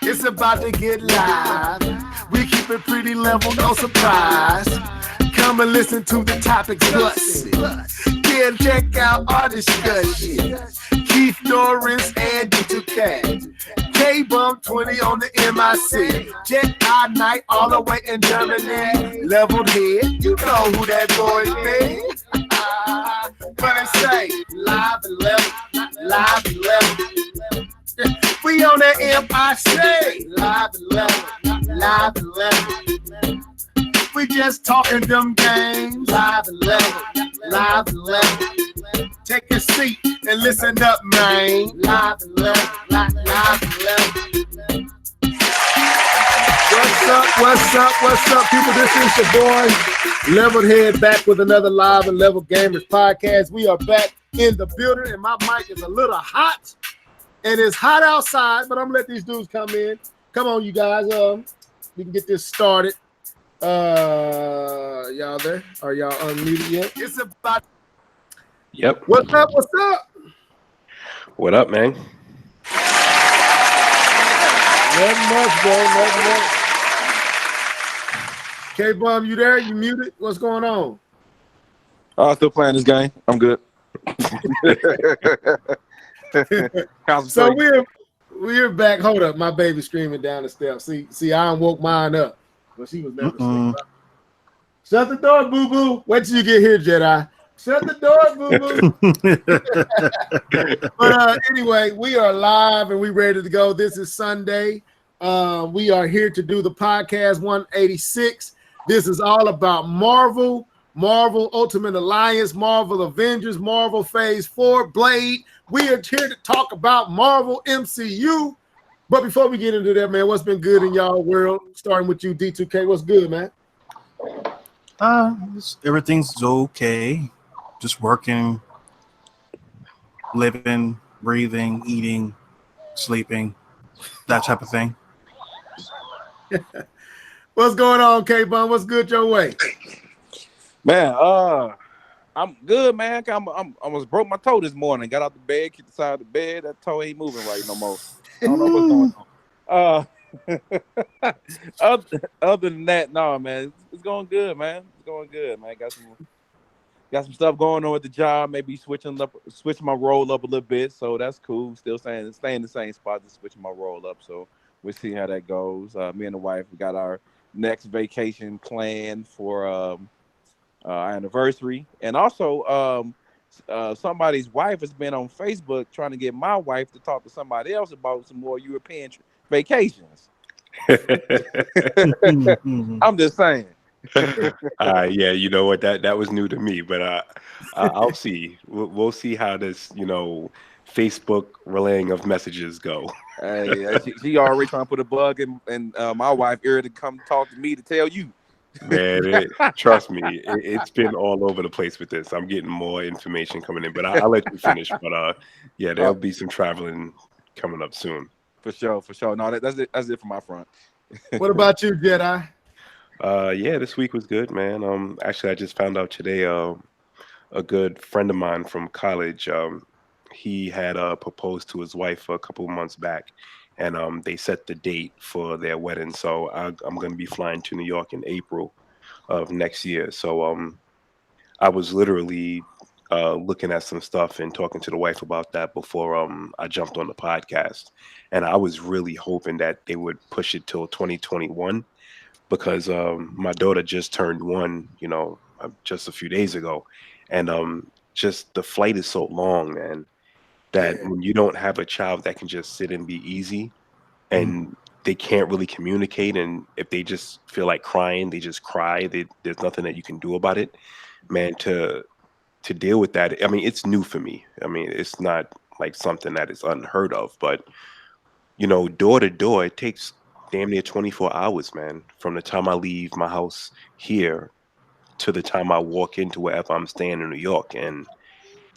It's about to get live. We keep it pretty level, no surprise. Come and listen to the topics plus. Yeah, check out our discussion. Keith Norris and D2K. K-Bump 20 on the MIC. Check our night all the way in Germany. Leveled head, you know who that boy is. But I say, live and level, live and level. We on that MIC. Live and level, live and level. We just talking them games. Live and level, live and level. Take a seat and listen up, man. Live and level, live and level. What's up, people? This is your boy, Leveled Head, back with another Live and Level Gamers podcast. We are back in the building, and my mic is a little hot, and it's hot outside, but I'm gonna let these dudes come in. Come on, you guys. We can get this started. Y'all there? Are y'all unmuted yet? It's about. Yep. What's up? What up, man? Nothing much, bro. Nothing much. K-Bum, you there? You muted? What's going on? Still playing this game. I'm good. So we're back. Hold up, my baby screaming down the steps. See, I woke mine up, but she was never asleep. Shut the door, boo boo. Wait till you get here, Jedi. Shut the door, boo boo. But anyway, we are live and we ready to go. This is Sunday. We are here to do the podcast 186. This is all about Marvel Ultimate Alliance, Marvel Avengers, Marvel Phase 4, Blade. We are here to talk about Marvel MCU. But before we get into that, man, what's been good in y'all world? Starting with you, D2K. What's good, man? Everything's okay. Just working, living, breathing, eating, sleeping, that type of thing. What's going on, K-Bun? What's good your way? Man, I'm good, man. I almost broke my toe this morning. Got out the bed, kicked the side of the bed. That toe ain't moving right no more. I don't know what's going on. Other than that, no, man. It's going good, man. It's going good, man. Got some stuff going on with the job. Maybe switching my role up a little bit. So that's cool. Still staying in the same spot, just switching my role up. So we'll see how that goes. Me and the wife, we got our next vacation planned for our anniversary. And also, somebody's wife has been on Facebook trying to get my wife to talk to somebody else about some more European vacations. I'm just saying. Yeah, you know what? That was new to me, but I'll see. We'll see how this, Facebook relaying of messages go. Hey, she already trying to put a bug in my wife ear to come talk to me to tell you. Man, trust me, it's been all over the place with this. I'm getting more information coming in, but I'll let you finish. But yeah, there'll be some traveling coming up soon. For sure. No, that's it from my front. What about you, Jedi? Yeah, this week was good, man. Actually, I just found out today. A good friend of mine from college. He had proposed to his wife a couple of months back, and they set the date for their wedding. So I'm going to be flying to New York in April of next year. So I was literally looking at some stuff and talking to the wife about that before I jumped on the podcast. And I was really hoping that they would push it till 2021 because my daughter just turned 1, just a few days ago. And just the flight is so long, man, that when you don't have a child that can just sit and be easy and they can't really communicate, and if they just feel like crying, they just cry. There's nothing that you can do about it, man. To deal with that, I mean, it's new for me. I mean, it's not like something that is unheard of, but door to door, it takes damn near 24 hours, man, from the time I leave my house here to the time I walk into wherever I'm staying in New York. And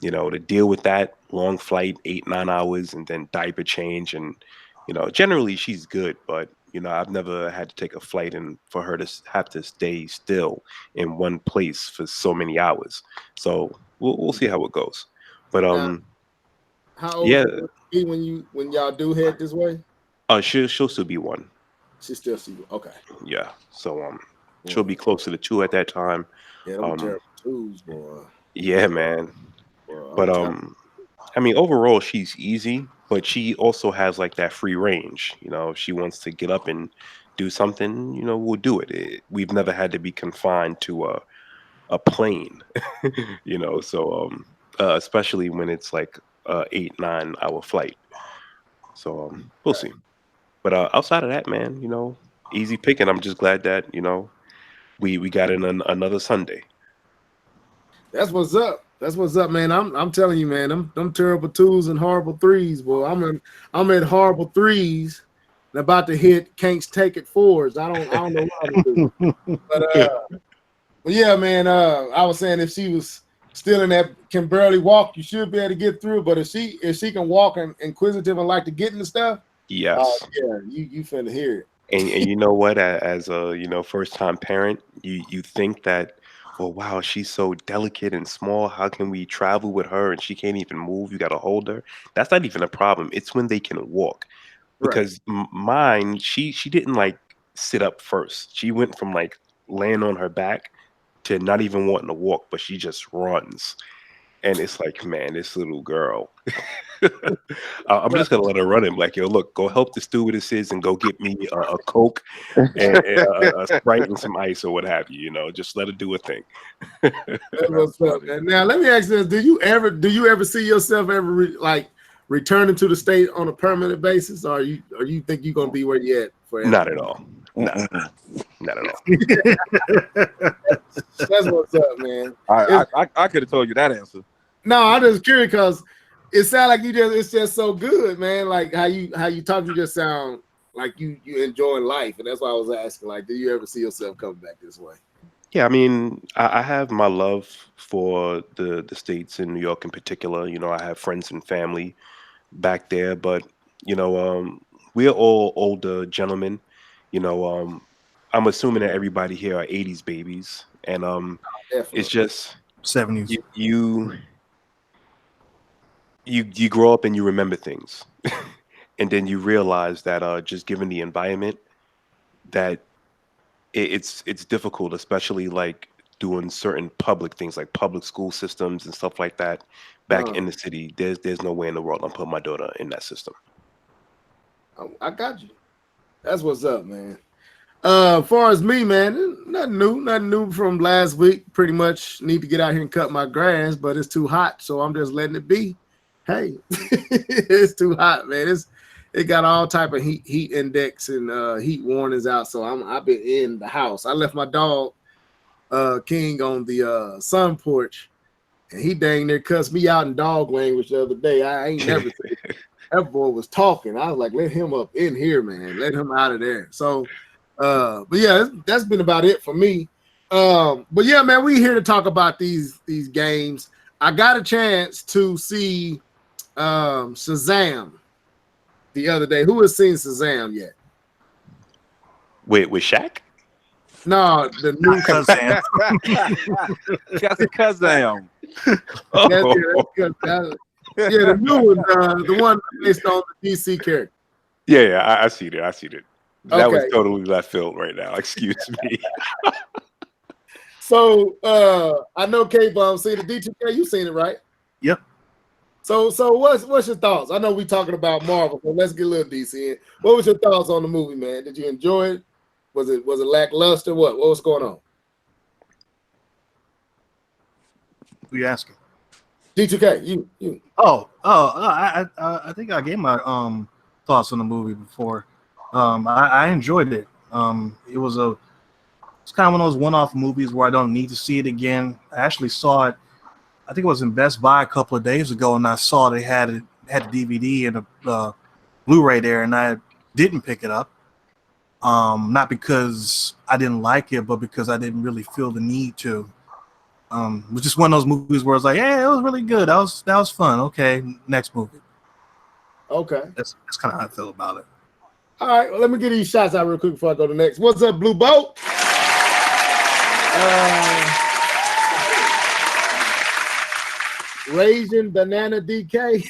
to deal with that long flight, 8-9 hours, and then diaper change, and generally she's good, but I've never had to take a flight and for her to have to stay still in one place for so many hours. So we'll see how it goes. But How old yeah, will you be when y'all do head this way? She'll still be one. She still see you. Okay. Yeah. So she'll Boy. be closer to two at that time. Yeah, them Um, terrible twos, boy. yeah, man. Boy, I'm But telling I mean, overall, she's easy, but she also has like that free range. If she wants to get up and do something, we'll do it. We've never had to be confined to a plane, So especially when it's like 8-9 hour flight. So we'll see. But outside of that, man, easy picking. I'm just glad that we got in another Sunday. that's what's up. That's what's up, man. I'm telling you, man. Them terrible twos and horrible threes, boy. I'm at horrible threes and about to hit can't take it fours. I don't know what I'm gonna do. But yeah, man. I was saying if she was still in that can barely walk, you should be able to get through. But if she can walk and inquisitive and like to get into stuff, Yes. yeah, you finna hear it. And you know what? As a first time parent, you think that, well, wow, she's so delicate and small. How can we travel with her and she can't even move? You got to hold her. That's not even a problem. It's when they can walk. Right. Because mine, she didn't like sit up first. She went from like laying on her back to not even wanting to walk, but she just runs. And it's like, man, this little girl. I'm just gonna let her run him. Like, yo, look, go help the stewardesses and go get me a Coke and a Sprite and some ice or what have you. Just let her do a thing. That's what's up. And now let me ask you this: Do you ever see yourself ever returning to the state on a permanent basis, or you think you're gonna be where you at forever? Not at all. Nah, not at all. That's what's up, man. I could have told you that answer. No, I'm just curious because it sounds like it's just so good, man. Like how you talk, you just sound like you enjoy life, and that's why I was asking. Like, do you ever see yourself coming back this way? Yeah, I mean, I have my love for the states in New York in particular. I have friends and family back there, but we're all older gentlemen. I'm assuming that everybody here are '80s babies, and Definitely. it's just 70s. you grow up and you remember things, and then you realize that just given the environment, that it's difficult, especially like doing certain public things like public school systems and stuff like that. Back in the city, there's no way in the world I'm putting my daughter in that system. I got you. That's what's up, man. As far as me, man, nothing new from last week. Pretty much need to get out here and cut my grass, but it's too hot, so I'm just letting it be. Hey, it's too hot, man. It got all type of heat index and heat warnings out, so I've been in the house. I left my dog King on the sun porch, and he dang near cussed me out in dog language the other day. I ain't never seen that boy was talking. I was like, let him up in here, man. Let him out of there. So, but yeah, that's been about it for me. But yeah, man, we here to talk about these games. I got a chance to see Shazam the other day. Who has seen Shazam yet? Wait, with Shaq? No, the new Shazam. Shazam. Yeah, the new one, the one based on the DC character. Yeah, I see it. That was Okay. totally left field right now. Excuse me. So I know K-Bomb seen it. D2K, you seen it, right? Yep. So what's your thoughts? I know we talking about Marvel, so let's get a little DC in. What was your thoughts on the movie, man? Did you enjoy it? Was it lackluster? What was going on? Who you asking? D2K, you. I think I gave my thoughts on the movie before. I enjoyed it. It's kind of one of those one-off movies where I don't need to see it again. I actually saw it. I think it was in Best Buy a couple of days ago, and I saw they had the DVD and a Blu-ray there, and I didn't pick it up. Not because I didn't like it, but because I didn't really feel the need to. It was just one of those movies where it's like, yeah, it was really good. That was fun. Okay, next movie. Okay. That's kind of how I feel about it. All right, well, let me get these shots out real quick before I go to the next. What's up, Blue Boat? Raisin Banana DK.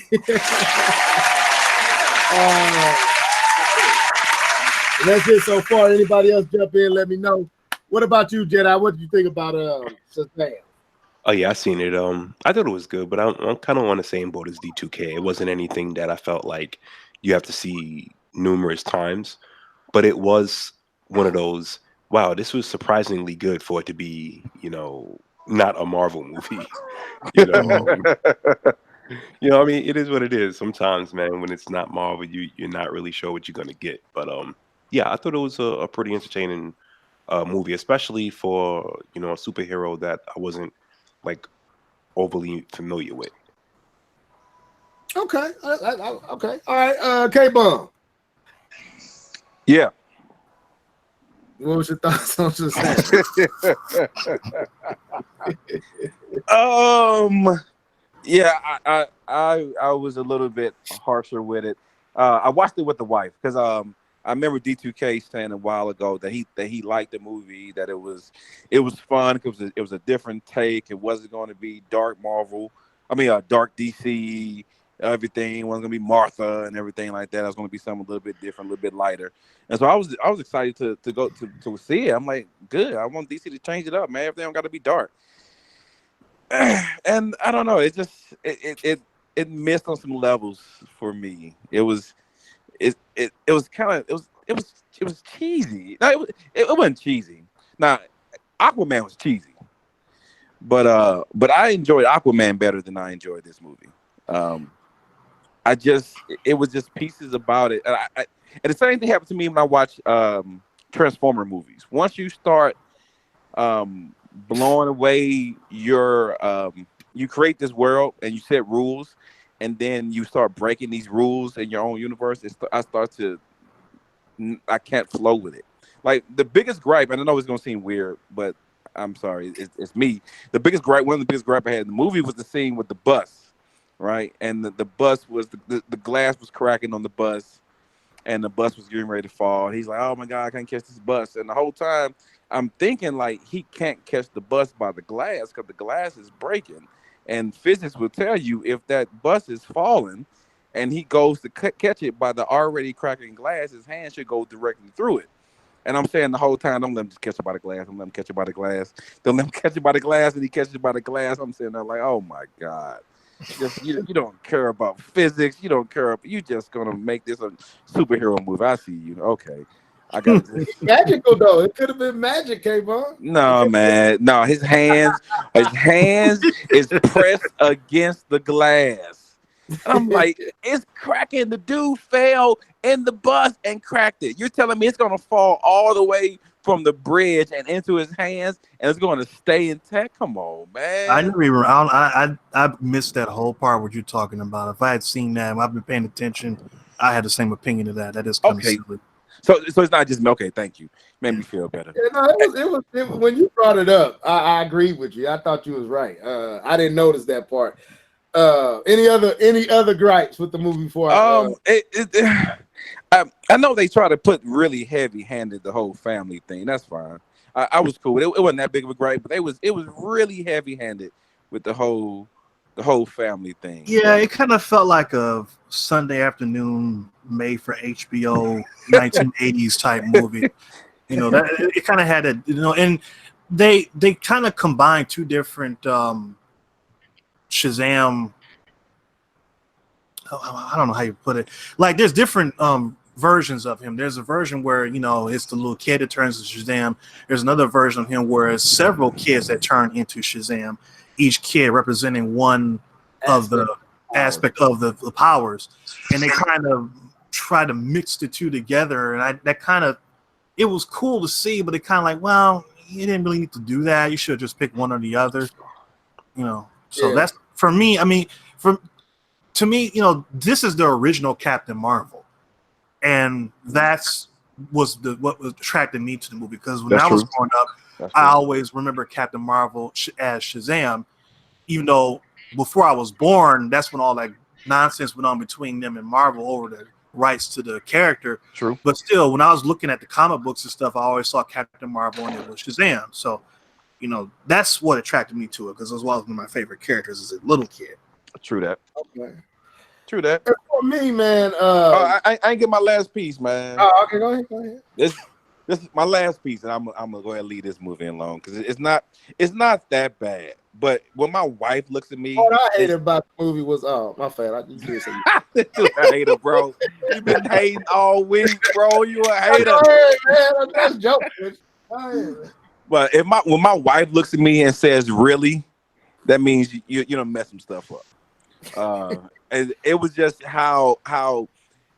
And that's it so far. Anybody else jump in? Let me know. What about you, Jedi? What did you think about Shazam? Oh yeah, I seen it. I thought it was good, but I'm kind of on the same boat as D2K. It wasn't anything that I felt like you have to see numerous times, but it was one of those. Wow, this was surprisingly good for it to be, not a Marvel movie. You know, Mhm. I mean, it is what it is. Sometimes, man, when it's not Marvel, you're not really sure what you're gonna get. But yeah, I thought it was a pretty entertaining movie, especially for a superhero that I wasn't like overly familiar with. Okay. Okay. All right. K-Bomb. Yeah. What was your thoughts on Shazam? Yeah, I was a little bit harsher with it. I watched it with the wife because I remember D2K saying a while ago that he liked the movie, that it was fun because it was a different take. It wasn't going to be dark Marvel. I mean, dark DC. Everything wasn't going to be Martha and everything like that. It was going to be something a little bit different, a little bit lighter. And so I was excited to go to see it. I'm like, good. I want DC to change it up, man. If they don't got to be dark. And I don't know. It just it missed on some levels for me. It was kind of it was cheesy. No, it wasn't cheesy. Now Aquaman was cheesy, but I enjoyed Aquaman better than I enjoyed this movie. Um, it was just pieces about it, and the same thing happened to me when I watch Transformer movies. Once you start blowing away you create this world and you set rules, and then you start breaking these rules in your own universe. I can't flow with it. Like the biggest gripe, and I know it's gonna seem weird, but I'm sorry, it's me. One of the biggest gripe I had in the movie was the scene with the bus, right? And the bus was the glass was cracking on the bus, and the bus was getting ready to fall. He's like, "Oh my god, I can't catch this bus!" And the whole time, I'm thinking like he can't catch the bus by the glass because the glass is breaking. And physics will tell you if that bus is falling, and he goes to catch it by the already cracking glass, his hand should go directly through it. And I'm saying the whole time, don't let him just catch it by the glass. Don't let him catch it by the glass. Don't let him catch it by the glass, and he catches it by the glass. I'm sitting there like, oh my god. Just you don't care about physics. You don't care. You just gonna make this a superhero movie. I see you. Okay, I got it. Magical though. It could have been magic, K-Bomb. No, man. No, his hands is pressed against the glass. And I'm like, it's cracking. The dude fell in the bus and cracked it. You're telling me it's gonna fall all the way from the bridge and into his hands, and it's going to stay intact? Come on, I man. never even. I missed that whole part. What you're talking about? If I had seen that, I've been paying attention. I had the same opinion of that. That is kind of Okay, silly. so it's not just me. Okay, thank you. Made me feel better. Yeah, no, when you brought it up, I agreed with you. I thought you was right. I didn't notice that part. Any other gripes with the movie before I know they try to put really heavy-handed the whole family thing. That's fine. I was cool. It wasn't that big of a gripe, but it was really heavy-handed with the whole family thing. Yeah, it kind of felt like a Sunday afternoon made for HBO 1980s type movie. That it kind of had and they kind of combined two different Shazam. I don't know how you put it. Like there's different versions of him. There's a version where it's the little kid that turns into Shazam. There's another version of him where it's several kids that turn into Shazam. Each kid representing one of the aspect of the powers, and they kind of try to mix the two together. And it was cool to see, but it kind of like, well, you didn't really need to do that. You should have just picked one or the other. So that's for me. I mean, to me, this is the original Captain Marvel, and what attracted me to the movie, because when I was growing up, I always remember Captain Marvel as Shazam, even though before I was born, that's when all that nonsense went on between them and Marvel over the rights to the character. True. But still, when I was looking at the comic books and stuff, I always saw Captain Marvel and it was Shazam. So, that's what attracted me to it, because it was one of my favorite characters as a little kid. True that. Okay. True that. And for me, man. I ain't get my last piece, man. Okay, go ahead. This is my last piece, and I'm gonna go ahead and leave this movie alone because it's not that bad. But when my wife looks at me, What I hated about the movie was my fault. You did something. you a hater, bro. You been hating all week, bro. You a hater. Go ahead, man. I'm just joking. Go ahead, man. But when my wife looks at me and says "really," that means you done mess some stuff up. And it was just how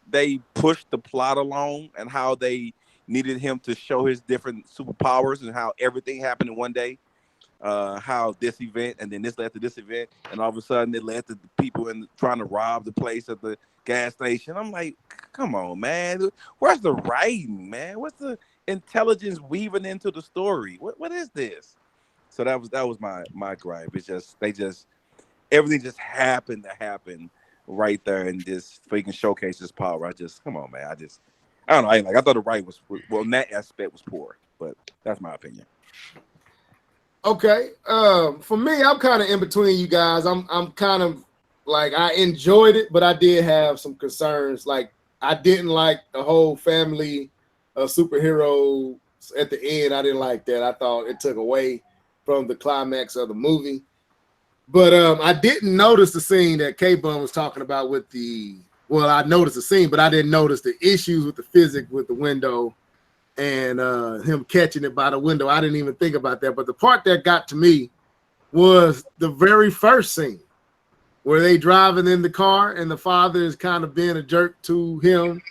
they pushed the plot along and how they needed him to show his different superpowers and how everything happened in one day. How this event and then this led to this event, and all of a sudden it led to the people trying to rob the place at the gas station. I'm like, come on, man. Where's the writing, man? What's the intelligence weaving into the story? What is this? So that was my gripe. It's just everything just happened to happen right there, and just so he can showcase his power. Come on, man. I don't know. I thought the writing was in that aspect was poor, but that's my opinion. Okay. For me, I'm kind of in between you guys. I'm kind of like I enjoyed it, but I did have some concerns. Like I didn't like the whole family of superheroes at the end. I didn't like that. I thought it took away from the climax of the movie. But I didn't notice the scene that K-Bun was talking about with I noticed the scene, but I didn't notice the issues with the physics with the window and him catching it by the window. I didn't even think about that. But the part that got to me was the very first scene where they driving in the car and the father is kind of being a jerk to him,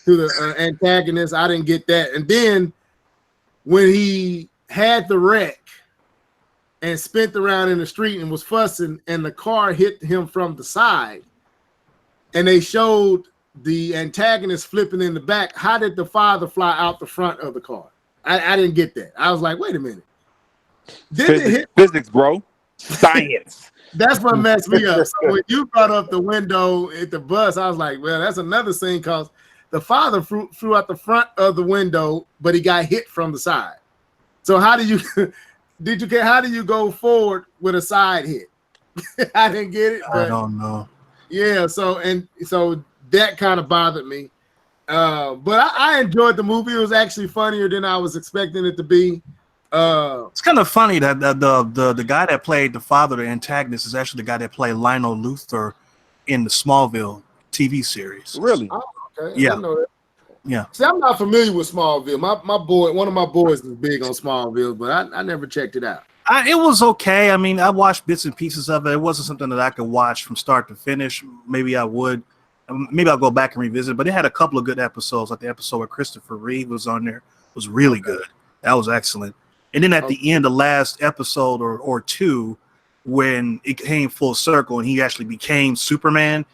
to the antagonist. I didn't get that. And then when he had the wreck and spent around in the street and was fussing and the car hit him from the side and they showed the antagonist flipping in the back, how did the father fly out the front of the car? I didn't get that. I was like, wait a minute. Physics, bro. Science. That's what messed me up. So when you brought up the window at the bus, I was like, well, that's another scene because the father flew out the front of the window, but he got hit from the side. So how do you how do you go forward with a side hit? I didn't get it. But I don't know. Yeah, so that kind of bothered me. But I enjoyed the movie. It was actually funnier than I was expecting it to be. It's kind of funny that the guy that played the father, the antagonist, is actually the guy that played Lionel Luthor in the Smallville TV series. Really? Oh, okay. Yeah. I know that. Yeah. See, I'm not familiar with Smallville. My boy, one of my boys is big on Smallville, but I never checked it out. It was okay. I mean, I watched bits and pieces of it. It wasn't something that I could watch from start to finish. Maybe I would. Maybe I'll go back and revisit. But it had a couple of good episodes. Like the episode where Christopher Reeve was on there. It was really good. That was excellent. And then at the end, the last episode or two, when it came full circle and he actually became Superman,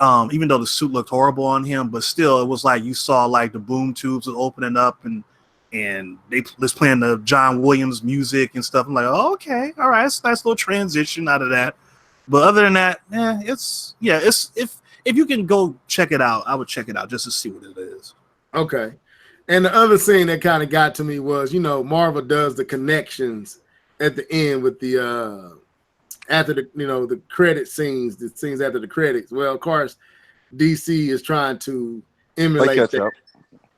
even though the suit looked horrible on him, but still, it was like you saw like the boom tubes opening up and they was playing the John Williams music and stuff. I'm like, oh, okay, all right, it's a nice little transition out of that. But other than that, it's if you can go check it out, I would check it out just to see what it is. Okay. And the other scene that kind of got to me was, Marvel does the connections at the end with the after the the credit scenes, the scenes after the credits. Well, of course, DC is trying to emulate that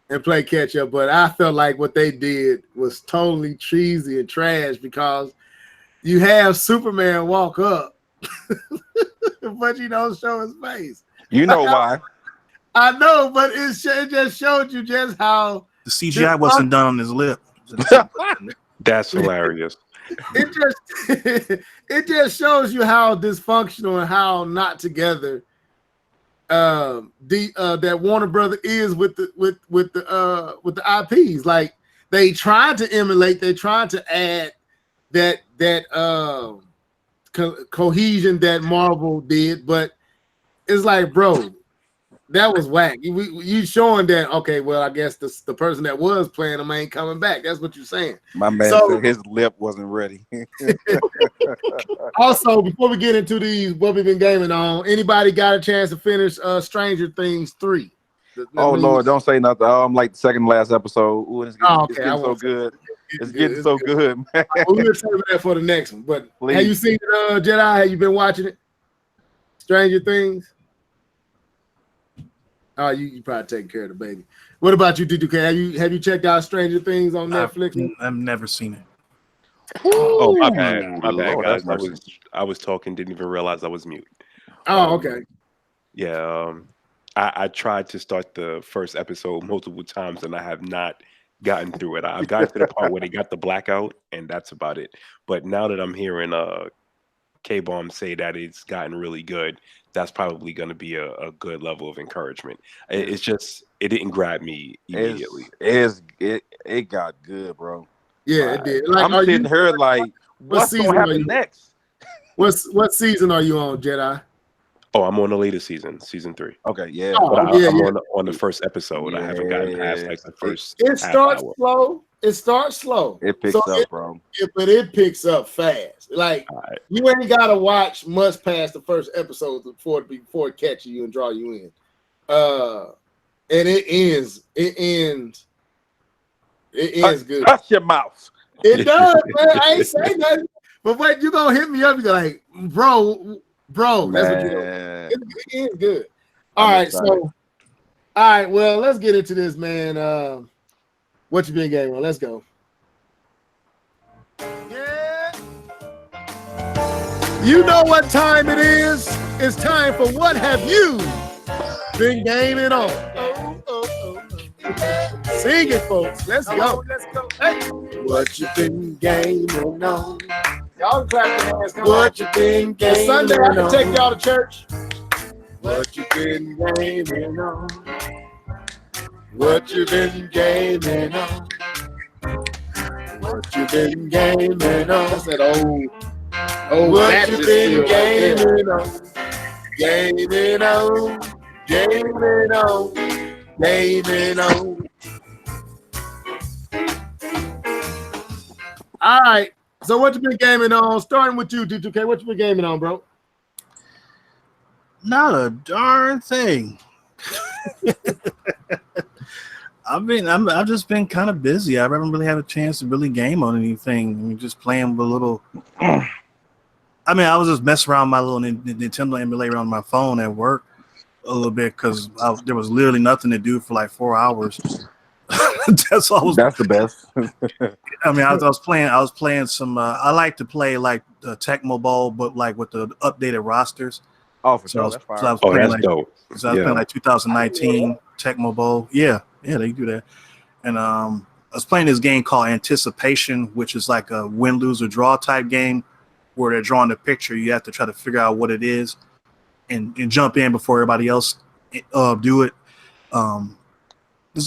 and play catch up, but I felt like what they did was totally cheesy and trash because you have Superman walk up, but you don't show his face. You know why? I know, but it just showed you just how the CGI wasn't done on his lip. That's hilarious. It just shows you how dysfunctional and how not together that Warner Brother is with the IPs. Like they tried to emulate, they tried to add that cohesion that Marvel did, but it's like, bro, that was whack. You showing that, okay, well, I guess the person that was playing him ain't coming back. That's what you're saying. My man said his lip wasn't ready. Also, before we get into these, what we've been gaming on, anybody got a chance to finish Stranger Things 3? Lord, don't say nothing. I'm like the second last episode. Ooh, it's getting so good. It's getting so good, man. We'll save that for the next one. But please. Have you seen it, Jedi? Have you been watching it? Stranger Things? Oh, you probably taking care of the baby. What about you, D2K? Have you checked out Stranger Things on Netflix? I've never seen it. Oh, my bad, Lord, guys. that's mercy. I was talking, didn't even realize I was mute. Oh, okay. Yeah, I tried to start the first episode multiple times, and I have not gotten through it. I've gotten to the part where they got the blackout, and that's about it. But now that I'm hearing K-Bomb say that it's gotten really good, that's probably going to be a good level of encouragement. It's just it didn't grab me immediately. It got good, bro. Yeah, it did. Like, I'm sitting here like, what's season gonna are happen you? next? What season are you on, Jedi? Oh, I'm on the latest season, season 3. Okay, yeah. Oh, But yeah, I'm yeah. on the first episode. I haven't gotten past like the first It half starts hour. slow. It starts slow. It picks up, bro. But it picks up fast. Like Right. you ain't gotta watch much past the first episode before it catches you and draw you in. And it ends good. Touch your mouth. It does, man. I ain't saying nothing. But wait, you gonna hit me up? You're like, bro, that's what you know. It ends good. All right, well, let's get into this, man. What you been gaming on? Let's go. Yeah. You know what time it is? It's time for What Have You Been Gaming On? Sing it, folks. Let's go. Hey. What you been gaming on? Y'all clap your hands. What you been gaming on? Sunday, I can take y'all to church. What you been gaming on? What you been gaming on? What you been gaming on? That's that old what you been gaming on? Gaming on, gaming on, gaming on. All right. So what you been gaming on? Starting with you, D2K. What you been gaming on, bro? Not a darn thing. I've just been kind of busy. I haven't really had a chance to really game on anything. I mean, just playing with a little. I mean, I was just messing around with my little Nintendo emulator on my phone at work a little bit because there was literally nothing to do for like 4 hours. That's all. That's the best. I mean, I was playing some. I like to play like Tecmo Bowl, but like with the updated rosters. Oh, for sure. That's fine. That's dope. So I was playing like 2019 Tecmo Bowl. Yeah, they do that. And I was playing this game called Anticipation, which is like a win, lose, or draw type game where they're drawing the picture. You have to try to figure out what it is and jump in before everybody else do it.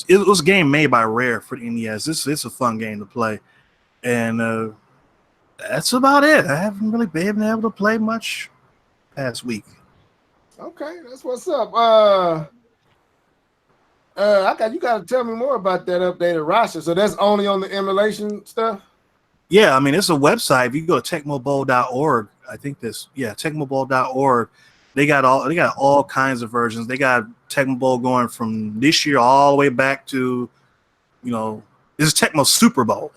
It was a game made by Rare for the NES. It's a fun game to play. And that's about it. I haven't really been able to play much past week. Okay, that's what's up. You gotta tell me more about that updated roster. So that's only on the emulation stuff? Yeah, I mean it's a website. If you go to tecmobowl.org, I think tecmobowl.org, they got all kinds of versions. They got Tecmo Bowl going from this year all the way back to, this is Tecmo Super Bowl,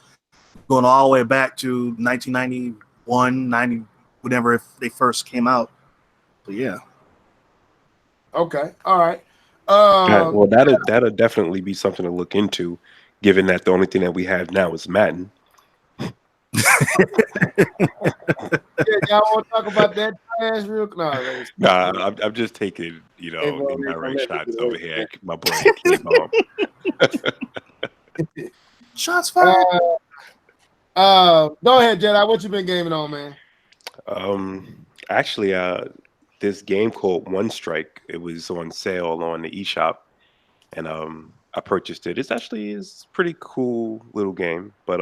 going all the way back to 1991, 90, whatever, if they first came out. But yeah. Okay. All right. Well, that'll definitely be something to look into, given that the only thing that we have now is Madden. Y'all want to talk about that trash real quick? Nah, I'm just taking, indirect shots over here. My boy K-Bomb. Shots fired. Go ahead, Jedi. What you been gaming on, man? Actually, this game called One Strike. It was on sale on the eShop, and I purchased it. It's pretty cool little game, but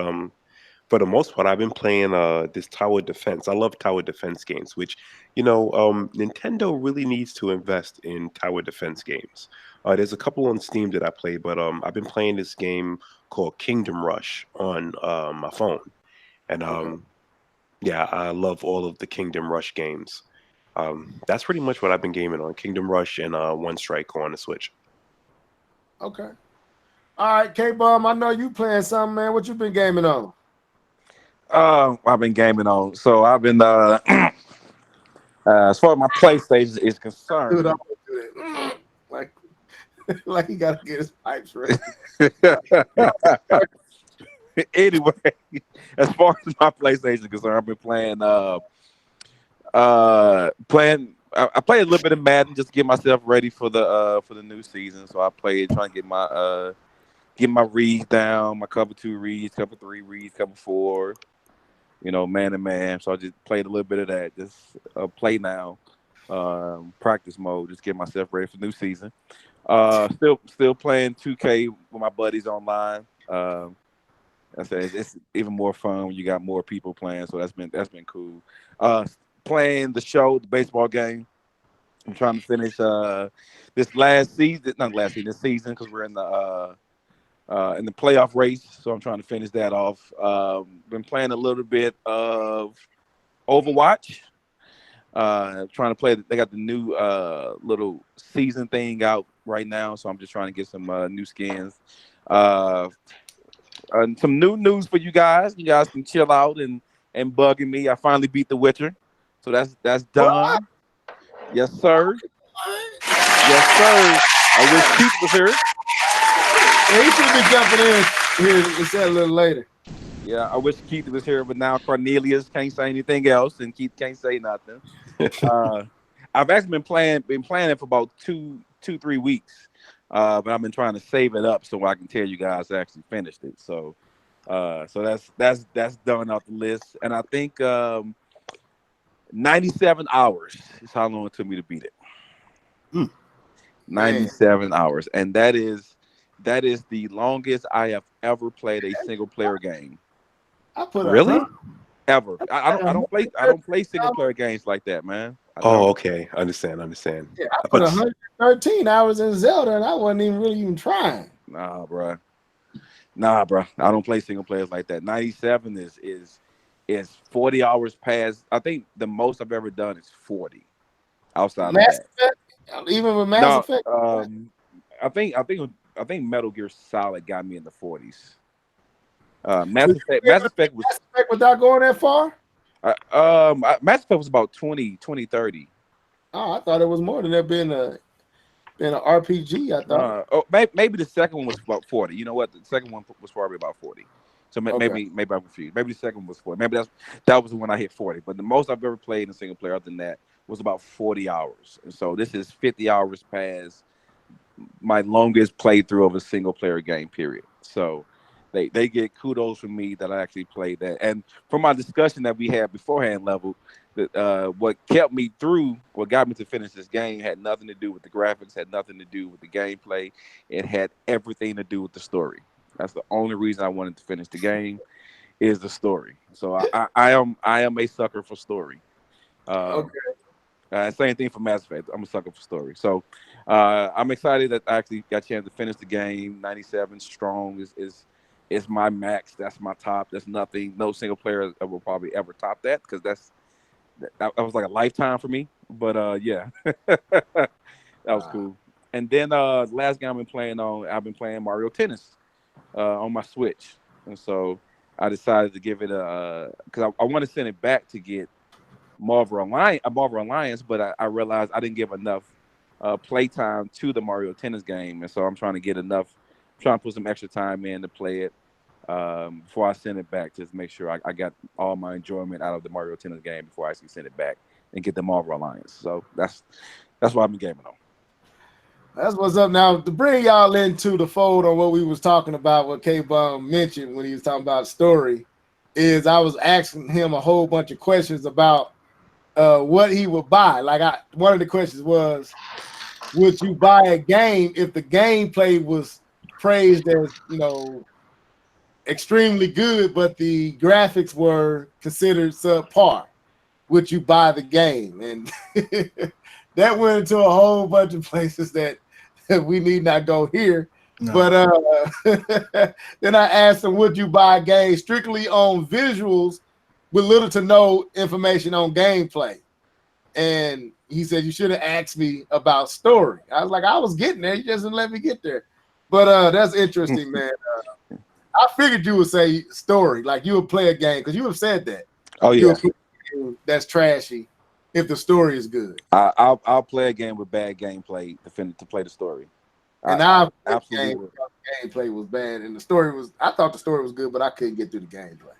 for the most part, I've been playing this tower defense. I love tower defense games, which Nintendo really needs to invest in tower defense games. There's a couple on Steam that I play, but I've been playing this game called Kingdom Rush on my phone, and yeah, I love all of the Kingdom Rush games. That's pretty much what I've been gaming on: Kingdom Rush and One Strike on the Switch. Okay. All right, K-Bomb, I know you playing something, man. What you been gaming on? I've been gaming on. So I've been as far as my PlayStation is concerned. Dude, I'm gonna do that. Like, Like he got to get his pipes ready. Anyway, as far as my PlayStation is concerned, I've been playing. I played a little bit of Madden just to get myself ready for the new season. So I played trying to get my reads down, my cover 2 reads, cover 3 reads, cover 4. Man to man. So I just played a little bit of that. Just play now, practice mode. Just get myself ready for the new season. Still playing 2K with my buddies online. I said it's even more fun when you got more people playing. So that's been cool. Playing the baseball game. I'm trying to finish this season because we're in the playoff race. So I'm trying to finish that off. Been playing a little bit of Overwatch. Trying to play. They got the new little season thing out right now, so I'm just trying to get some new skins. And some new news for you guys. You guys can chill out and bugging me. I finally beat The Witcher, so that's done. What? Yes, sir. Yes, sir. I wish Keith was here. Yeah, he should be jumping in here. We said a little later. Yeah, I wish Keith was here, but now Cornelius can't say anything else, and Keith can't say nothing. I've actually been playing it for about 3 weeks, but I've been trying to save it up so I can tell you guys I actually finished it. So that's done off the list, and I think 97 hours is how long it took me to beat it. 97 hours, and that is the longest I have ever played a single player game. I put Really? Ever. I don't play single player games like that, man. Okay. Understand. Yeah, I put 113 hours in Zelda, and I wasn't even trying. Nah, bro. I don't play single players like that. 97 is 40 hours past. I think the most I've ever done is 40. Outside Mass of that, Effect, even with Mass Effect. I think Metal Gear Solid got me in the 40s. Mass Effect was without going that far. Mass Effect was about 20, 30. Oh, I thought it was more than that being an RPG. I thought. Maybe the second one was about 40. You know what? The second one was probably about 40. So maybe I'm confused. Maybe the second one was 40. Maybe that was when I hit 40. But the most I've ever played in a single player other than that was about 40 hours. And so this is 50 hours past my longest playthrough of a single player game, period. So they get kudos from me that I actually played that. And from my discussion that we had beforehand level, that what got me to finish this game had nothing to do with the graphics, had nothing to do with the gameplay. It had everything to do with the story. That's the only reason I wanted to finish the game is the story. So I am a sucker for story. Same thing for Mass Effect. I'm a sucker for story. So I'm excited that I actually got a chance to finish the game. 97 strong is my max. That's my top. There's nothing. No single player will probably ever top that because that was like a lifetime for me. But yeah, that was cool. And then last game I've been playing Mario Tennis on my Switch, and so I decided to give it because I want to send it back to get Marvel Alliance, but I realized I didn't give enough playtime to the Mario Tennis game, and so I'm trying to put some extra time in to play it before I send it back, just to make sure I got all my enjoyment out of the Mario Tennis game before I actually send it back and get the Marvel Alliance. So that's what I've been gaming on. That's what's up. Now, to bring y'all into the fold on what we was talking about, what K-Bum mentioned when he was talking about story, is I was asking him a whole bunch of questions about what he would buy. One of the questions was, would you buy a game if the gameplay was praised as, extremely good, but the graphics were considered subpar? Would you buy the game? And that went into a whole bunch of places that we need not go here. No. But then I asked him, would you buy a game strictly on visuals with little to no information on gameplay? And he said, you should have asked me about story. I was like, I was getting there. You just didn't let me get there. But that's interesting, man. I figured you would say story, like you would play a game, because you have said that. Oh, yeah. That's trashy if the story is good. I'll play a game with bad gameplay to play the story. And I absolutely the gameplay was bad, and the story was. I thought the story was good, but I couldn't get through the gameplay.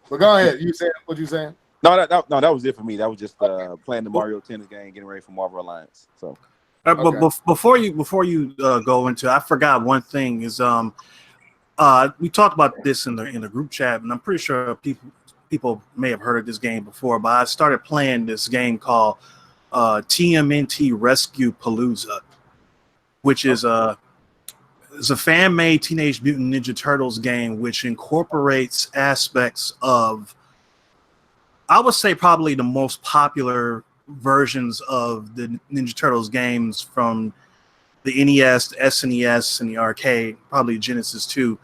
But go ahead. You said what you saying? No, that was it for me. That was just playing the Mario Tennis game, getting ready for Marvel Alliance. So, Okay. But before you go into, I forgot one thing is we talked about this in the group chat, and I'm pretty sure people may have heard of this game before. But I started playing this game called TMNT Rescue Palooza, which is a fan-made Teenage Mutant Ninja Turtles game, which incorporates aspects of, I would say, probably the most popular versions of the Ninja Turtles games from the NES, the SNES, and the arcade, probably Genesis too.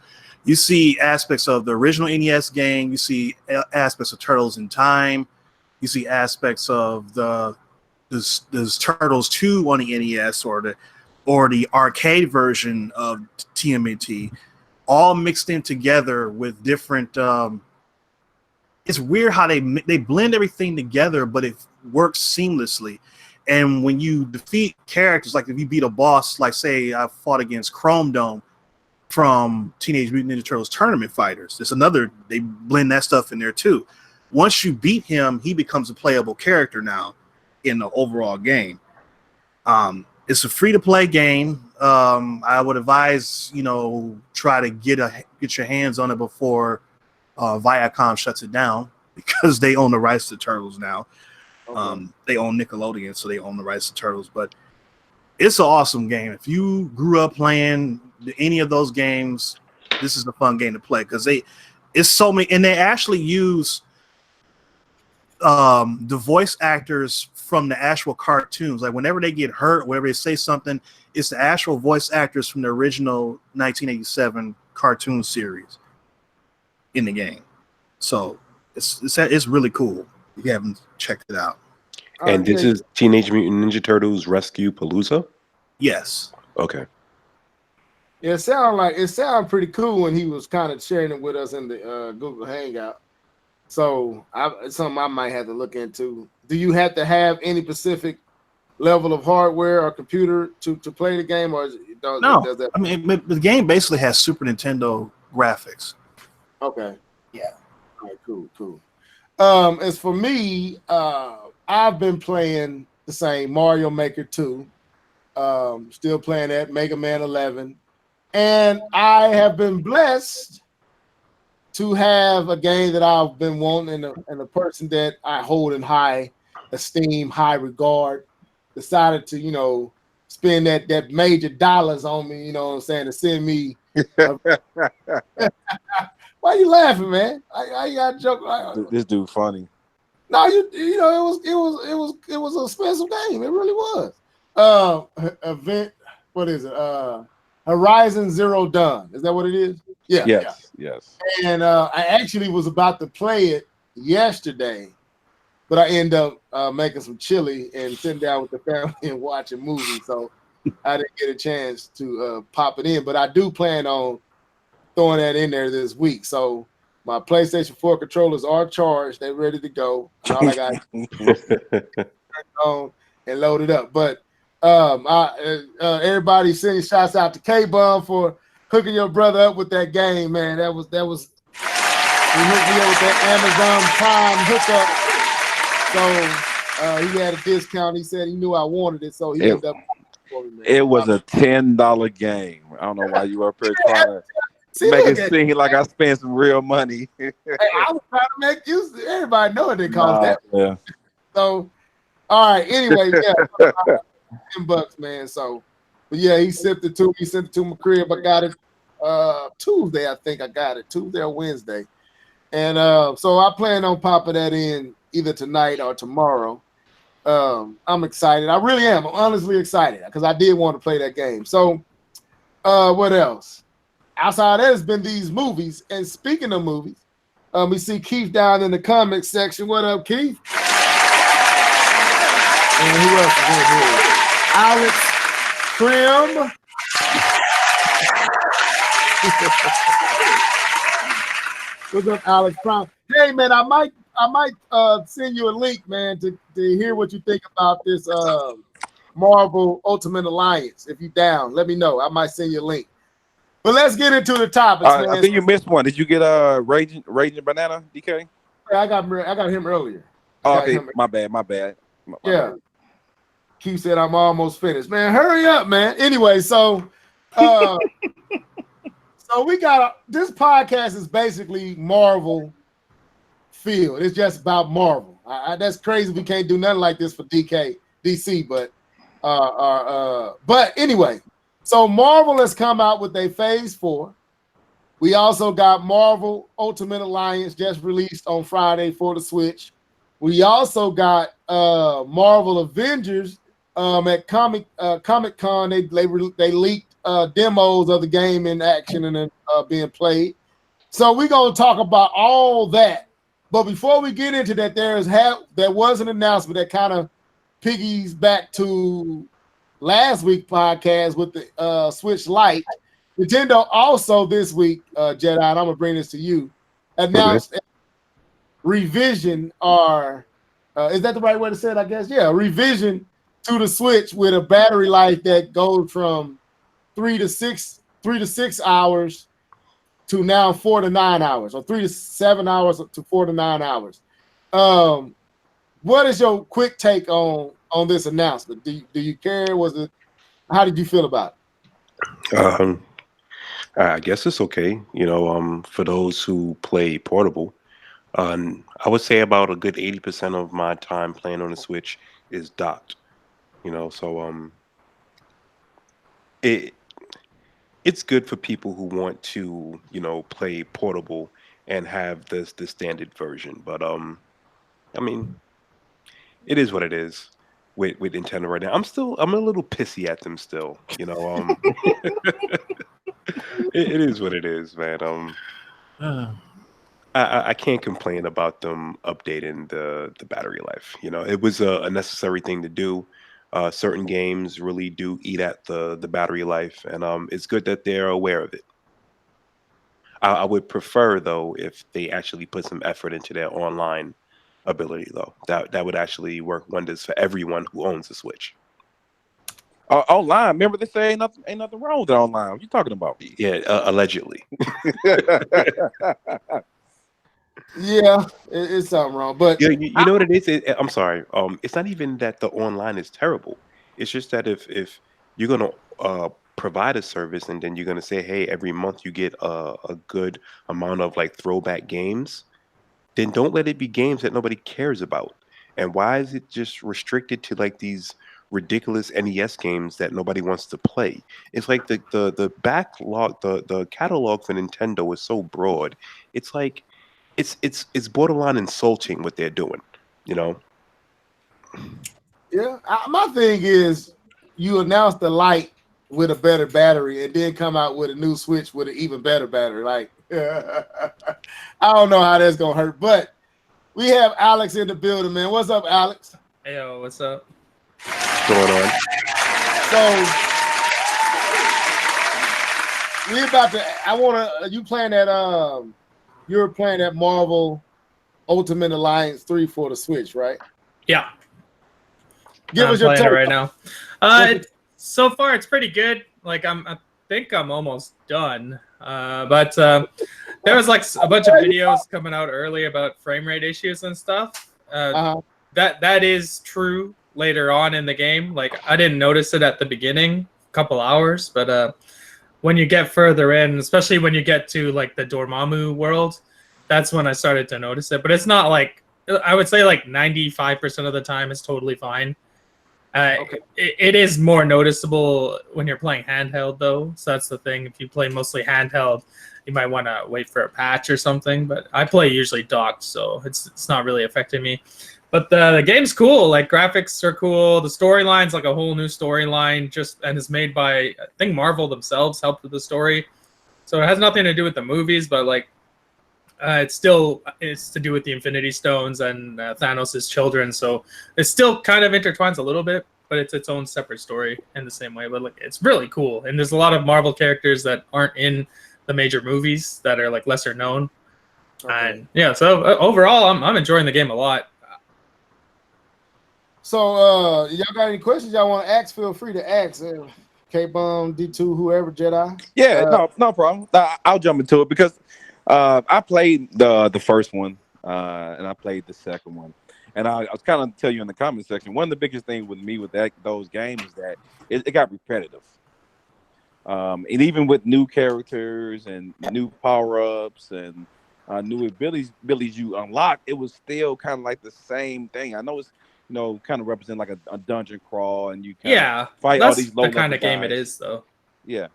You see aspects of the original NES game. You see aspects of Turtles in Time. You see aspects of there's Turtles 2 on the NES or the arcade version of TMNT, all mixed in together with different. It's weird how they blend everything together, but it works seamlessly. And when you defeat characters, like if you beat a boss, like say I fought against Chrome Dome from Teenage Mutant Ninja Turtles Tournament Fighters, there's another, they blend that stuff in there too. Once you beat him, he becomes a playable character now in the overall game. It's a free-to-play game. I would advise, try to get your hands on it before Viacom shuts it down, because they own the rights to Turtles now. Okay. They own Nickelodeon, so they own the rights to Turtles. But it's an awesome game. If you grew up playing any of those games, this is a fun game to play, because it's so many, and they actually use the voice actors from the actual cartoons. Like whenever they get hurt, whenever they say something, it's the actual voice actors from the original 1987 cartoon series in the game. So it's really cool if you haven't checked it out. And this is Teenage Mutant Ninja Turtles Rescue Palooza? Yes. Okay. Yeah, it sounded pretty cool when he was kind of sharing it with us in the Google Hangout. So it's something I might have to look into. Do you have to have any specific level of hardware or computer to play the game, or no? I mean, the game basically has Super Nintendo graphics. Okay. Yeah. All right, cool. As for me, I've been playing the same Mario Maker 2. Still playing that, Mega Man 11. And I have been blessed to have a game that I've been wanting, and a person that I hold in high esteem, high regard, decided to, spend that major dollars on me, you know what I'm saying, to send me. Why you laughing, man? I got a joke. This dude funny. No, it was a special game. It really was. Event. What is it? Horizon Zero Dawn. Is that what it is? Yeah. Yes. And I actually was about to play it yesterday, but I ended up making some chili and sitting down with the family and watching movies. So I didn't get a chance to pop it in. But I do plan on throwing that in there this week. So my PlayStation 4 controllers are charged. They're ready to go. And all I got to turn on and load it up. But everybody sending shouts out to K-Bum for hooking your brother up with that game, man. That was he hooked me up with that Amazon Prime hookup. So he had a discount. He said he knew I wanted it, so he ended up for me, man. It was a $10 game. I don't know why you were up here trying to make it seem like I spent some real money. Hey, I was trying to make use. Everybody know it didn't cost that. Yeah. So, all right. Anyway, yeah, $10, man. So, but yeah, he sent it to me. He sent it to my crib. I got it Tuesday. I think I got it Tuesday or Wednesday. And so I plan on popping that in either tonight or tomorrow. I'm excited. I really am. I'm honestly excited because I did want to play that game. So, what else? Outside of that has been these movies. And speaking of movies, we see Keith down in the comments section. What up, Keith? And who else is in here? Alex Trim. What's up, Alex Brown? Hey, man, I might send you a link, man, to hear what you think about this Marvel Ultimate Alliance. If you down, let me know. I might send you a link. But let's get into the topics, man. I think you missed one. Did you get Raging Banana, DK? I got him earlier. Okay, my bad. My yeah. Q said I'm almost finished. Man, hurry up, man. Anyway, so so we got this podcast is basically Marvel field. It's just about Marvel. That's crazy. We can't do nothing like this for DC, but anyway, so Marvel has come out with a Phase 4. We also got Marvel Ultimate Alliance just released on Friday for the Switch. We also got Marvel Avengers at Comic-Con. They leaked demos of the game in action and being played. So we're gonna talk about all that. But before we get into that, there was an announcement that kind of piggies back to last week's podcast with the Switch Lite. Nintendo also this week, Jedi, and I'm gonna bring this to you, announced revision or is that the right way to say it? I guess, yeah, revision to the Switch with a battery life that goes from 3 to 6 hours to now 4 to 9 hours, or 3 to 7 hours to 4 to 9 hours. What is your quick take on this announcement? Do you care? How did you feel about it? I guess it's okay. For those who play portable, I would say about a good 80% of my time playing on the Switch is docked. So it's good for people who want to, play portable and have the standard version. But I mean, it is what it is with Nintendo right now. I'm a little pissy at them still. It is what it is, man. I can't complain about them updating the battery life. It was a necessary thing to do. Certain games really do eat at the battery life, and it's good that they're aware of it. I would prefer, though, if they actually put some effort into their online ability, though. That would actually work wonders for everyone who owns a Switch. Online, remember they say ain't nothing wrong with it online. What you talking about? Yeah, allegedly. Yeah, it's something wrong. But you know what it is? I'm sorry. It's not even that the online is terrible. It's just that if you're gonna provide a service and then you're gonna say, hey, every month you get a good amount of like throwback games, then don't let it be games that nobody cares about. And why is it just restricted to like these ridiculous NES games that nobody wants to play? It's like the backlog, the catalog for Nintendo is so broad. It's like it's borderline insulting what they're doing. Yeah, my thing is you announce the Lite with a better battery and then come out with a new Switch with an even better battery. Like, I don't know how that's gonna hurt, but we have Alex in the building, man. What's up, Alex? Hey, yo, what's up? What's going on? So we about to. You playing that? You're playing that Marvel Ultimate Alliance 3 for the Switch, right? Yeah. Give us your playing take. it right now. So far, it's pretty good. Like I think I'm almost done. But there was like a bunch of videos coming out early about frame rate issues and stuff. That is true later on in the game. Like I didn't notice it at the beginning, a couple hours, but when you get further in, especially when you get to like the Dormammu world, that's when I started to notice it. But it's not like, I would say like 95% of the time is totally fine. Okay. It is more noticeable when you're playing handheld, though. So that's the thing. If you play mostly handheld, you might want to wait for a patch or something. But I play usually docked, so it's not really affecting me. But the game's cool. Like graphics are cool. The storyline's like a whole new storyline, and is made by, I think Marvel themselves helped with the story. So it has nothing to do with the movies, but like it's to do with the Infinity Stones and Thanos' children. So it still kind of intertwines a little bit, but it's its own separate story in the same way. But like it's really cool, and there's a lot of Marvel characters that aren't in the major movies that are like lesser known. Okay. And yeah, so overall, I'm enjoying the game a lot. So, y'all got any questions y'all want to ask? Feel free to ask. K-Bum, D2, whoever, Jedi. Yeah, no problem. I'll jump into it because I played the first one and I played the second one. And I was kind of tell you in the comment section, one of the biggest things with me with those games is that it got repetitive. And even with new characters and new power-ups and new abilities you unlock, it was still kind of like the same thing. I know it's kind of represent like a dungeon crawl, and you fight all these low level the kind of game guys. it is, though. Yeah,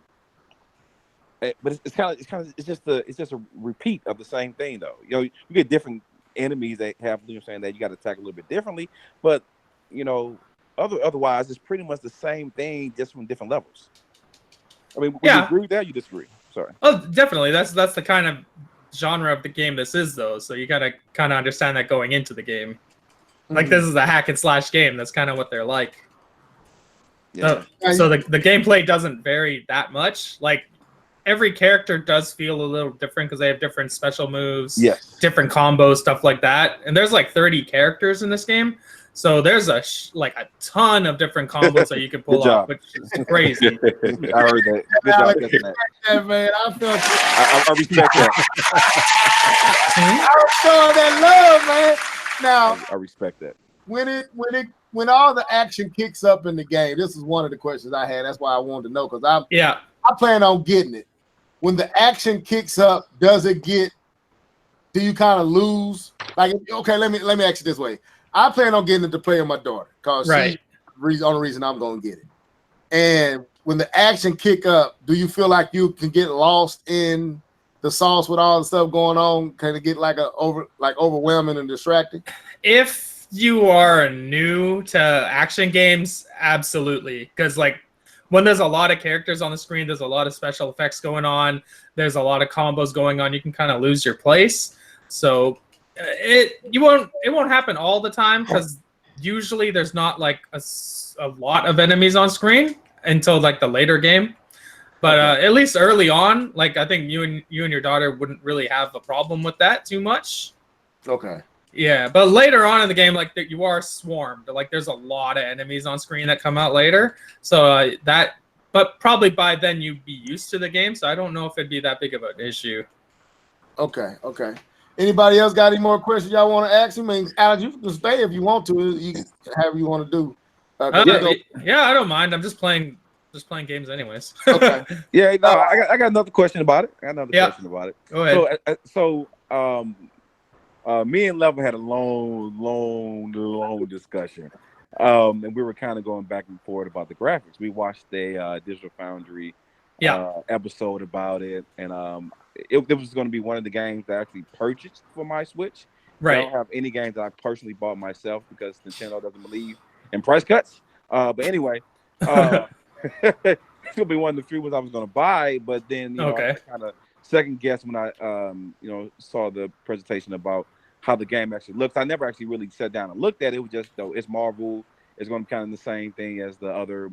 but it's just a repeat of the same thing, though. You get different enemies that have that you got to attack a little bit differently, but otherwise it's pretty much the same thing, just from different levels. I mean, would you agree with that? Or you disagree? Sorry. Oh, definitely. That's the kind of genre of the game this is, though. So you gotta kind of understand that going into the game. Like, this is a hack and slash game. That's kind of what they're like. Yeah. So the gameplay doesn't vary that much. Like, every character does feel a little different because they have different special moves, different combos, stuff like that. And there's like 30 characters in this game. So there's a ton of different combos that you can pull off, which is crazy. I heard that. Good job, yeah, man. I respect that. I'm showing that love, man. Now I respect that. When all the action kicks up in the game, this is one of the questions I had. That's why I wanted to know, because I plan on getting it. When the action kicks up, do you kind of lose? Like, okay, let me ask you this way. I plan on getting it to play with my daughter because she's the only reason I'm going to get it. And when the action kick up, do you feel like you can get lost in the sauce with all the stuff going on? Can it get overwhelming and distracting? If you are new to action games, absolutely. Because when there's a lot of characters on the screen, there's a lot of special effects going on, there's a lot of combos going on, you can kind of lose your place. So it won't happen all the time, because usually there's not like a lot of enemies on screen until like the later game. But at least early on, like, I think you and your daughter wouldn't really have a problem with that too much. Okay. Yeah, but later on in the game, like, you are swarmed. Like, there's a lot of enemies on screen that come out later. So but probably by then you'd be used to the game. So I don't know if it'd be that big of an issue. Okay. Anybody else got any more questions y'all want to ask? I mean, Alex, you can stay if you want to. You however you want to do. Yeah, I don't mind. I'm just playing games anyways. Okay. Yeah, no, I got another question about it. Question about it. Go ahead. So me and Level had a long discussion. And we were kind of going back and forth about the graphics. We watched a Digital Foundry episode about it, and it was going to be one of the games that I actually purchased for my Switch. Right. I don't have any games that I personally bought myself because Nintendo doesn't believe in price cuts. But anyway, it's gonna be one of the few ones I was gonna buy. But then I kind of second guess when I saw the presentation about how the game actually looks. I never actually really sat down and looked at it. It was just, it's Marvel. It's going to be kind of the same thing as the other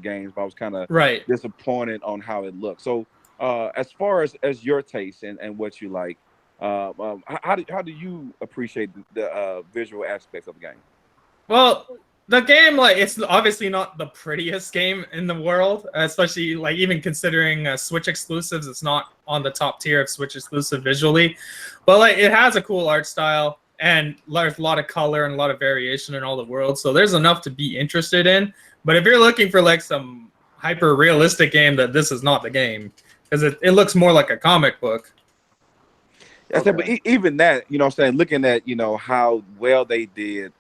games, but I was kind of disappointed on how it looked. So as far as your taste and what you like, how do you appreciate the visual aspects of the game? Well, the game, like, it's obviously not the prettiest game in the world, especially like even considering Switch exclusives. It's not on the top tier of Switch exclusive visually, but like, it has a cool art style and there's a lot of color and a lot of variation in all the worlds. So there's enough to be interested in. But if you're looking for like some hyper realistic game, that this is not the game, because it looks more like a comic book. I said, but even that, what I'm saying, looking at how well they did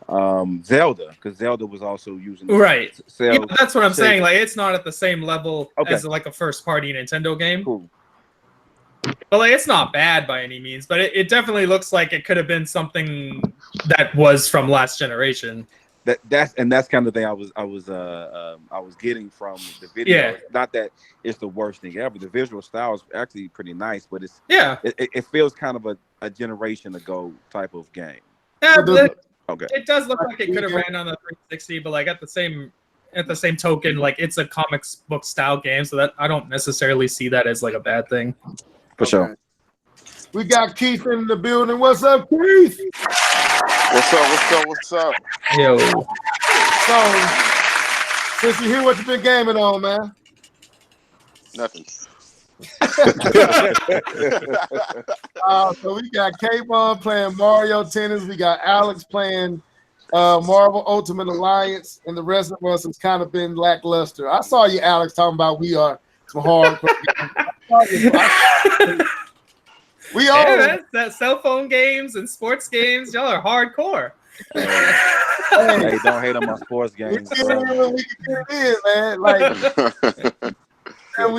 Zelda, because Zelda was also using that's what I'm saying. Like, it's not at the same level as like a first party Nintendo game. Cool. But like, it's not bad by any means, but it definitely looks like it could have been something that was from last generation. That's kind of the thing I was getting from the video. Yeah. Not that it's the worst thing ever. The visual style is actually pretty nice, but it feels kind of a generation ago type of game. Yeah, it does look like it could have ran on the 360, but like at the same token, like, it's a comics book style game, so that I don't necessarily see that as like a bad thing. For sure. We got Keith in the building. What's up, Keith? What's up? Yo. So, since you hear what you've been gaming on, man. Nothing. So we got K-Bon playing Mario Tennis. We got Alex playing Marvel Ultimate Alliance, and the rest of us has kind of been lackluster. I saw you, Alex, talking about we are some hardcore games. We all that cell phone games and sports games, y'all are hardcore. Hey, don't hate on my sports games. We can get it in, man. Like,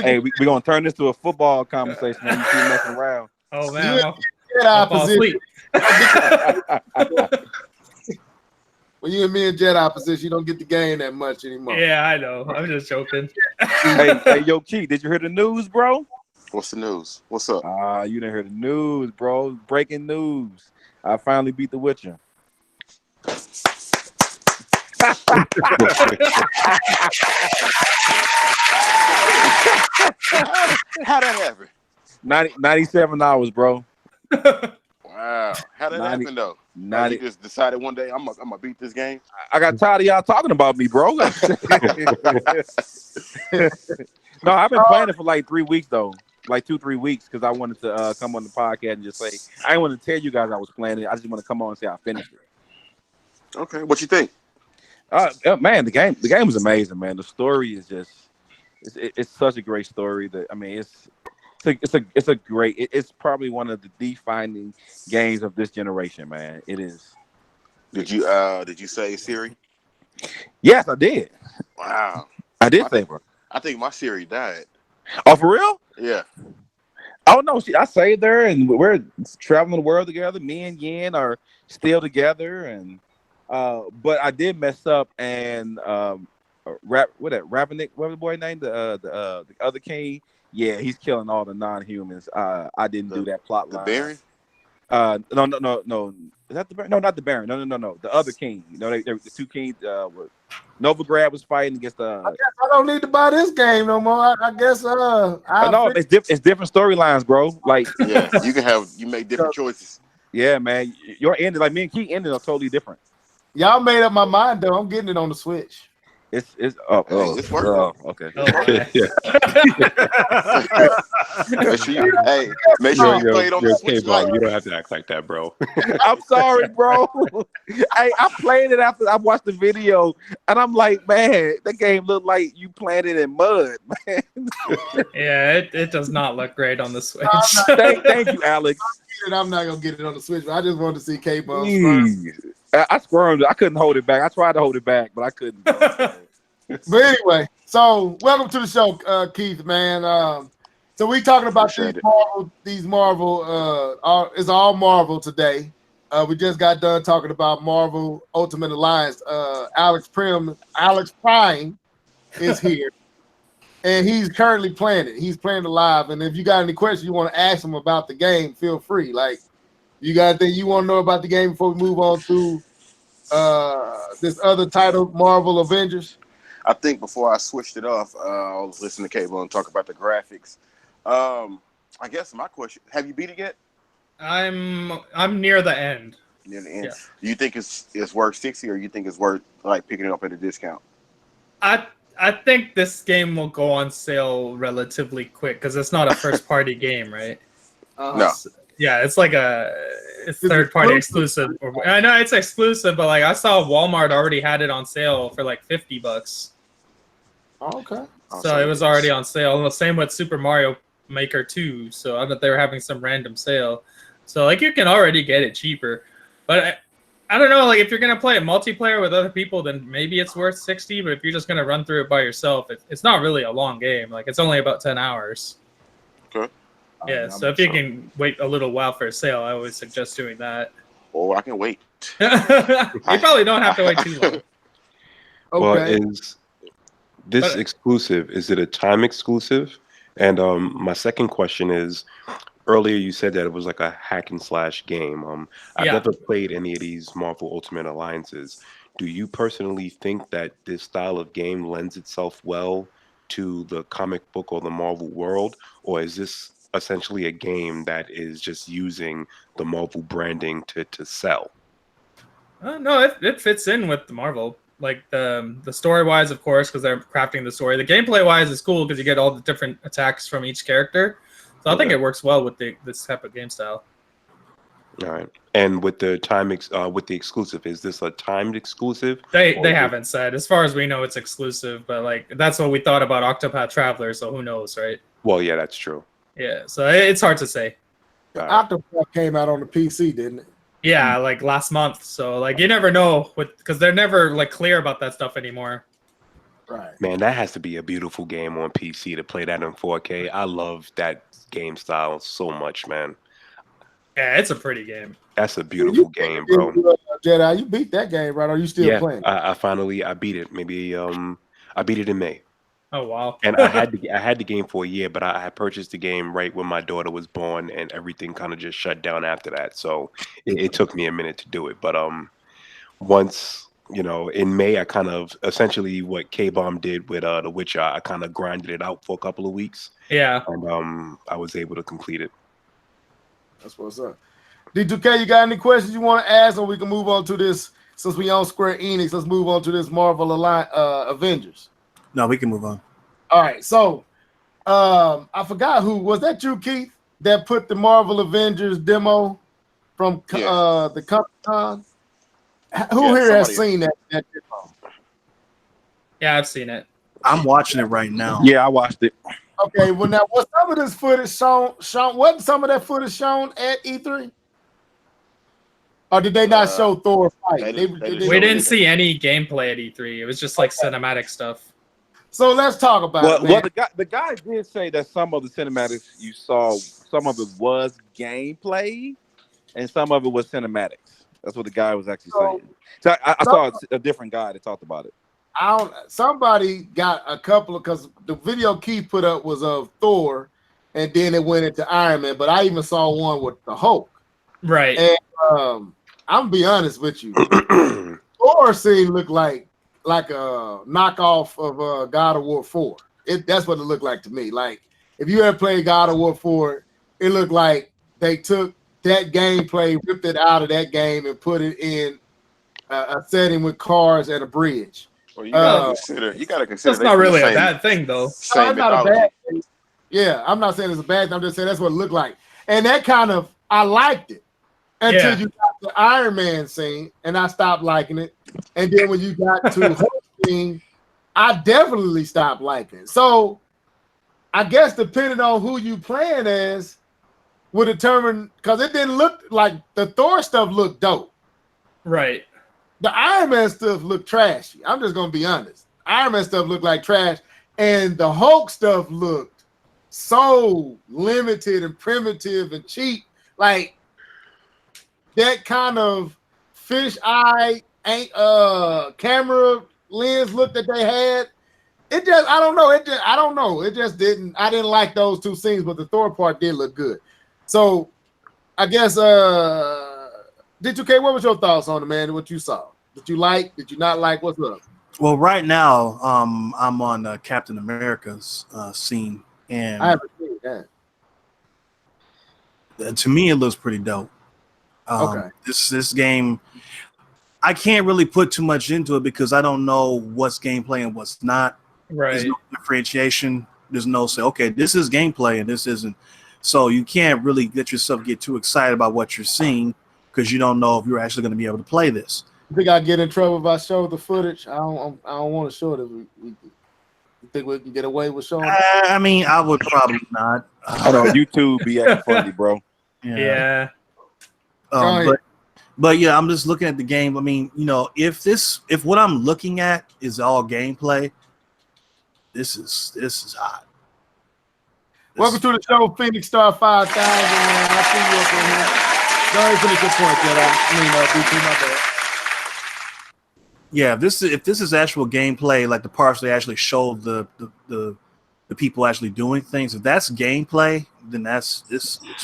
hey, we're gonna turn this to a football conversation. Man. You keep messing around. Oh man, I'll fall asleep. When you and me in Jedi position, you don't get the game that much anymore. Yeah, I know. I'm just joking. hey, yo, Key, did you hear the news, bro? What's the news? What's up? You didn't hear the news, bro. Breaking news. I finally beat The Witcher. How that happen? 97 hours, bro. Wow. How that happen though? You just decided one day I'm gonna beat this game. I got tired of y'all talking about me, bro. No, I've been playing it for like 3 weeks though, like 2-3 weeks, because I wanted to come on the podcast and just say I didn't want to tell you guys I was playing it. I just want to come on and say I finished it. Okay, what you think? Man, the game is amazing, man. The story is just it's such a great story that it's a great. It's probably one of the defining games of this generation, man. It is. Did you say Siri? Yes, I did. Wow. I did say, bro. I think my Siri died. Oh, for real? Yeah. Oh no, I saved her, and we're traveling the world together. Me and Yen are still together, and but I did mess up and Rabbinick, what was the boy name? The other king. Yeah, he's killing all the non-humans. I didn't do that plot line. The Baron? No. Is that the Baron? No, not the Baron. No. The other king. You know, the two kings. Novigrad was fighting against the. I guess I don't need to buy this game no more. I guess. No, it's different storylines, bro. Like, yeah, you make different choices. Yeah, man. Your ending, like me and Key ending, are totally different. Y'all made up my mind though. I'm getting it on the Switch. It's working. Okay. Make sure you play it on the Switch. You don't have to act like that, bro. I'm sorry, bro. Hey, I played it after I watched the video, and I'm like, man, that game looked like you played it in mud, man. Yeah, it does not look great on the Switch. Thank you, Alex. I'm not gonna get it on the Switch, but I just wanted to see K-Bon. I squirmed. I couldn't hold it back. I tried to hold it back, but I couldn't. But anyway, so welcome to the show, Keith, man. So we talking about these Marvel. It's all Marvel today. We just got done talking about Marvel Ultimate Alliance. Alex Prime is here, and he's currently playing it. He's playing it live. And if you got any questions you want to ask him about the game, feel free. Like, you got anything you want to know about the game before we move on to this other title, Marvel Avengers? I think before I switched it off, I was listening to Cable and talk about the graphics. I guess my question: have you beat it yet? I'm near the end. Near the end. Yeah. Do you think it's worth $60, or you think it's worth like picking it up at a discount? I think this game will go on sale relatively quick because it's not a first party game, right? No. Yeah, it's like it's third party exclusive. I know it's exclusive, but like I saw Walmart already had it on sale for like $50. Okay. So it was already on sale. The same with Super Mario Maker 2. So I thought they were having some random sale. So like you can already get it cheaper. But I don't know, like if you're gonna play a multiplayer with other people, then maybe it's worth $60. But if you're just gonna run through it by yourself, it's not really a long game. Like it's only about 10 hours. Okay. Yeah, so if you can wait a little while for a sale, I always suggest doing that. Oh, I can wait. You probably don't have to wait too long. Well, is this exclusive? Is it a time exclusive? And my second question is, earlier you said that it was like a hack and slash game. I've never played any of these Marvel Ultimate Alliances. Do you personally think that this style of game lends itself well to the comic book or the Marvel world? Or is this essentially a game that is just using the Marvel branding to sell? No, it fits in with the Marvel. Like the story wise, of course, because they're crafting the story. The gameplay wise is cool because you get all the different attacks from each character. So I think it works well with this type of game style. All right. And with the with the exclusive, is this a timed exclusive? They haven't said. As far as we know, it's exclusive. But like that's what we thought about Octopath Traveler. So who knows, right? Well, yeah, that's true. Yeah. So it's hard to say. Octopath came out on the PC, didn't it? Yeah, like last month. So like you never know because they're never like clear about that stuff anymore. Right. Man, that has to be a beautiful game on PC to play that in 4K. I love that game style so much, man. Yeah, it's a pretty game. That's a beautiful game, bro. Jedi, you beat that game, right? Are you still playing? I finally beat it. Maybe I beat it in May. Oh wow! And I had the game for a year, but I had purchased the game right when my daughter was born, and everything kind of just shut down after that. So it took me a minute to do it. But once in May, I kind of essentially what K-Bomb did with The Witcher. I kind of grinded it out for a couple of weeks. Yeah, and I was able to complete it. That's what's up. D2K, you got any questions you want to ask, or we can move on to this? Since we on Square Enix, let's move on to this Marvel Avengers. No, we can move on. All right, so I forgot who was that. You, Keith, that put the Marvel Avengers demo from the Comic-Con. Who here has seen that demo? Yeah, I've seen it. I'm watching it right now. Yeah, I watched it. Okay, well now, was some of this footage shown? Wasn't some of that footage shown at E3? Or did they not show Thor fight? We didn't see any gameplay at E3. It was just like cinematic stuff. So let's talk about it. Man. Well, the guy did say that some of the cinematics you saw, some of it was gameplay, and some of it was cinematics. That's what the guy was actually saying. So I saw a different guy that talked about it. Somebody got a couple of, because the video Keith put up was of Thor, and then it went into Iron Man. But I even saw one with the Hulk. Right. And I'm gonna be honest with you. Thor scene looked like a knockoff of God of War 4. That's what it looked like to me. Like if you ever played God of War 4, it looked like they took that gameplay, ripped it out of that game, and put it in a setting with cars and a bridge. Well, you gotta consider. That's not really a bad thing, though. No, it's not a bad thing. Yeah, I'm not saying it's a bad thing. I'm just saying that's what it looked like, and that kind of I liked it until you got the Iron Man scene, and I stopped liking it. And then when you got to Hulk scene, I definitely stopped liking it. So I guess depending on who you playing as will determine, because it didn't look like the Thor stuff looked dope. Right. The Iron Man stuff looked trashy. I'm just gonna be honest. Iron Man stuff looked like trash, and the Hulk stuff looked so limited and primitive and cheap. Like that kind of fish eye camera lens look that they had. It just I don't know. It just didn't. I didn't like those two scenes, but the Thor part did look good. So I guess D2K, what was your thoughts on it, man? What you saw? Did you like? Did you not like? What's up? Well, right now, I'm on Captain America's scene, and I haven't seen that. To me, it looks pretty dope. Okay. This game, I can't really put too much into it because I don't know what's gameplay and what's not. Right. There's no differentiation. There's no say, okay, this is gameplay and this isn't. So you can't really get too excited about what you're seeing because you don't know if you're actually going to be able to play this. You think I get in trouble if I show the footage? I don't want to show it. You think we can get away with showing it? I mean, I would probably not. Hold on, YouTube be acting funny, bro. Yeah. But yeah, I'm just looking at the game. I mean, if what I'm looking at is all gameplay, this is hot. Welcome to the show, Phoenix Star 5000. I see you up in here. Go ahead and finish your point, BT, my bad. Yeah, if this is actual gameplay, like the parts they actually showed the people actually doing things, if that's gameplay, then it's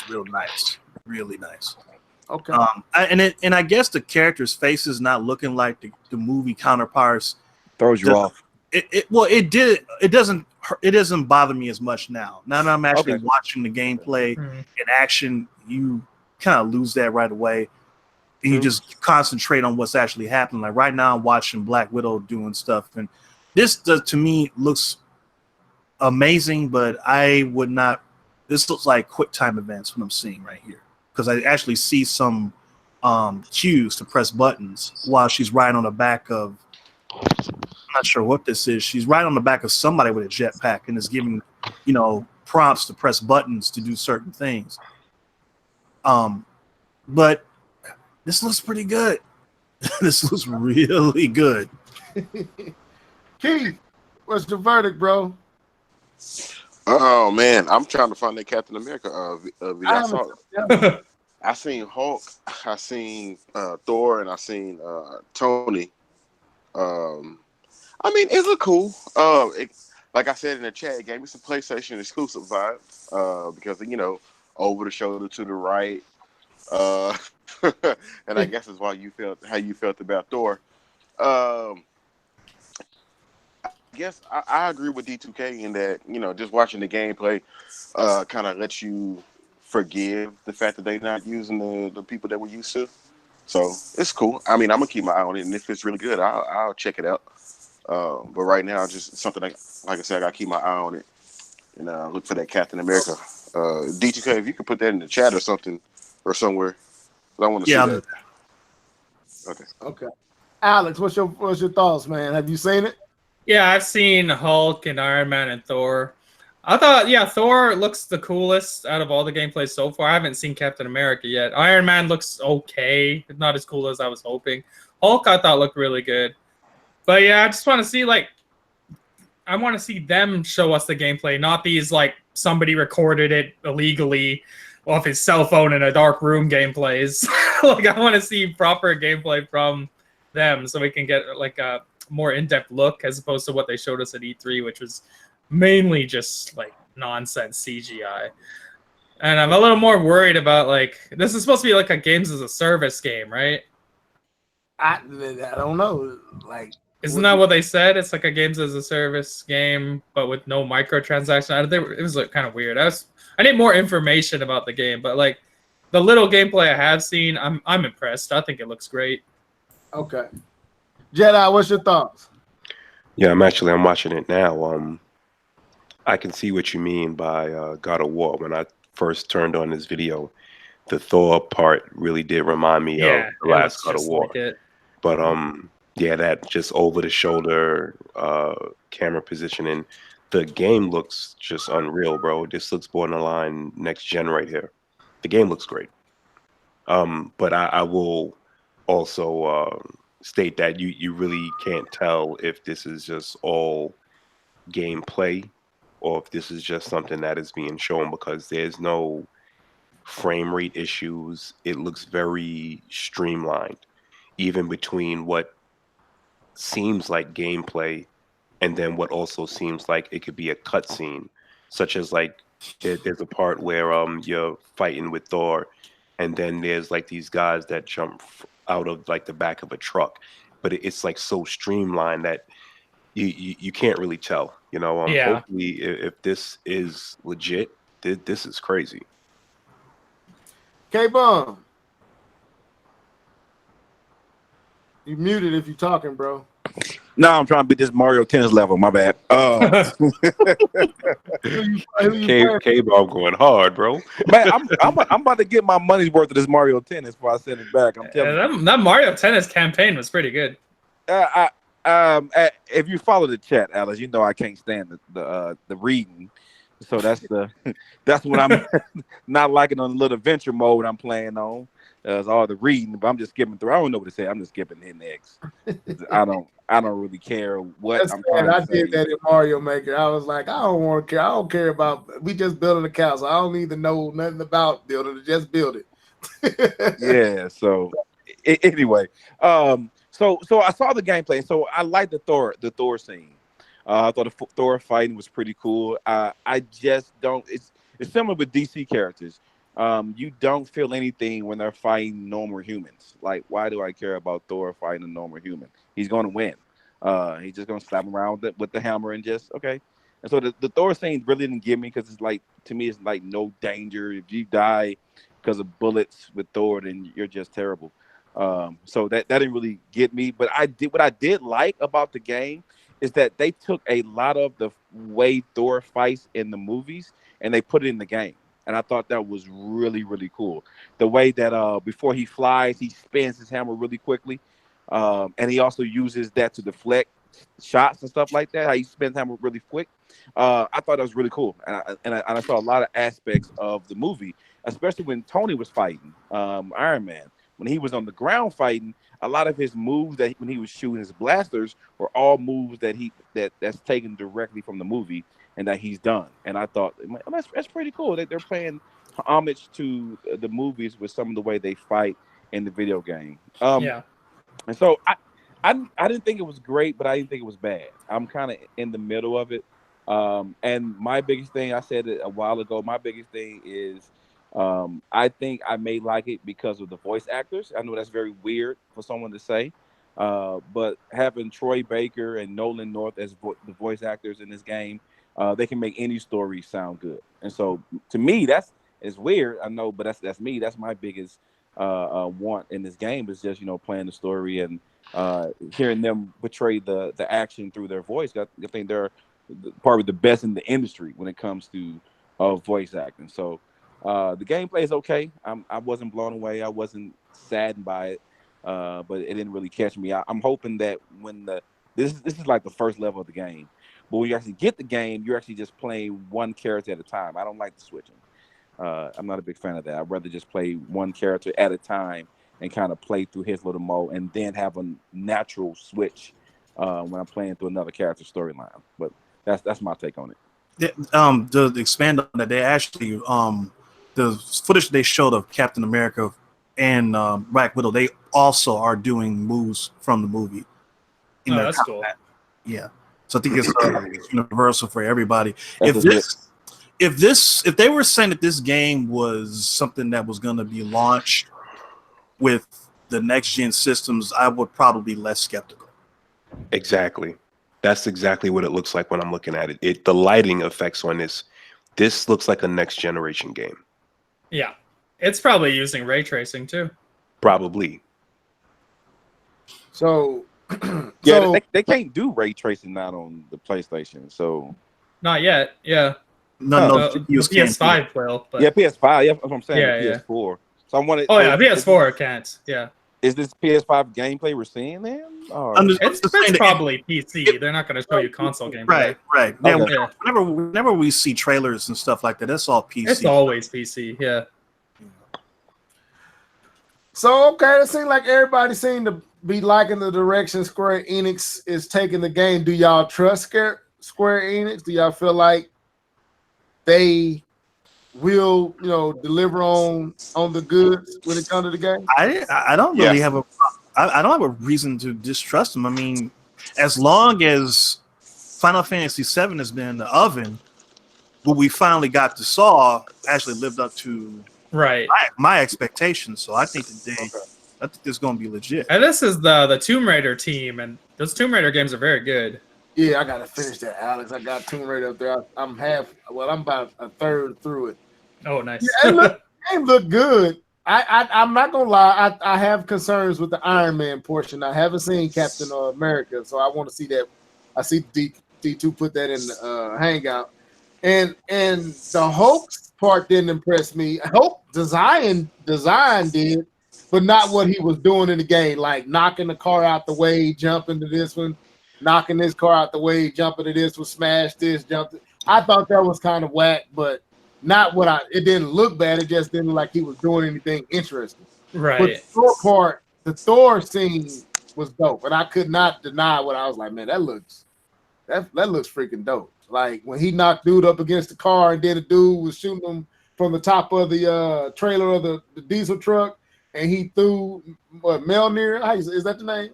real nice, really nice. Okay. And I guess the characters' faces not looking like the movie counterparts throws you off. It doesn't bother me as much now. Now that I'm actually watching the gameplay in action, you kind of lose that right away. you just concentrate on what's actually happening. Like right now, I'm watching Black Widow doing stuff, and this to me looks amazing. But I would not. This looks like quick time events what I'm seeing right here, because I actually see some cues to press buttons while she's riding on the back of. I'm not sure what this is. She's riding on the back of somebody with a jetpack and is giving, prompts to press buttons to do certain things. But this looks pretty good. This looks really good. Keith, what's the verdict, bro? Oh man, I'm trying to find that Captain America video. I seen Hulk, I seen Thor, and I seen Tony. I mean, it looked cool. Like I said in the chat, it gave me some PlayStation exclusive vibe because over the shoulder to the right. And I guess that's why how you felt about Thor. I guess I agree with D2K in that, just watching the gameplay kind of lets you forgive the fact that they're not using the people that we're used to. So it's cool. I mean, I'm going to keep my eye on it, and if it's really good, I'll check it out. But right now, just something like I said, I got to keep my eye on it and look for that Captain America. D2K, if you could put that in the chat or something or somewhere. I want to see that. Okay. Alex, what's your thoughts, man? Have you seen it? Yeah, I've seen Hulk and Iron Man and Thor. I thought, Thor looks the coolest out of all the gameplay so far. I haven't seen Captain America yet. Iron Man looks okay. Not as cool as I was hoping. Hulk, I thought looked really good. But yeah, I just want to see, I want to see them show us the gameplay, not these, somebody recorded it illegally off his cell phone in a dark room gameplays. I want to see proper gameplay from them so we can get, a more in-depth look as opposed to what they showed us at E3, which was mainly just nonsense CGI. And I'm a little more worried about this is supposed to be a games as a service game, right? I don't know. Isn't that what they said? It's like a games as a service game, but with no microtransactions. It was kind of weird. I need more information about the game, but the little gameplay I have seen, I'm impressed. I think it looks great. Okay. Jedi, what's your thoughts? Yeah, I'm watching it now. I can see what you mean by God of War. When I first turned on this video, the Thor part really did remind me of the last God of War. But that just over the shoulder camera positioning, the game looks just unreal, bro. This looks borderline next gen right here. The game looks great. But I will also state that you really can't tell if this is just all gameplay or if this is just something that is being shown, because there's no frame rate issues. It looks very streamlined, even between what seems like gameplay and then what also seems like it could be a cutscene, such as there's a part where you're fighting with Thor, and then there's these guys that jump out of the back of a truck, but it's so streamlined that you can't really tell. Hopefully, if this is legit, this is crazy. K-Bum, you muted if you're talking, bro. No, I'm trying to beat this Mario Tennis level. My bad. K-Ball going hard, bro. Man, I'm about to get my money's worth of this Mario Tennis before I send it back. I'm telling you. That Mario Tennis campaign was pretty good. If you follow the chat, Alice, you know I can't stand the reading. So that's what I'm not liking on the little adventure mode I'm playing on. It's all the reading, but I'm just skipping through. I don't know what to say. I'm just skipping the next. I don't really care what I'm trying to say. I did that in Mario Maker. I was like, I don't want to care. I don't care about. We just building a castle. I don't need to know nothing about building it. Just build it. Yeah. So anyway, so I saw the gameplay. So I liked the Thor scene. I thought the Thor fighting was pretty cool. I just don't. It's similar with DC characters. You don't feel anything when they're fighting normal humans. Why do I care about Thor fighting a normal human? He's going to win. He's just going to slap him around with the hammer and just okay. And so the Thor scene really didn't give me, because it's to me it's no danger. If you die because of bullets with Thor, then you're just terrible. So that didn't really get me. But what I did like about the game is that they took a lot of the way Thor fights in the movies and they put it in the game. And I thought that was really, really cool. The way that before he flies, he spins his hammer really quickly. And he also uses that to deflect shots and stuff like that. How he spins hammer really quick. I thought that was really cool. And I saw a lot of aspects of the movie, especially when Tony was fighting Iron Man. When he was on the ground fighting, a lot of his moves when he was shooting his blasters were all moves that's taken directly from the movie and that he's done. And I thought that's pretty cool that they're paying homage to the movies with some of the way they fight in the video game. Yeah. And so I didn't think it was great, but I didn't think it was bad. I'm kind of in the middle of it. And my biggest thing, I said it a while ago, my biggest thing is I think I may like it because of the voice actors. I know that's very weird for someone to say, but having Troy Baker and Nolan North as the voice actors in this game, they can make any story sound good. And so to me, it's weird. I know, but that's me. That's my biggest want in this game is just playing the story and hearing them portray the action through their voice. I think they're probably the best in the industry when it comes to voice acting. So. The gameplay is okay. I wasn't blown away. I wasn't saddened by it, but it didn't really catch me. I'm hoping that when this is like the first level of the game, but when you actually get the game, you're actually just playing one character at a time. I don't like the switching. I'm not a big fan of that. I'd rather just play one character at a time and kind of play through his little mode, and then have a natural switch when I'm playing through another character storyline. But that's my take on it. To expand on that, they actually the footage they showed of Captain America and Black Widow, they also are doing moves from the movie. That's cool. Yeah, so I think it's universal for everybody. If they were saying that this game was something that was going to be launched with the next gen systems, I would probably be less skeptical. Exactly. That's exactly what it looks like when I'm looking at it. The lighting effects on this looks like a next generation game. Yeah, it's probably using ray tracing too. Probably. So, yeah, they can't do ray tracing now on the PlayStation. So, not yet. Yeah. No, the PS5 will. But... Yeah, PS5. Yeah, that's what I'm saying. Yeah, PS4. So I'm wondering. Oh yeah, PS4 can't. Yeah. Is this PS5 gameplay we're seeing then? Or... It's probably PC. They're not going to show you console gameplay. Right. Yeah, whenever we see trailers and stuff like that, that's all PC. It's always PC. Yeah. So okay, it seems like everybody seemed to be liking the direction Square Enix is taking the game. Do y'all trust Square Enix? Do y'all feel like they will, deliver on the goods when it comes to the game? I don't really have I don't have a reason to distrust them. I mean, as long as Final Fantasy VII has been in the oven, what we finally got to saw actually lived up to my expectations. So I think I think this is going to be legit. And this is the Tomb Raider team, and those Tomb Raider games are very good. Yeah, I gotta finish that, Alex. I got Tomb Raider up there. I'm about a third through it. Oh, nice. Yeah, the game look good. I'm not gonna lie. I have concerns with the Iron Man portion. I haven't seen Captain America, so I want to see that. I see D2 put that in the Hangout, and the Hulk part didn't impress me. Hulk design did, but not what he was doing in the game, like knocking the car out the way, jumping to this one, knocking this car out the way, jumping to this one, smash this, jump. I thought that was kind of whack, but not what it didn't look bad. It just didn't look like he was doing anything interesting. Right. But the Thor scene was dope, and I could not deny what I was like, man, that looks freaking dope. Like when he knocked dude up against the car, and then the dude was shooting him from the top of the trailer of the diesel truck, and he threw Mjolnir. Is that the name?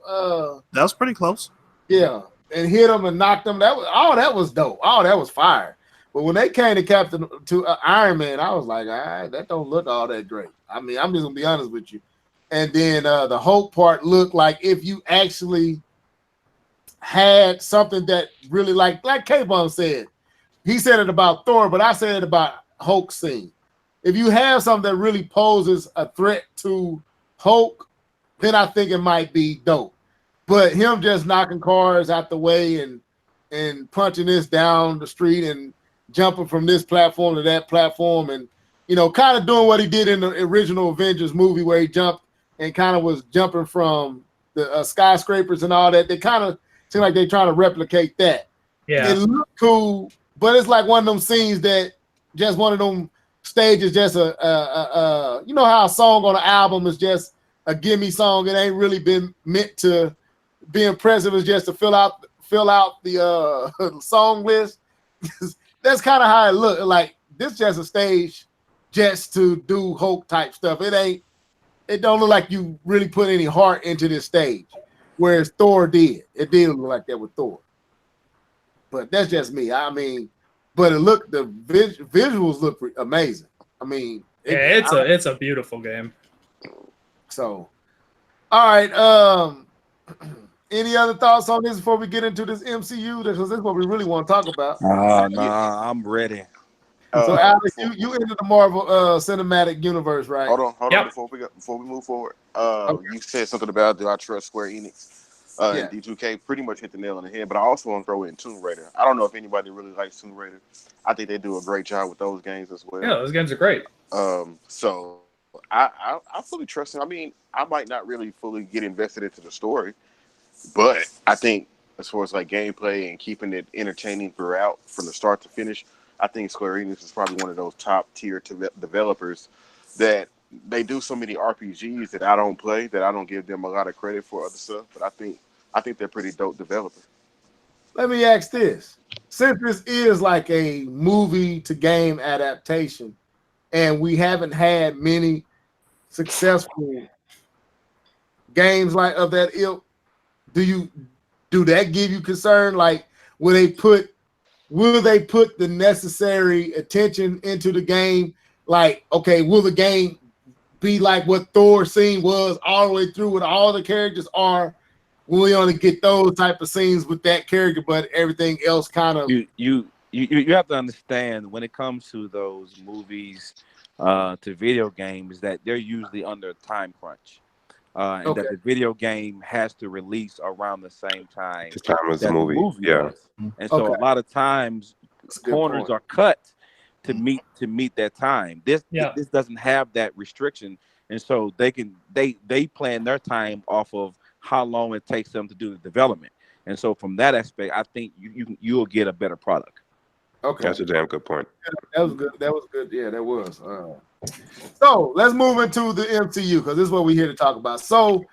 That was pretty close. Yeah, and hit him and knocked him. That was dope. All that was fire. But when they came to Iron Man, I was like, all right, that don't look all that great. I mean, I'm just gonna be honest with you. And then the Hulk part looked like if you actually had something that really like K-Bum said, he said it about Thor, but I said it about Hulk scene. If you have something that really poses a threat to Hulk then I think it might be dope. But him just knocking cars out the way and punching this down the street and jumping from this platform to that platform and, you know, kind of doing what he did in the original Avengers movie where he jumped and kind of was jumping from the skyscrapers and all that. They kind of seem like they're trying to replicate that. Yeah. It looked cool, but it's like one of them scenes that just one of them stages, just you know how a song on an album is just a gimme song. It ain't really been meant to be impressive. It's just to fill out the song list. That's kind of how it looked. Like this just a stage just to do Hulk type stuff. It don't look like you really put any heart into this stage, whereas Thor did. It did look like that with Thor. But that's just me. I mean, but the visuals look amazing. I mean, it's a beautiful game. So, all right. Any other thoughts on this before we get into this MCU? Because this is what we really want to talk about. Nah, I'm ready. So, Alex, you into the Marvel Cinematic Universe, right? Hold on. Before we move forward, you said something about do I trust Square Enix? And D2K pretty much hit the nail on the head. But I also want to throw in Tomb Raider. I don't know if anybody really likes Tomb Raider. I think they do a great job with those games as well. Yeah, those games are great. So I fully trust them. I mean, I might not really fully get invested into the story, but I think as far as like gameplay and keeping it entertaining throughout from the start to finish, I think Square Enix is probably one of those top tier developers that they do so many RPGs that I don't play, that I don't give them a lot of credit for other stuff. But I think they're pretty dope developers. Let me ask this. Since this is like a movie to game adaptation, and we haven't had many successful games like of that ilk, do that give you concern? Like, will they put the necessary attention into the game? Like, okay, will the game be like what Thor scene was all the way through with all the characters, or will we only get those type of scenes with that character, but everything else kind of you have to understand when it comes to those movies to video games that they're usually under a time crunch. And that the video game has to release around the same time as the movie. Yeah. does. And so a lot of times corners are cut to meet that time. This doesn't have that restriction, and so they plan their time off of how long it takes them to do the development. And so from that aspect, I think you'll get a better product. Okay, that's a damn good point. That was good. That was good. Yeah, that was. So let's move into the MCU because this is what we're here to talk about. So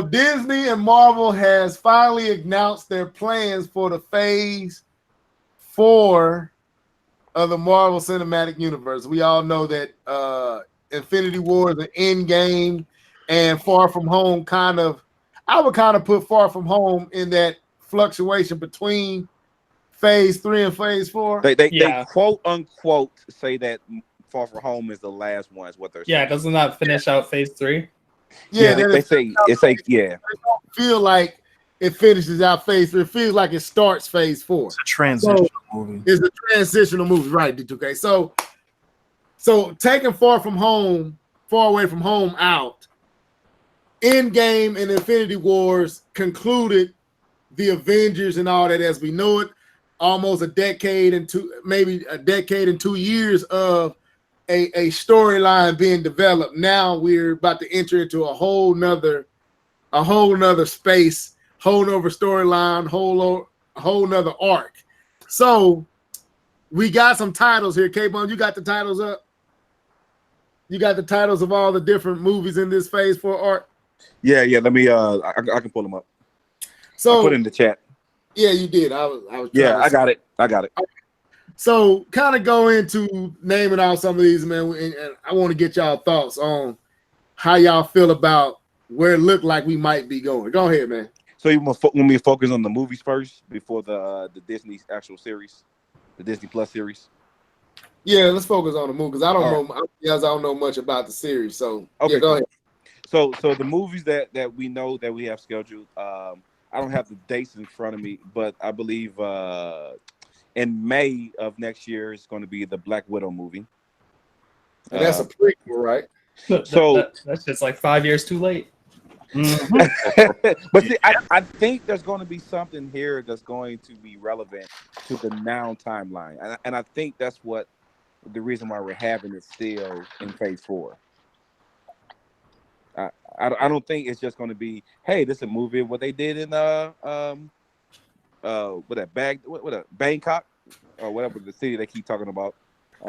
Disney and Marvel has finally announced their plans for the Phase 4 of the Marvel Cinematic Universe. We all know that Infinity War is an Endgame, and Far From Home I would kind of put Far From Home in that fluctuation between Phase 3 and Phase 4. They quote unquote say that Far From Home is the last one, is what they're saying. Yeah, doesn't that finish out Phase 3? Yeah, they say it's like They don't feel like it finishes out Phase 3. It feels like it starts Phase 4. It's a transitional movie. It's a transitional movie, right? D2K. So taking Far Away From Home out, Endgame and Infinity Wars concluded the Avengers and all that as we know it. Almost a decade and 2 years of a storyline being developed. Now we're about to enter into a whole nother space, whole nother storyline, whole nother arc. So we got some titles here. K-Bone, you got the titles up? You got the titles of all the different movies in this Phase 4 arc? Yeah. Let me. I can pull them up. So I put it in the chat. Yeah, you did. I was. Yeah, I got it. So, kind of go into naming out some of these, man. And I want to get y'all thoughts on how y'all feel about where it looked like we might be going. Go ahead, man. So you want me to focus on the movies first before the Disney actual series, the Disney Plus series? Yeah, let's focus on the movie because I don't know much about the series. So okay, yeah, go ahead. So the movies that we know that we have scheduled. I don't have the dates in front of me, but I believe in May of next year is going to be the Black Widow movie. And that's a prequel, right? So that's just like 5 years too late. But see, I think there's going to be something here that's going to be relevant to the now timeline, and I think that's what the reason why we're having it still in phase 4. I don't think it's just going to be, hey, this is a movie what they did in what a Bangkok or whatever the city they keep talking about.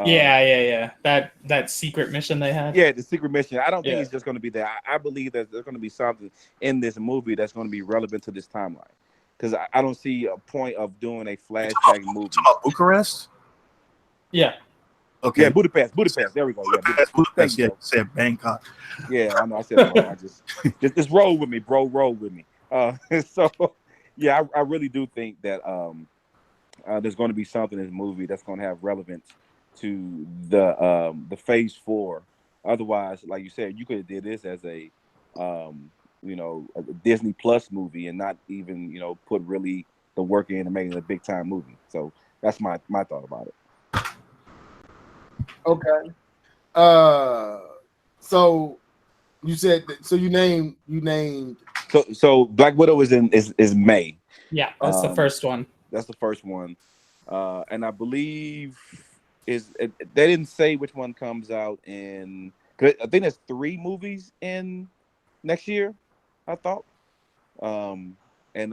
Yeah. That secret mission they had. Yeah, the secret mission. I don't think it's just going to be that. I believe that there's going to be something in this movie that's going to be relevant to this timeline. Because I don't see a point of doing a flashback movie. Talking about Bucharest? Yeah. Okay. Yeah, Budapest. There we go. Budapest. Yeah, said Bangkok. Yeah, I know. I said it wrong. I just roll with me, bro. Roll with me. So yeah, I really do think that there's going to be something in this movie that's going to have relevance to the phase 4. Otherwise, like you said, you could have did this as a a Disney Plus movie and not even put really the work in and making it a big time movie. So that's my thought about it. Okay. So you said so you named so Black Widow is May. Yeah, that's the first one. That's the first one. And I believe they didn't say which one comes out in. I think there's 3 movies in next year, I thought. And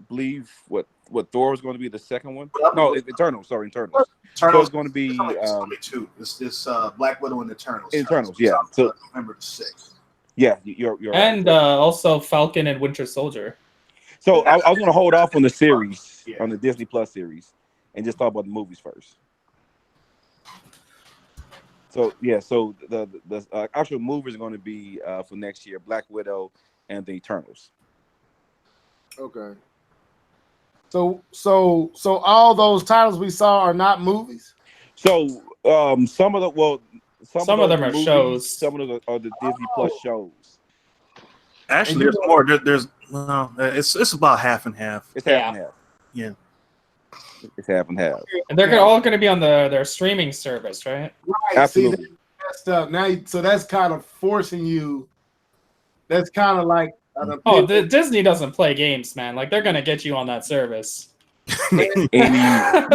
believe what Thor is going to be the second one. No, Eternals. Sorry, Eternals. So it's going to be 2. It's Black Widow and Eternals. Eternals, yeah. So November 6th. Yeah, you're and right. Also Falcon and Winter Soldier. So I was going to hold off on the series, on the Disney Plus series, and just talk about the movies first. So yeah, so the actual movies are going to be for next year: Black Widow and the Eternals. Okay. So all those titles we saw are not movies. So some of them are movies, shows. Some of them are the Disney Plus shows. Actually, there's more. There's it's about half and half. It's half and half. Yeah. It's half and half. And they're all going to be on their streaming service, right? Right. Absolutely. See, that stuff now. So that's kind of forcing you. That's kind of like. Disney doesn't play games, man. Like they're gonna get you on that service. Any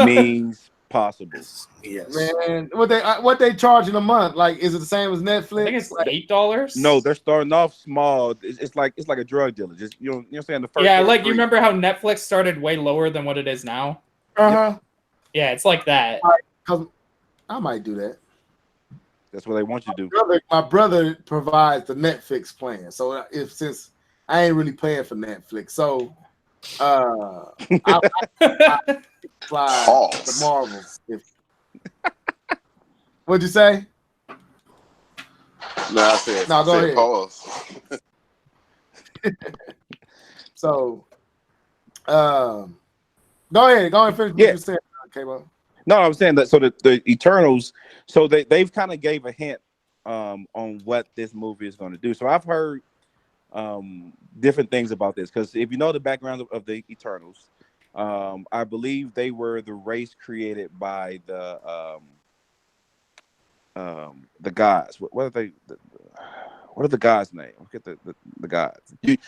means possible. Yes. Man, what they charging a month? Like, is it the same as Netflix? I think it's $8. No, they're starting off small. It's like a drug dealer. Just you know what I'm saying? The first like you remember how Netflix started way lower than what it is now? Uh-huh. Yeah, it's like that. Because I might do that. That's what they want you to do. My brother provides the Netflix plan, so since I ain't really paying for Netflix, so I fly the Marvel. What'd you say? No, I said no. Go ahead. Pause. So, go ahead. Go and finish what you said, K-Bo. No, I was saying that. So the Eternals. So they've kind of gave a hint on what this movie is going to do. So I've heard different things about this because if you know the background of the Eternals, I believe they were the race created by the gods. What are they? What are the gods' name? I'll get the gods. The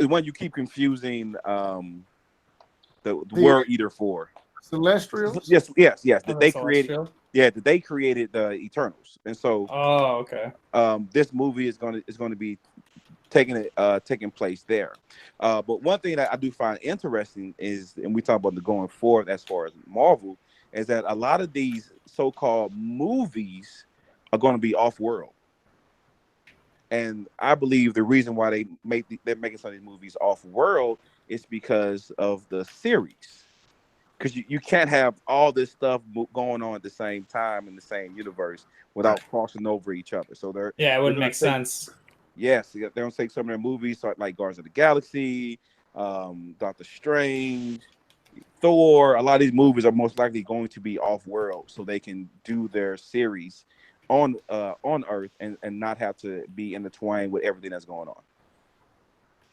one you keep confusing the World Eater for. Celestials. Yes. They Celestial? created. Yeah, they created the Eternals, and so. Oh, okay. This movie is going to be taking place there. But one thing that I do find interesting is, and we talk about the going forward as far as Marvel, is that a lot of these so-called movies are going to be off-world. And I believe the reason why they're making some of these movies off-world is because of the series. Because you can't have all this stuff going on at the same time in the same universe without crossing over each other. So it wouldn't make sense. Yes, they're gonna take some of their movies like Guardians of the Galaxy, Doctor Strange, Thor. A lot of these movies are most likely going to be off-world, so they can do their series on Earth and not have to be intertwined with everything that's going on.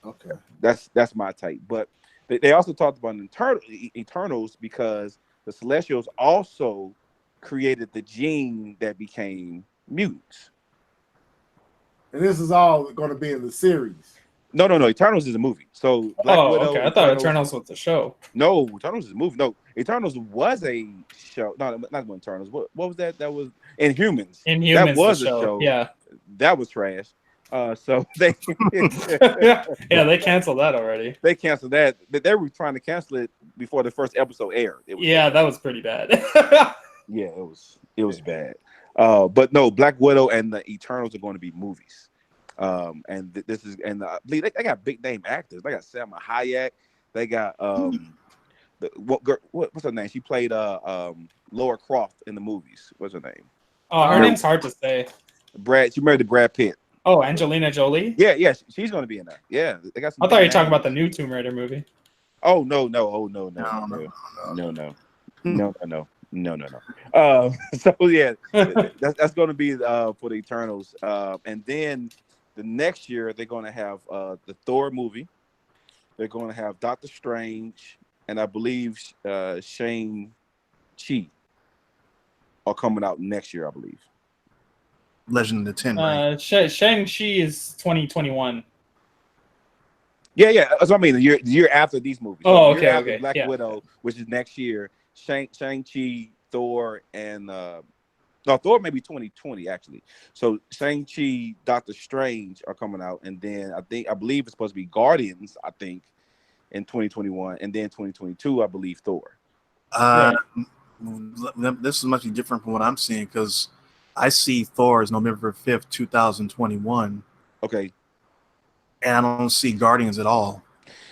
Okay, that's my take. But they also talked about Eternals because the Celestials also created the gene that became mutants. And this is all going to be in the series. No. Eternals is a movie. So Black Widow. Okay. I thought Eternals was the show. No, Eternals is a movie. No, Eternals was a show. No, not Eternals. What was that? That was Inhumans. Inhumans. That was a show. Yeah. That was trash. So they yeah, they canceled that already. They canceled that. They were trying to cancel it before the first episode aired. That was pretty bad. Yeah, it was bad. But no, Black Widow and the Eternals are going to be movies. And this is they got big name actors. They got Salma Hayek. They got what's her name? She played Laura Croft in the movies. What's her name? Oh, her name's hard to say. She married to Brad Pitt. Oh, Angelina Jolie. Yeah, she's going to be in that. Yeah, they got some. I thought you were talking about the new Tomb Raider movie. Oh no! No. So yeah, that's going to be for the Eternals, and then the next year they're going to have the Thor movie. They're going to have Doctor Strange, and I believe Shang-Chi are coming out next year. I believe. Legend of the Ten, right? Shang-Chi is 2021. Yeah. That's what I mean. The year after these movies. Oh, the year after okay. Black Widow, which is next year. Shang-Chi, Thor, and Thor may be 2020 actually. So Shang-Chi, Doctor Strange are coming out, and then I believe it's supposed to be Guardians. I think in 2021, and then 2022, I believe Thor. This is much different from what I'm seeing because I see Thor as November 5th, 2021. Okay. And I don't see Guardians at all.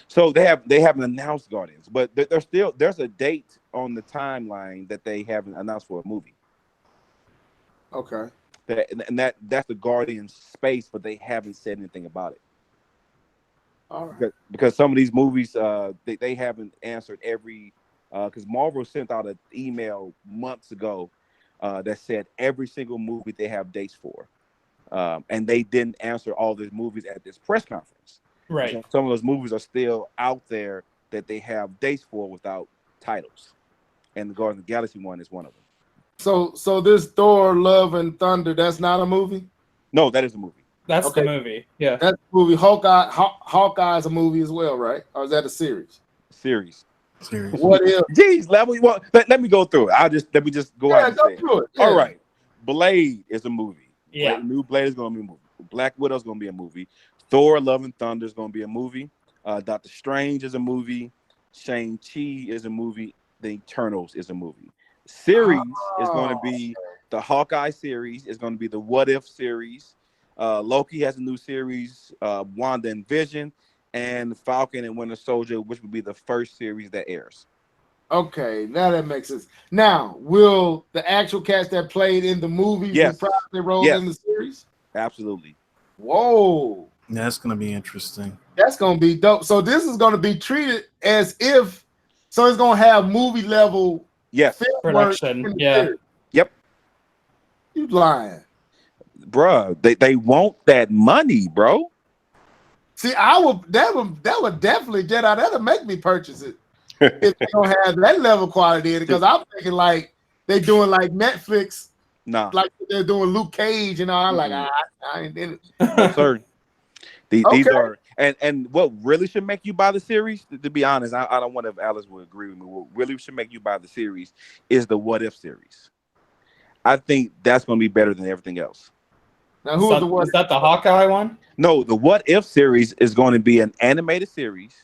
So they haven't announced Guardians, but there's a date on the timeline that they haven't announced for a movie. Okay. That's the Guardians space, but they haven't said anything about it. All right. Because some of these movies, they haven't answered every. Because Marvel sent out an email months ago that said every single movie they have dates for, and they didn't answer all these movies at this press conference. Right. So some of those movies are still out there that they have dates for without titles, and the Guardians of the Galaxy one is one of them. So this Thor: Love and Thunder, that's not a movie? No, that is a movie. That's the movie. Yeah. That's the movie. Hawkeye is a movie as well, right? Or is that a series? Series. What if? Geez, let me go through it. Let me just go out and say it. Yeah. All right. Blade is a movie. Yeah. New Blade is going to be a movie. Black Widow is going to be a movie. Thor: Love and Thunder is going to be a movie. Doctor Strange is a movie. Shang-Chi is a movie. The Eternals is a movie. Series is going to be the Hawkeye series. It's going to be the What If series. Loki has a new series. Wanda and Vision, and Falcon and Winter Soldier, which would be the first series that airs. Okay, now that makes sense. Now, will the actual cast that played in the movies Yes. probably roll in the series? Absolutely. Whoa. That's going to be interesting. That's going to be dope. So this is going to be treated as if, so it's going to have movie level production. Yeah. Yep. You lying. Bruh, they want that money, bro. See, that would definitely that'll make me purchase it if they don't have that level quality in it. Because I'm thinking like they doing like Netflix, like they're doing Luke Cage and all. I'm like, I ain't in it. No, sir. These are and what really should make you buy the series, to be honest, I don't wonder if Alice would agree with me. What really should make you buy the series is the What If series. I think that's going to be better than everything else. Now, is that the Hawkeye one? No, the What If series is going to be an animated series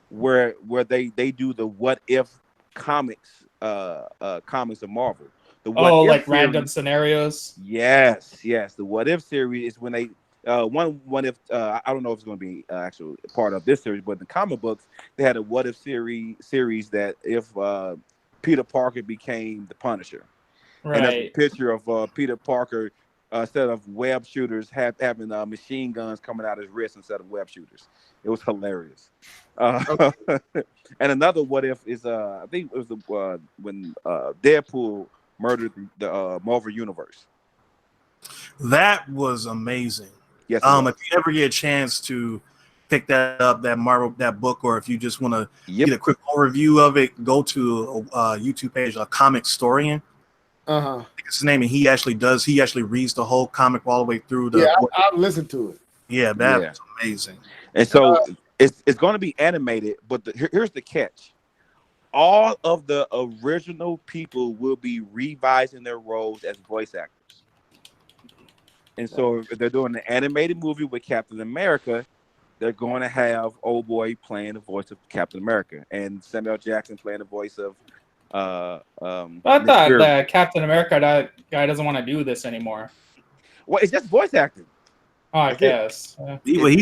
where they do the What If comics of Marvel. The What If random scenarios. Yes. The What If series is when they What If I don't know if it's going to be actual part of this series, but in the comic books they had a What If series that if Peter Parker became the Punisher, right. And that's a picture of Peter Parker. Instead of web shooters, having machine guns coming out his wrist instead of web shooters. It was hilarious. And another What If is I think it was when Deadpool murdered the Marvel Universe. That was amazing. Yes. If you ever get a chance to pick that up, that book, or if you just want to get a quick overview of it, go to a YouTube page, a Comic Storian. It's his name, and he actually reads the whole comic all the way through. I've listened to it. Yeah, that's amazing. And so it's going to be animated, but here's the catch: all of the original people will be revising their roles as voice actors. And so if they're doing an animated movie with Captain America, they're going to have old boy playing the voice of Captain America and Samuel Jackson playing the voice of I thought that Captain America, that guy doesn't want to do this anymore. Well, it's just voice acting. Oh, I guess. The way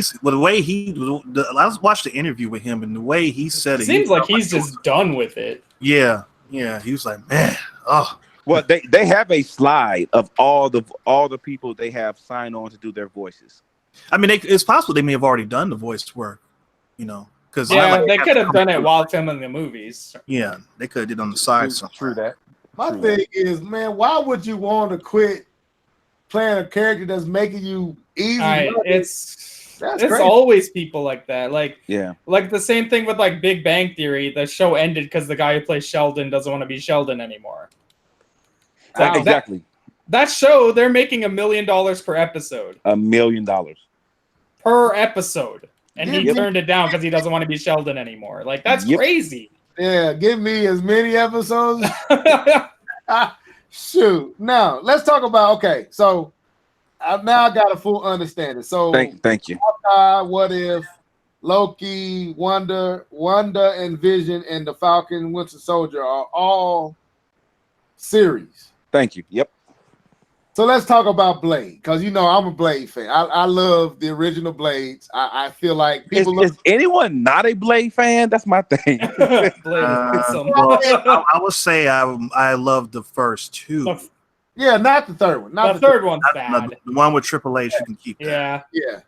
I watched the interview with him, and the way he said it seems like he's just done with it. Yeah. He was like, man, oh. Well, they have a slide of all the people they have signed on to do their voices. I mean, it's possible they may have already done the voice work, because they could have done it while filming the movies. Yeah, they could have did on the side. True that. My thing is, man, why would you want to quit playing a character that's making you easy? It's always people like that. Like the same thing with like Big Bang Theory. The show ended because the guy who plays Sheldon doesn't want to be Sheldon anymore. Exactly. That show, they're making $1 million per episode. $1 million per episode, and he turned it down because he doesn't want to be Sheldon anymore. Like that's crazy. Yeah, give me as many episodes. Shoot. Now let's talk about so I've now got a full understanding. So thank you. What If, Loki, Wanda, and Vision, and the Falcon and Winter Soldier are all series. Thank you. Yep. So let's talk about Blade, because I'm a Blade fan. I love the original Blades. I feel like people is anyone not a Blade fan? That's my thing. I would say I love the first two. Yeah, not the third one. Not the third one's bad. The one with Triple H, you can keep that. Yeah.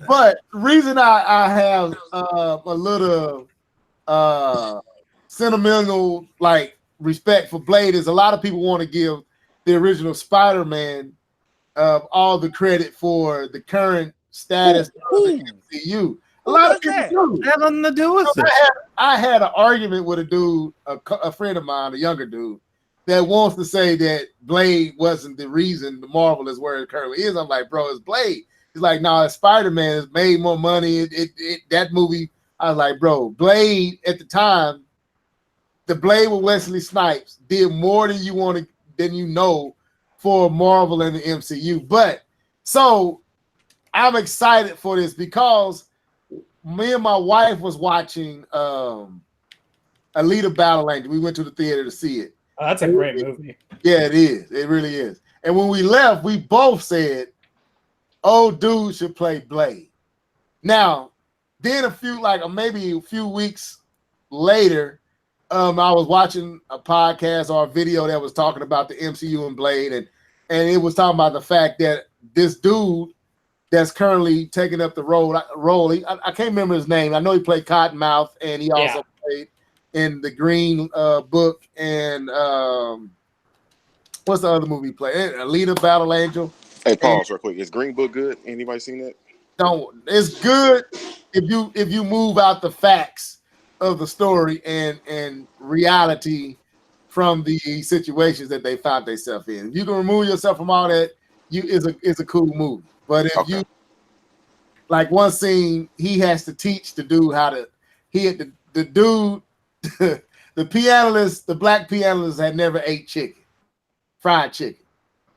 But the reason I have a little sentimental respect for Blade is a lot of people want to give the original Spider-Man all the credit for the current status of the MCU. A lot of people do. That has nothing to do with it. I had an argument with a dude, a friend of mine, a younger dude, that wants to say that Blade wasn't the reason the Marvel is where it currently is. I'm like, bro, it's Blade. He's like, no, it's Spider-Man. It's made more money. That movie, I was like, bro, Blade at the time, the Blade with Wesley Snipes did more than for Marvel and the MCU. But so I'm excited for this because me and my wife was watching Alita Battle Angel. We went to the theater to see it. Oh, that's a great movie. Yeah, it is. It really is. And when we left, we both said, "Oh, dude should play Blade." Now, then maybe a few weeks later, I was watching a podcast or a video that was talking about the MCU and Blade, and it was talking about the fact that this dude that's currently taking up the role. I can't remember his name. I know he played Cottonmouth, and he also played in the Green Book, and what's the other movie he played? Alita Battle Angel. Hey, pause real quick. Is Green Book good? Anybody seen that? It's good if you move out the facts of the story and reality from the situations that they found themselves in. If you can remove yourself from all that, it's a cool movie. But if you one scene, he has to teach the dude how to. The dude, the pianist, the black pianist had never ate fried chicken,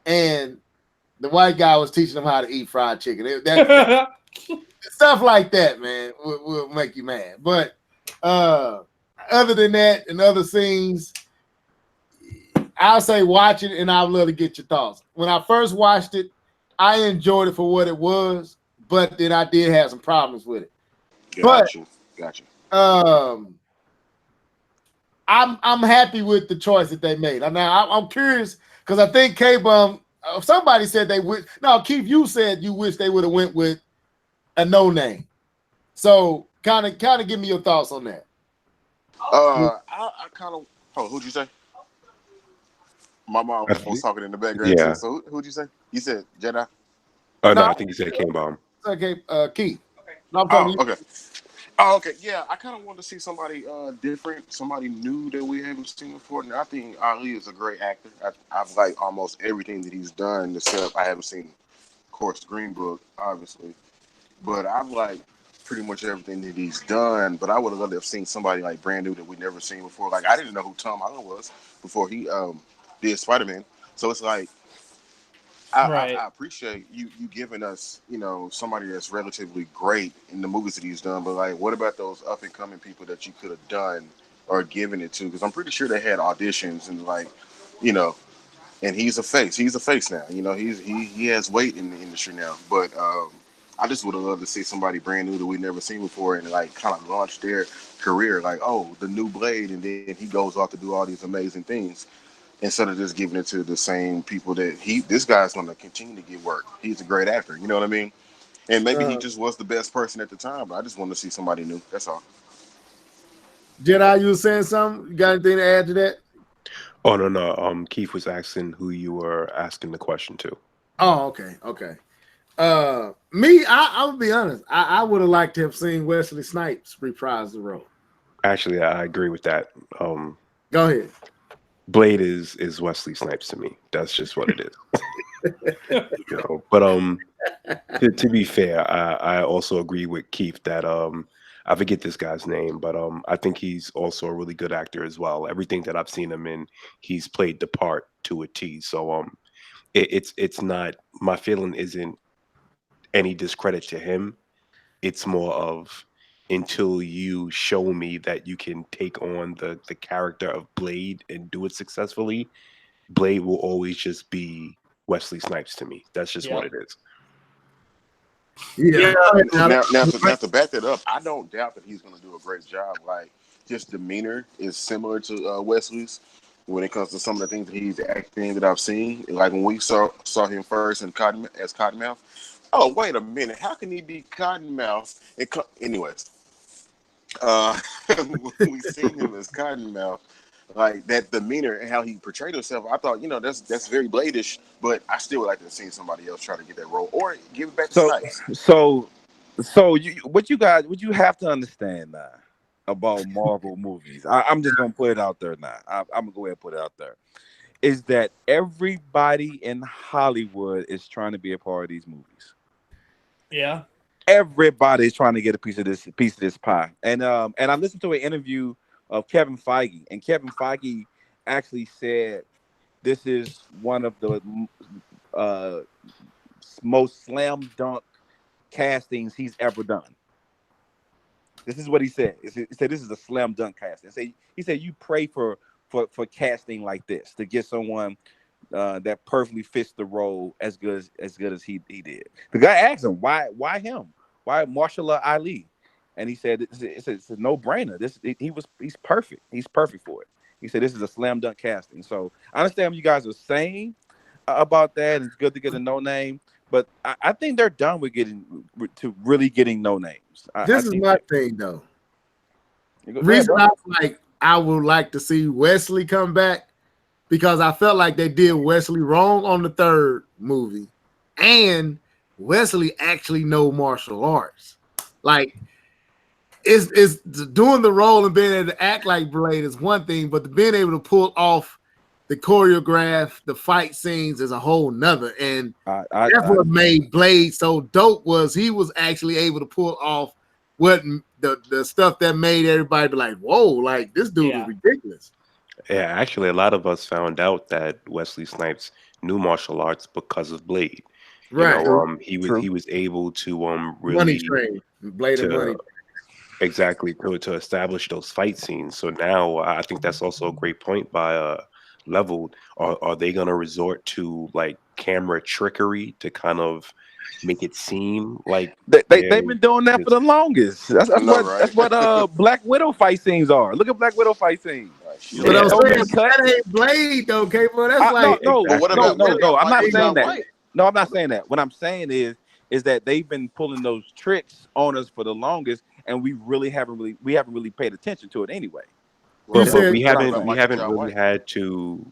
and the white guy was teaching him how to eat fried chicken. Stuff like that, man, will make you mad. But other than that, and other scenes, I'll say watch it, and I'd love to get your thoughts. When I first watched it, I enjoyed it for what it was, but then I did have some problems with it. Gotcha. I'm happy with the choice that they made. Now I'm curious because I think K-Bum, somebody said they would. No, Keith, you said you wish they would have went with a no name. So kind of give me your thoughts on that. I kind of. Oh, who'd you say? My mom was talking in the background. Yeah. Too. So who'd you say? You said Jedi. Oh no, I think you said K-Bomb. Okay, Keith. Okay. No, I'm talking okay. Oh, okay. Yeah, I kind of want to see somebody different, somebody new that we haven't seen before. And I think Ali is a great actor. I've liked almost everything that he's done, except I haven't seen, of course, Green Book, obviously. But I've liked pretty much everything that he's done. But I would have loved to have seen somebody like brand new that we never seen before. Like I didn't know who Tom Holland was before he did Spider-Man. So it's like I appreciate you giving us, somebody that's relatively great in the movies that he's done. But like, what about those up and coming people that you could have done or given it to? Because I'm pretty sure they had auditions and like, you know, and he's a face. He's a face now. He has weight in the industry now. But I just would have loved to see somebody brand new that we never seen before and like kind of launch their career. Like, oh, the new Blade, and then he goes off to do all these amazing things instead of just giving it to the same people that this guy's going to continue to get work. He's a great actor. You know what I mean? And maybe he just was the best person at the time. But I just want to see somebody new. That's all. Jedi, you were saying something? You got anything to add to that? Oh no. Keith was asking who you were asking the question to. Oh, okay. Me, I'll be honest. I would have liked to have seen Wesley Snipes reprise the role. Actually, I agree with that. Go ahead. Blade is Wesley Snipes to me. That's just what it is. But to be fair, I also agree with Keith that I forget this guy's name, but I think he's also a really good actor as well. Everything that I've seen him in, he's played the part to a T. So it's not, my feeling isn't any discredit to him. It's more of, until you show me that you can take on the character of Blade and do it successfully, Blade will always just be Wesley Snipes to me. That's just what it is. Yeah. Now to back that up, I don't doubt that he's going to do a great job. Like, his demeanor is similar to Wesley's when it comes to some of the things that he's acting that I've seen. Like when we saw him first as Cottonmouth. Oh, wait a minute. How can he be Cottonmouth? Anyways, when we seen him as Cottonmouth, like that demeanor and how he portrayed himself, I thought, that's very Bladish, but I still would like to see somebody else try to get that role or give it back to Snipes. So what you have to understand now about Marvel movies, I'm just gonna put it out there now. I'm gonna go ahead and put it out there. Is that everybody in Hollywood is trying to be a part of these movies? Yeah. Everybody's trying to get a piece of this pie. And I listened to an interview of Kevin Feige, and Kevin Feige actually said this is one of the most slam dunk castings he's ever done. This is what he said. He said this is a slam dunk casting. He said you pray for casting like this to get someone that perfectly fits the role as good as he did. The guy asked him why him? Why Marshall Ali? And he said it's a no-brainer. He's perfect. He's perfect for it. He said this is a slam dunk casting. So I understand what you guys are saying about that. It's good to get a no name, but I think they're done with getting no names. This is my thing though. Reason I would like to see Wesley come back because I felt like they did Wesley wrong on the third movie, and Wesley actually know martial arts. Like, is doing the role and being able to act like Blade is one thing, but being able to pull off the choreograph, the fight scenes is a whole nother. And that's what made Blade so dope, was he was actually able to pull off what the stuff that made everybody be like, whoa, like this dude is ridiculous. Yeah, actually, a lot of us found out that Wesley Snipes knew martial arts because of Blade. Right. He was able to really money train, Blade of money. Exactly, to establish those fight scenes. So now I think that's also a great point by Leveled. Are they going to resort to like camera trickery to kind of make it seem like they've been doing that for the longest? That's what Black Widow fight scenes are. Look at Black Widow fight scenes. But I'm saying that ain't Blade though, okay? Bro, that's no. I'm not saying that. No, I'm not saying that. What I'm saying is that they've been pulling those tricks on us for the longest, and we haven't really paid attention to it anyway. But we haven't really had to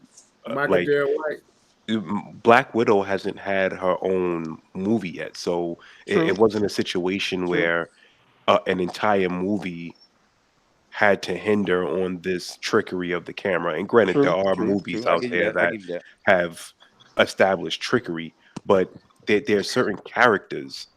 Black Widow hasn't had her own movie yet, so it wasn't a situation where an entire movie had to hinder on this trickery of the camera. And granted, there are movies out there that have established trickery, but there are certain characters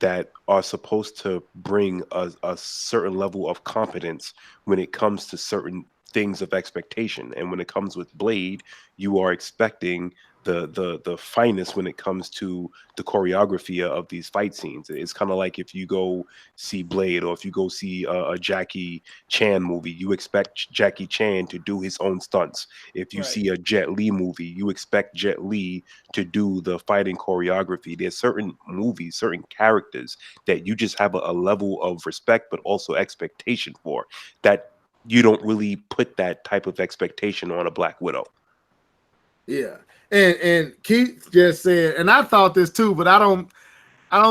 that are supposed to bring a certain level of competence when it comes to certain things of expectation. And when it comes with Blade, you are expecting the finest when it comes to the choreography of these fight scenes. It's kind of like if you go see Blade, or if you go see a Jackie Chan movie, you expect Jackie Chan to do his own stunts. If you see a Jet Li movie, you expect Jet Li to do the fighting choreography. There's certain movies, certain characters that you just have a level of respect, but also expectation for, that you don't really put that type of expectation on a Black Widow. Yeah. And Keith just said, and I thought this too, but I don't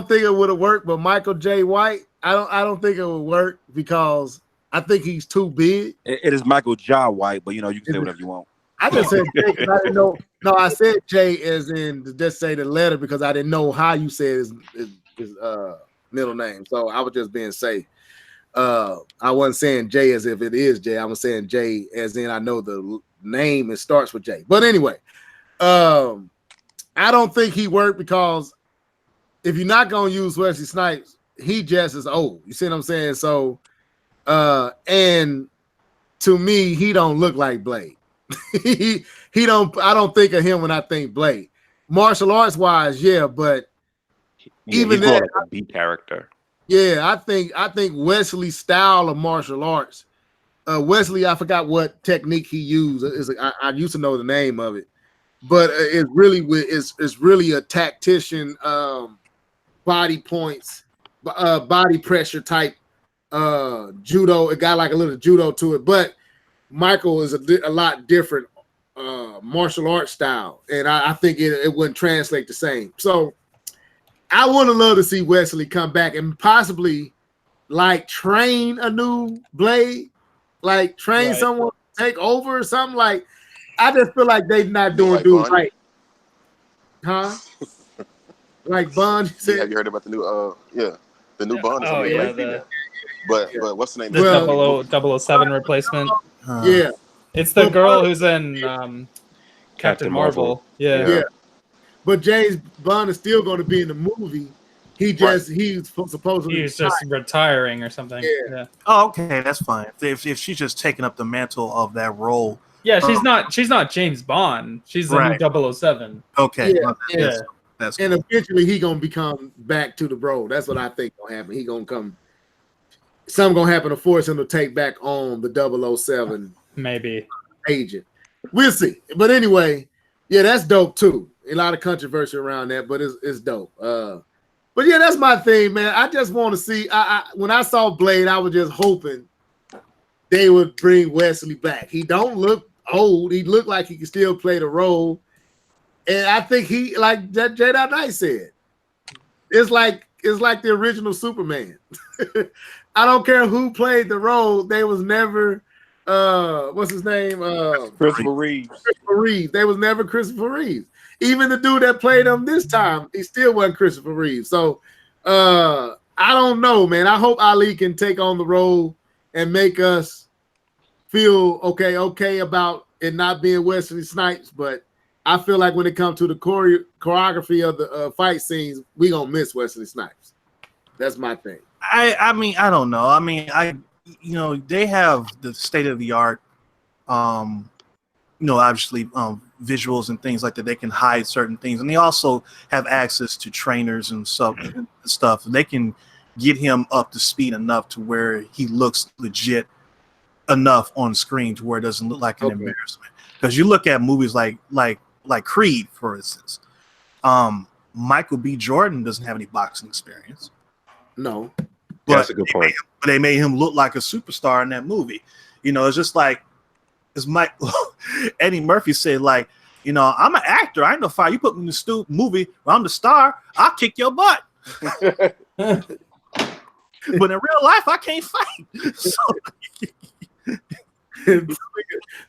think it would have worked. But Michael J. White, I don't think it would work because I think he's too big. It is Michael J. White, but you know, you can say whatever you want. I just said J because I didn't know. No, I said J as in to just say the letter because I didn't know how you said his middle name. So I was just being safe. I wasn't saying J as if it is J. I was saying J as in I know the name, it starts with J. But anyway, I don't think he worked because if you're not gonna use Wesley Snipes, he just is old. You see what I'm saying? So and to me, he don't look like Blade. he don't. I don't think of him when I think Blade. Martial arts wise, yeah, but even he's more that, like a B character. Yeah, I think Wesley's style of martial arts. Wesley, I forgot what technique he used. I used to know the name of it, but it's really a tactician, body points, body pressure type judo. It got like a little judo to it, but Michael is a lot different martial arts style, and I think it wouldn't translate the same. So I would have loved to see Wesley come back and possibly like train a new Blade, like train someone to take over or something. Like I just feel like they're not doing dudes right, huh? Like Bond. Yeah, have you heard about the new the new Bond? Oh yeah, but what's the name? The 007 replacement. Yeah, it's the girl who's in Captain Marvel. Yeah. But James Bond is still going to be in the movie. He's supposedly just retiring or something. Yeah. Oh, okay, that's fine. If she's just taking up the mantle of that role. Yeah, she's not James Bond. She's the new 007. Okay. Yeah. That's and eventually he gonna become back to the role. That's what I think gonna happen. He gonna come. Something gonna happen to force him to take back on the 007 maybe agent. We'll see. But anyway, yeah, that's dope too. A lot of controversy around that, but it's dope. But yeah, that's my thing, man. I just want to see. When I saw Blade, I was just hoping they would bring Wesley back. He don't look old. He looked like he can still play the role, and I think he, like that Jedi Knight said, it's like the original Superman. I don't care who played the role. They was never. What's his name? Christopher Reeves. Christopher Reeves. They was never Christopher Reeves. Even the dude that played him this time, he still wasn't Christopher Reeves. So I don't know, man. I hope Ali can take on the role and make us feel okay about it not being Wesley Snipes. But I feel like when it comes to the choreography of the fight scenes, we gonna miss Wesley Snipes. That's my thing. I mean, I don't know. I mean, they have the state of the art, obviously visuals and things like that. They can hide certain things, and they also have access to trainers and stuff. They can get him up to speed enough to where he looks legit enough on screen to where it doesn't look like an embarrassment. Because you look at movies like Creed, for instance, Michael B. Jordan doesn't have any boxing experience. No. That's a good point. They made him look like a superstar in that movie. It's just like, Eddie Murphy said, like, I'm an actor. I ain't no fight. You put me in the movie where I'm the star, I'll kick your butt. But in real life, I can't fight.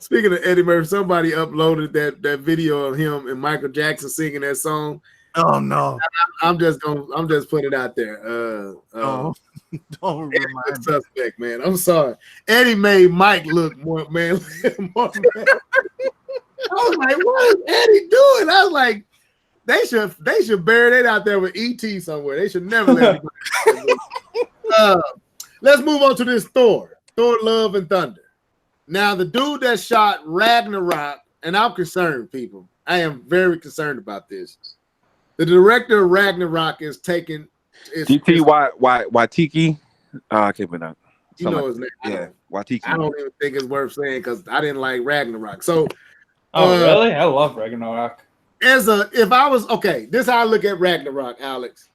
Speaking of Eddie Murphy, somebody uploaded that video of him and Michael Jackson singing that song. Oh no! I'm just putting it out there. Don't remind suspect, man. I'm sorry. Eddie made Mike look more man. I was like, what is Eddie doing? I was like, They should bury that out there with ET somewhere. They should never let it go. Let's move on to this Thor Love and Thunder. Now, the dude that shot Ragnarok, and I'm concerned, people. I am very concerned about this. The director of Ragnarok is taking Watiki. I can't pronounce. You know his name. Yeah, Watiki. I don't even think it's worth saying because I didn't like Ragnarok. So, really? I love Ragnarok. This is how I look at Ragnarok, Alex.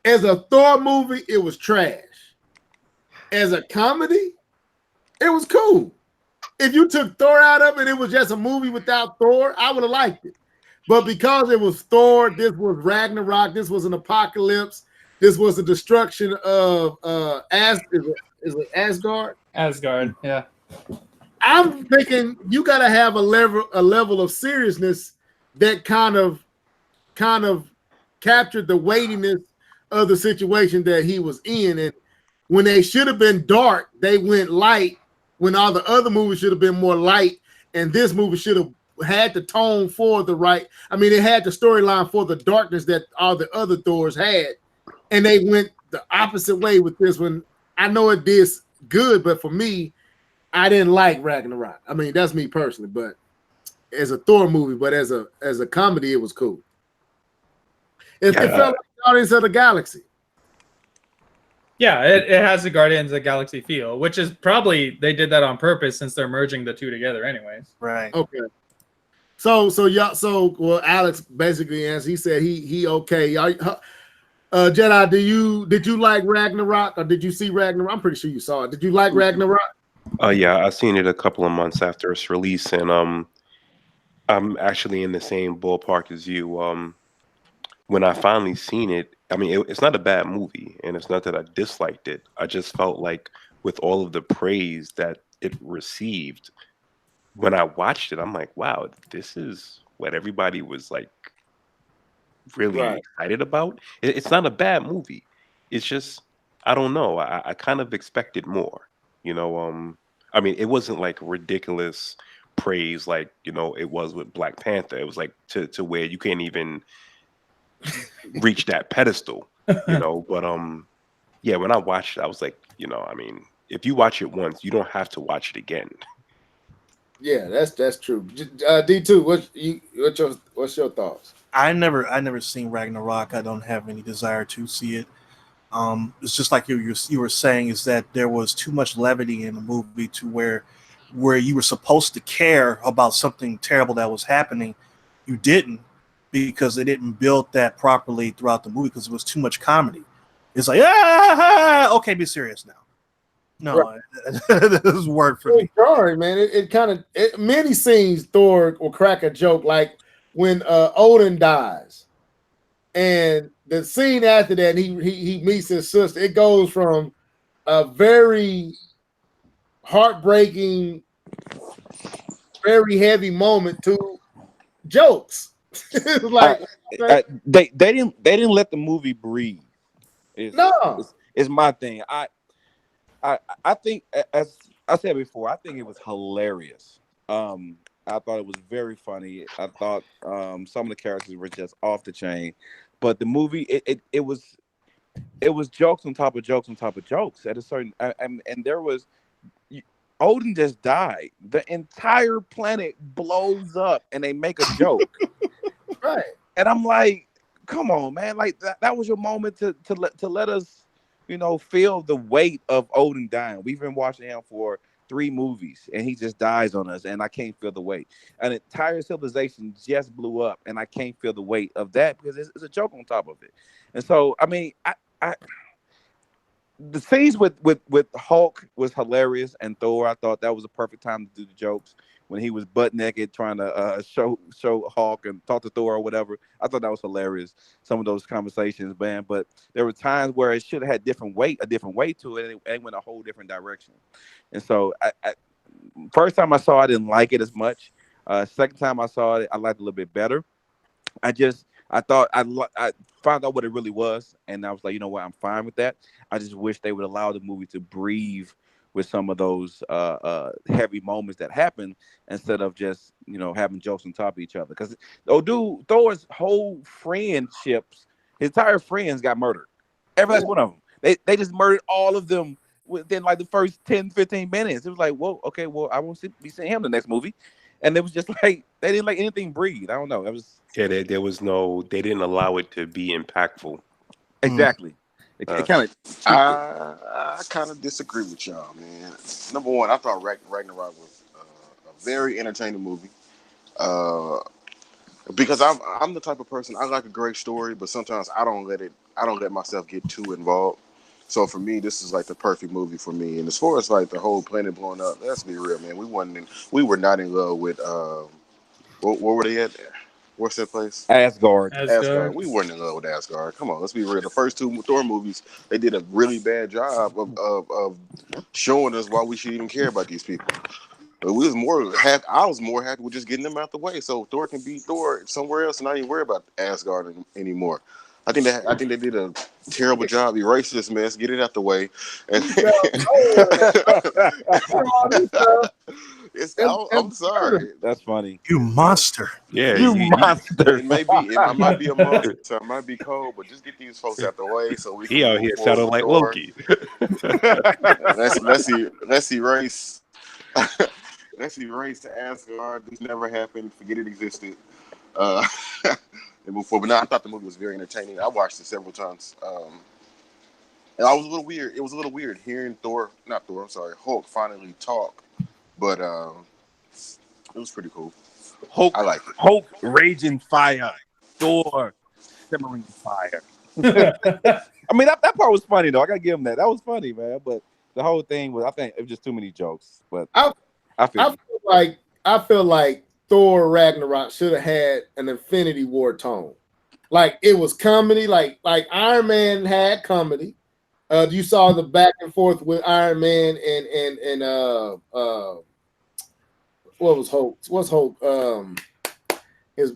As a Thor movie, it was trash. As a comedy, it was cool. If you took Thor out of it, it was just a movie without Thor, I would have liked it. But because it was Thor, this was Ragnarok, this was an apocalypse, this was the destruction of is it Asgard? Asgard, yeah. I'm thinking you gotta have a level of seriousness that kind of captured the weightiness of the situation that he was in. And when they should have been dark, they went light. When all the other movies should have been more light, and this movie should have had the tone for the right. I mean, it had the storyline for the darkness that all the other Thors had, and they went the opposite way with this one. I know it did good, but for me, I didn't like Ragnarok. I mean, that's me personally, but as a Thor movie, but as a comedy, it was cool. It felt like Guardians of the Galaxy. Yeah, it has a Guardians of the Galaxy feel, which is probably they did that on purpose since they're merging the two together, anyways. Right. Okay. So Alex basically answered. He said he okay. Jedi, did you like Ragnarok or did you see Ragnarok? I'm pretty sure you saw it. Did you like Ragnarok? Yeah, I seen it a couple of months after its release, and I'm actually in the same ballpark as you. When I finally seen it, I mean, it's not a bad movie, and it's not that I disliked it. I just felt like with all of the praise that it received, when I watched it, I'm like, wow, this is what everybody was like really excited about. It's not a bad movie. It's just, I don't know. I kind of expected more, you know. I mean, it wasn't like ridiculous praise like, you know, it was with Black Panther. It was like to where you can't even reach that pedestal, you know. But yeah, when I watched it, I was like, you know, I mean, if you watch it once, you don't have to watch it again. Yeah, that's true. D2, what's your thoughts? I never seen Ragnarok. I don't have any desire to see it. It's just like you were saying, is that there was too much levity in the movie to where you were supposed to care about something terrible that was happening, you didn't, because they didn't build that properly throughout the movie because it was too much comedy. It's like, okay, be serious now. No, this is word for me. Sorry, man. It kind of many scenes Thor will crack a joke, like when Odin dies, and the scene after that he meets his sister. It goes from a very heartbreaking, very heavy moment to jokes. It's like they didn't let the movie breathe. It's my thing. I think, as I said before, I think it was hilarious. I thought it was very funny. I thought some of the characters were just off the chain, but the movie it was jokes on top of jokes on top of jokes at a certain and there was Odin just died. The entire planet blows up and they make a joke. Right. And I'm like, come on, man. Like that was your moment to let us, you know, feel the weight of Odin dying. We've been watching him for 3 movies and he just dies on us and I can't feel the weight. An entire civilization just blew up and I can't feel the weight of that because it's a joke on top of it. And so, I mean, I the scenes with Hulk was hilarious, and Thor, I thought that was a perfect time to do the jokes when he was butt naked trying to show Hulk and talk to Thor or whatever. I thought that was hilarious. Some of those conversations, man. But there were times where it should have had a different weight to it, and it went a whole different direction. And so, I first time I saw it, I didn't like it as much. Second time I saw it, I liked it a little bit better. I thought I found out what it really was, and I was like, you know what, I'm fine with that. I just wish they would allow the movie to breathe with some of those heavy moments that happen instead of just having jokes on top of each other. Because dude, Thor's whole friendships, his entire friends got murdered. Every last one of them. They just murdered all of them within like the first 10-15 minutes. It was like, well, okay, well, I won't be seeing him the next movie. And it was just like they didn't let anything breathe. I don't know. It was there was no. They didn't allow it to be impactful. exactly. It kind of. I kind of disagree with y'all, man. Number one, I thought Ragnarok was a very entertaining movie. Because I'm the type of person, I like a great story, but sometimes I don't let myself get too involved. So for me, this is like the perfect movie for me. And as far as like the whole planet blowing up, let's be real, man. We were not in love with what were they at? What's that place? Asgard. We weren't in love with Asgard. Come on, let's be real. The first two Thor movies, they did a really bad job of showing us why we should even care about these people. But I was more happy with just getting them out the way, so Thor can be Thor somewhere else, and not even worry about Asgard anymore. I think they did a terrible job. Erase this mess, get it out the way. I'm sorry. That's funny. You monster. Yeah, You monster. It might be a monster, so it might be cold, but just get these folks out the way so we can. He out here sounding like Loki. Let's erase. Let's erase the Asgard. This never happened. Forget it existed. And before, but no, I thought the movie was very entertaining. I watched it several times. And I was a little weird. It was a little weird hearing Hulk finally talk. But it was pretty cool. Hulk, I like it. Hulk raging fire. Thor simmering fire. I mean, that part was funny though. I gotta give him that. That was funny, man. But the whole thing was, I think it was just too many jokes. But I feel like Thor Ragnarok should have had an Infinity War tone. Like it was comedy, like Iron Man had comedy. You saw the back and forth with Iron Man and what was Hulk? What's Hulk? His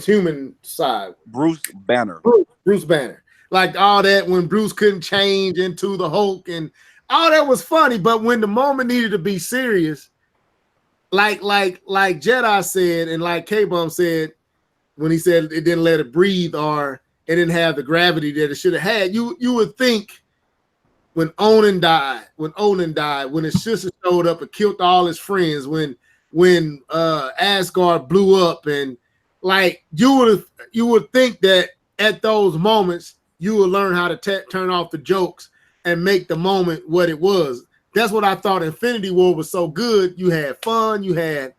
human side. Bruce Banner. Bruce Banner. Like all that when Bruce couldn't change into the Hulk and all that was funny, but when the moment needed to be serious, like Jedi said and like K-Bum said when he said it didn't let it breathe or it didn't have the gravity that it should have had, you would think when Onan died, when his sister showed up and killed all his friends, when Asgard blew up, and like you would think that at those moments you would learn how to turn off the jokes and make the moment what it was. That's what I thought Infinity War was so good. You had fun, you had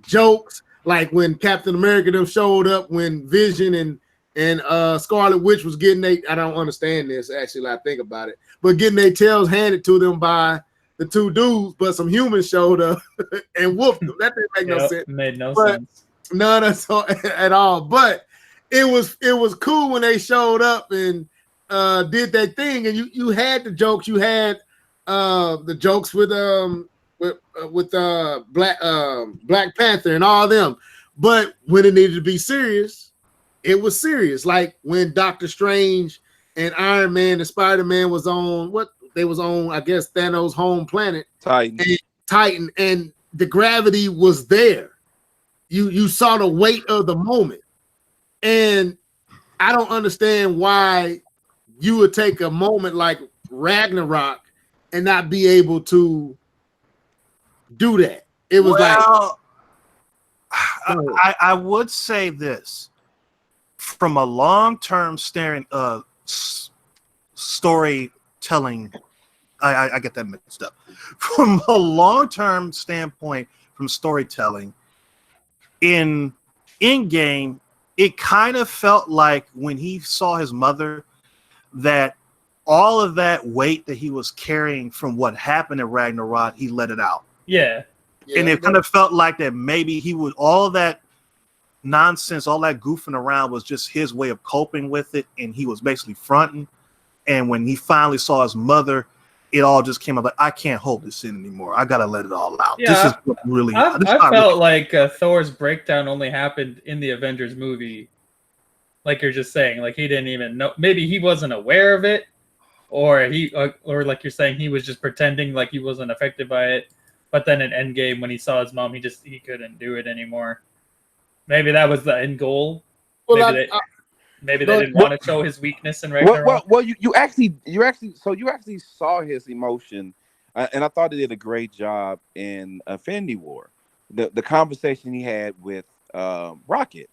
jokes, like when Captain America them showed up, when Vision and Scarlet Witch was getting I don't understand this actually, I think about it, but getting their tails handed to them by the two dudes, but some humans showed up and whooped them. That didn't make no sense. Made no sense. None at all. But it was cool when they showed up and did that thing, and you had the jokes. You had the jokes with Black Panther and all them. But when it needed to be serious, it was serious. Like when Doctor Strange and Iron Man and Spider-Man was on I guess Thanos' home planet, Titan, and the gravity was there. You saw the weight of the moment. And I don't understand why you would take a moment like Ragnarok and not be able to do that. It was I would say this from a long-term storytelling. I get that mixed up. From a long-term standpoint, from storytelling, in Endgame, it kind of felt like when he saw his mother that all of that weight that he was carrying from what happened at Ragnarok, he let it out. Yeah. And it kind of felt like that maybe he would, all that nonsense, all that goofing around was just his way of coping with it. And he was basically fronting. And when he finally saw his mother, it all just came up like, I can't hold this in anymore. I got to let it all out. Yeah, this is what really. I felt like Thor's breakdown only happened in the Avengers movie. Like you're just saying, like he didn't even know. Maybe he wasn't aware of it or or like you're saying, he was just pretending like he wasn't affected by it. But then in Endgame, when he saw his mom, he couldn't do it anymore. Maybe that was the end goal. Well, Maybe they didn't want to show his weakness in Ragnarok. Well, you actually saw his emotion, and I thought he did a great job in Infinity War. The conversation he had with Rocket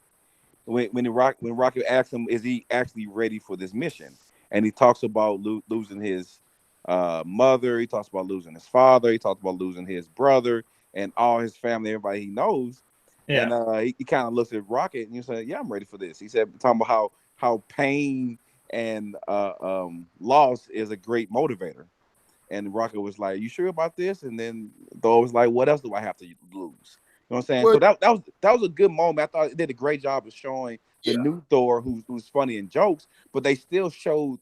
when Rocket asked him, "Is he actually ready for this mission?" And he talks about losing his mother. He talks about losing his father. He talks about losing his brother and all his family, everybody he knows. Yeah. And he kind of looks at Rocket and he said, "Yeah, I'm ready for this." He said, talking about how pain and loss is a great motivator. And Rocket was like, "You sure about this?" And then Thor was like, "What else do I have to lose?" You know what I'm saying? So that was a good moment. I thought it did a great job of showing the new Thor who's funny in jokes, but they still showed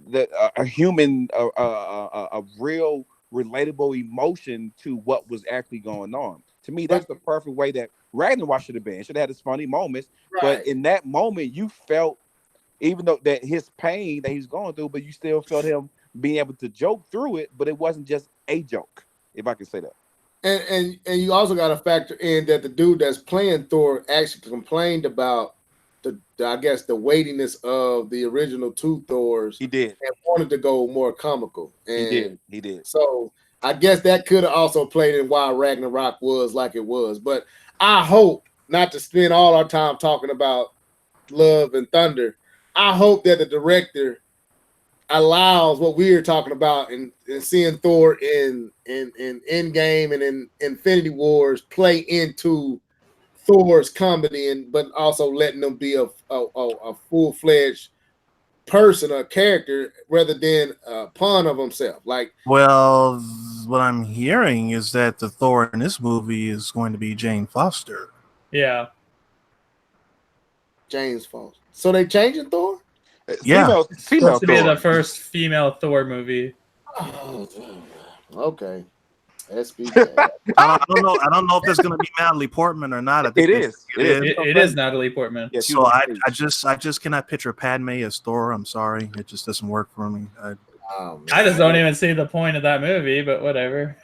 that a human, a real relatable emotion to what was actually going on. To me, that's the perfect way that Ragnarok should have been. It should have had his funny moments, but in that moment, you felt, even though that his pain that he's going through, but you still felt him being able to joke through it. But it wasn't just a joke, if I can say that. And you also got to factor in that the dude that's playing Thor actually complained about I guess the weightiness of the original two Thors. He did, and wanted to go more comical. And he did. So I guess that could have also played in why Ragnarok was like it was. But I hope not to spend all our time talking about Love and Thunder. I hope that the director allows what we are talking about and seeing Thor in Endgame and in Infinity Wars play into Thor's comedy, but also letting them be a full-fledged person or character rather than a pawn of himself. Well, what I'm hearing is that the Thor in this movie is going to be Jane Foster. Yeah, James Foster. So they changing Thor? Yeah, female to be the first female Thor movie. Oh, okay. I don't know if it's going to be Natalie Portman or not. I think it is Natalie Portman. Yeah, so I just cannot picture Padme as Thor. I'm sorry, it just doesn't work for me. I just don't even see the point of that movie, but whatever.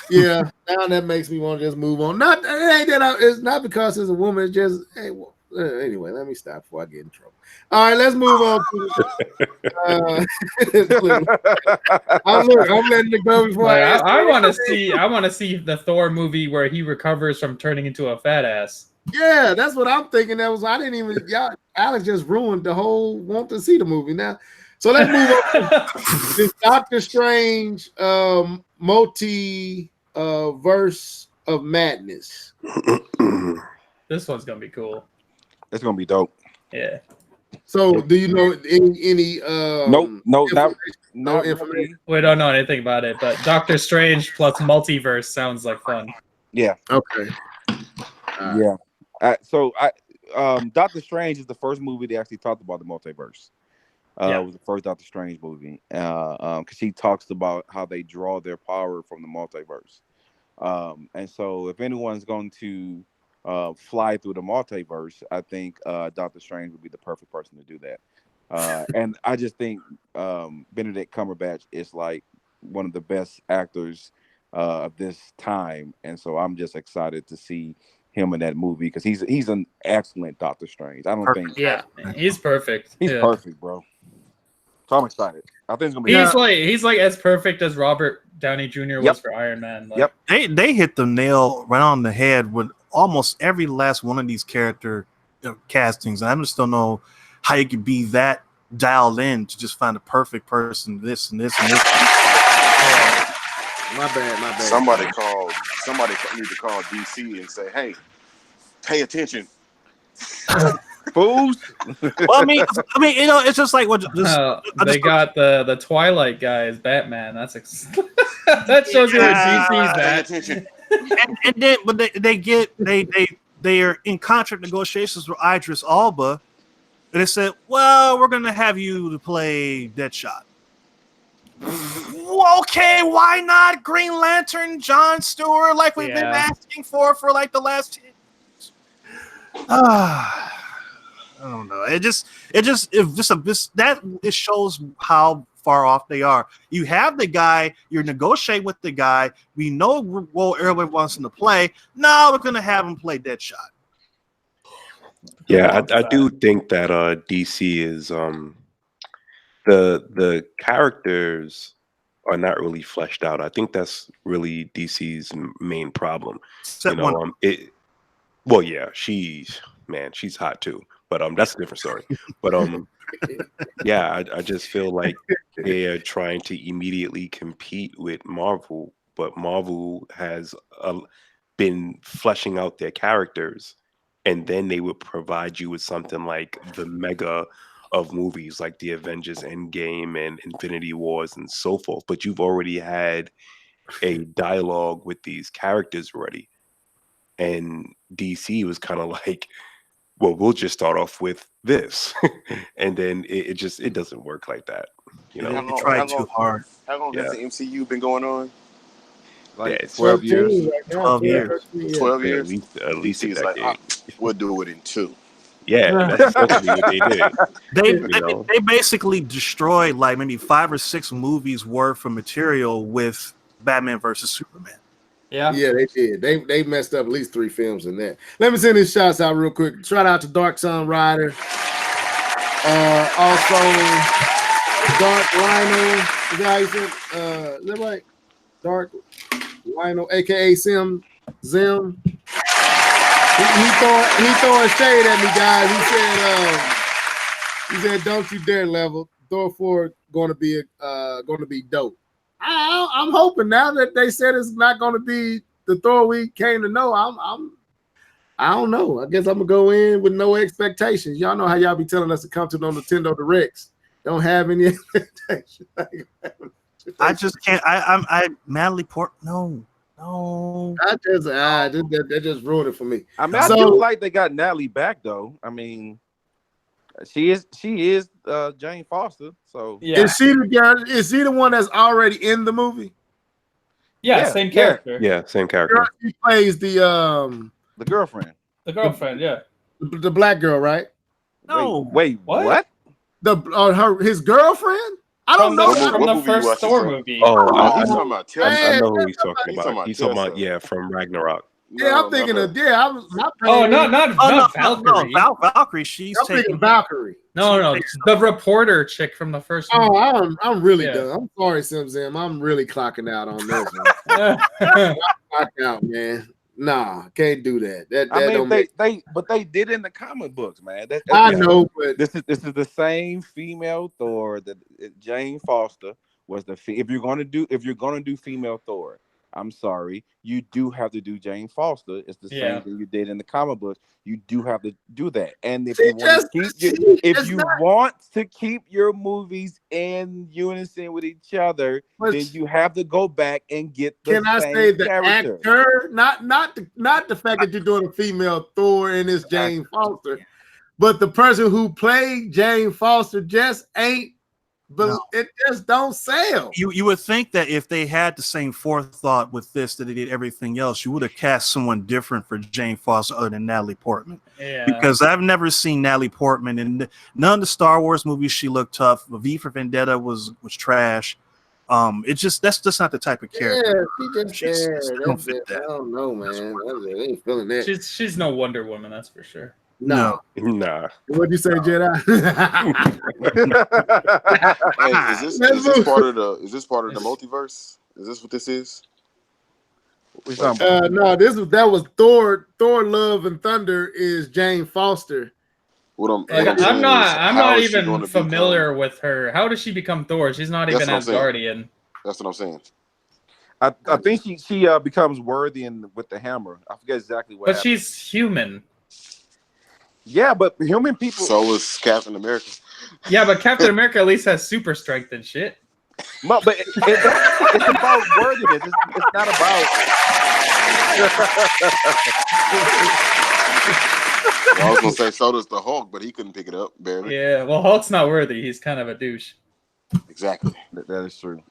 Yeah, now that makes me want to just move on. It's not because it's a woman. It's just anyway. Let me stop before I get in trouble. All right, let's move on. I'm letting it go before I want to see the Thor movie where he recovers from turning into a fat ass. Yeah, that's what I'm thinking. Alex just ruined the whole want to see the movie now. So let's move on to this Doctor Strange multi-verse of madness. This one's gonna be cool. It's gonna be dope. Yeah. So do you know any no information? We don't know anything about it, but Doctor Strange plus multiverse sounds like fun. Yeah. Okay. Doctor Strange is the first movie they actually talked about the multiverse. It was the first Doctor Strange movie, because he talks about how they draw their power from the multiverse. And so if anyone's going to fly through the multiverse, I think Doctor Strange would be the perfect person to do that. And I just think Benedict Cumberbatch is like one of the best actors of this time, and so I'm just excited to see him in that movie because he's an excellent Doctor Strange. I don't think he's perfect. He's perfect, bro. So I'm excited. I think it's gonna be. He's like as perfect as Robert Downey Jr. was for Iron Man. Like, They hit the nail right on the head with almost every last one of these character castings. And I just don't know how you could be that dialed in to just find the perfect person. This and this and this. My bad. Somebody need to call DC and say, "Hey, pay attention." Fools. Well, I mean, it's just like what they got the Twilight guy as Batman. That shows you where DC's at. And then, but they are in contract negotiations with Idris Elba, and they said, "Well, we're gonna have you to play Deadshot." Okay, why not Green Lantern, Jon Stewart, like we've been asking for like the last 10 years? I don't know. It shows how far off they are. You have the guy, you're negotiating with the guy. We know what everybody wants him to play. Now we're gonna have him play Deadshot. Yeah, I do think that DC is the characters are not really fleshed out. I think that's really DC's main problem. Except well, yeah, she's hot too, but that's a different story. But yeah, I just feel like they're trying to immediately compete with Marvel, but Marvel has been fleshing out their characters, and then they would provide you with something like the mega of movies like the Avengers Endgame and Infinity Wars and so forth. But you've already had a dialogue with these characters already. And DC was kind of like, well, we'll just start off with this. And then it doesn't work like that. You know, they try too hard. How long has the MCU been going on? Like 12 years. 12 years. 12 years. At least a DC's like, decade. we'll do it in 2. Yeah, that's essentially what they did. They basically destroyed like maybe 5 or 6 movies worth of material with Batman versus Superman. Yeah, they did. They messed up at least 3 films in that. Let me send these shots out real quick. Shout out to Dark Sun Rider. Also Dark Rhino. Is that how you said? Is that right? Dark Rhino, aka Zim. He throwing shade at me, guys. He said, "Don't you dare level. Thor 4 going to be dope." I'm hoping now that they said it's not going to be the Thor we came to know. I don't know. I guess I'm gonna go in with no expectations. Y'all know how y'all be telling us to come to the Nintendo Directs. Don't have any expectations. I just can't. I Natalie Port. No. That just ruined it for me. I mean, I do like they got Natalie back though. I mean, she is Jane Foster. So yeah. Is she the one that's already in the movie? Yeah, same character. Yeah, same character. She plays the girlfriend. The girlfriend, yeah. The black girl, right? No. Wait, what? His girlfriend? I don't know. From the first Thor movie. Oh, I talking about I know who he's talking about. He's talking about from Ragnarok. Yeah, I'm thinking of not Valkyrie. Valkyrie. I'm thinking Valkyrie. No, the reporter chick from the first movie. Oh, I'm really done. I'm sorry, Zim. I'm really clocking out on this one. Clock out, man. Nah, can't do that. But they did in the comic books, man. I know, but this is the same female Thor that Jane Foster was if you're gonna do female Thor, I'm sorry, you do have to do Jane Foster. It's the same thing you did in the comic books. You do have to do that. And if you want to keep your movies in unison with each other, then you have to go back and get the same character. Actor, not the fact that you're doing a female Thor and it's Jane Foster, but the person who played Jane Foster just ain't. But it just don't sell. You would think that if they had the same forethought with this that they did everything else, you would have cast someone different for Jane Foster other than Natalie Portman. Yeah. Because I've never seen Natalie Portman in none of the Star Wars movies. She looked tough. V for Vendetta was trash. It's just that's just not the type of character. Yeah, she don't fit that. I don't know, man. I ain't feeling that. She's no Wonder Woman, that's for sure. No. Nah. What'd you say, Jedi? Hey, is this part of the multiverse? Is this what this is? No, that was Thor. Thor: Love and Thunder is Jane Foster. I'm not even familiar with her. How does she become Thor? She's not even Asgardian. That's what I'm saying. I think she becomes worthy with the hammer. I forget exactly what. But she's human. Yeah, but human people. So is Captain America. Yeah, but Captain America at least has super strength and shit. But it's about worthiness. It's not about. I was gonna say so does the Hulk, but he couldn't pick it up barely. Yeah, well, Hulk's not worthy. He's kind of a douche. Exactly. That is true.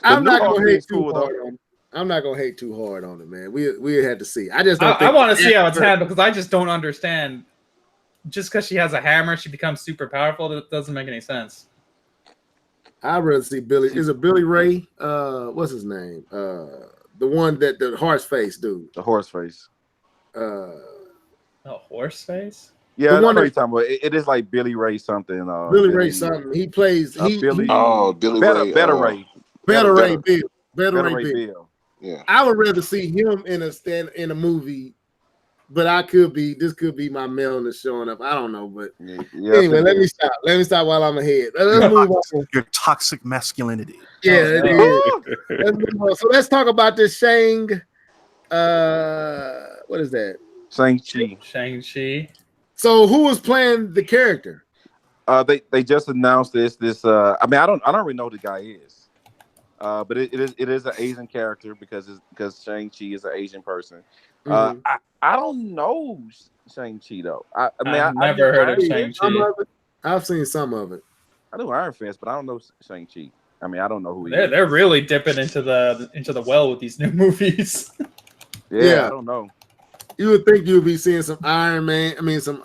I'm not gonna hate too hard on it. I'm not gonna hate too hard on it, man. We had to see. I just don't. I want to see how it's handled because I just don't understand just because she has a hammer, she becomes super powerful. That doesn't make any sense. I'd rather see Billy. Is it Billy Ray? What's his name? The one that the horse face dude. The horse face. A horse face? Yeah, the one you're talking about. It is like Billy Ray something. Billy Ray something. He plays. Billy. Billy Better, Ray. Better Ray. Better Ray Bill. Better Ray Bill. Yeah. I would rather see him in a movie, but this could be my maleness showing up. I don't know, but anyway, let me stop. Let me stop while I'm ahead. Let's move on. Your toxic masculinity. Yeah, it is. Let's move on. So let's talk about this Shang. What is that? Shang-Chi. Shang-Chi. So who was playing the character? They just announced this. I mean, I don't really know who the guy is. But it is an Asian character because Shang-Chi is an Asian person. I don't know Shang-Chi though. I've never heard of Shang-Chi. I've seen some of it. I know Iron Fist, but I don't know Shang-Chi. I mean, I don't know who he is. is. They're really dipping into the well with these new movies. Yeah, I don't know. You would think you'd be seeing some Iron Man. I mean, some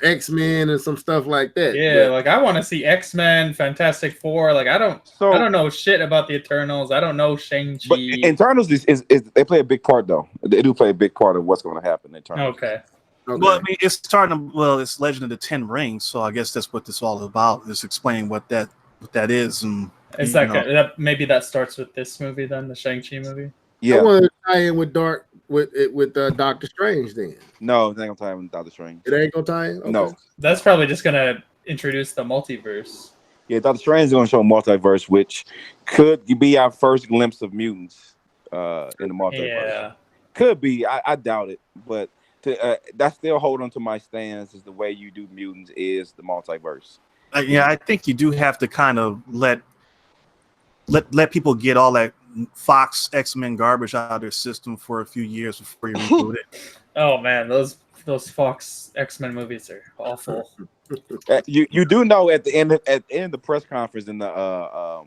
X-Men and some stuff like that. Yeah, like I want to see X-Men, Fantastic Four. Like I don't know shit about the Eternals. I don't know Shang-Chi. But Eternals is they play a big part though. They do play a big part of what's going to happen in Eternals. Okay. Well, I mean, it's starting. Well, it's Legend of the Ten Rings, so I guess that's what this is all about. Is explaining what that is, and is that maybe that starts with this movie then, the Shang-Chi movie. Yeah, I want to tie in with Doctor Strange then. No, it ain't gonna tie in with Doctor Strange. It ain't gonna tie in? Okay. No. That's probably just gonna introduce the multiverse. Yeah, Doctor Strange is gonna show multiverse, which could be our first glimpse of mutants in the multiverse. Yeah. Could be. I doubt it, but that's still hold on to my stance is the way you do mutants is the multiverse. Yeah, I think you do have to kind of let people get all that Fox X-Men garbage out of their system for a few years before you reboot it. Oh man, those Fox X-Men movies are awful. You do know at the end of the press conference in the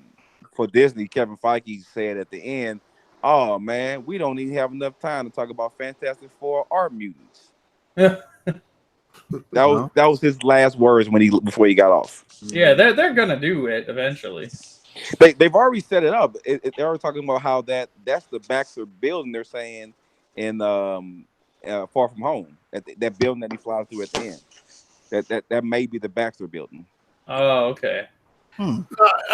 for Disney, Kevin Feige said at the end, "Oh man, we don't even have enough time to talk about Fantastic Four or mutants." That was his last words before he got off. Yeah, they're gonna do it eventually. They've already set it up. They're already talking about how that's the Baxter building. They're saying in Far From Home, that building that he flies through at the end. That may be the Baxter building. Oh, okay. I'm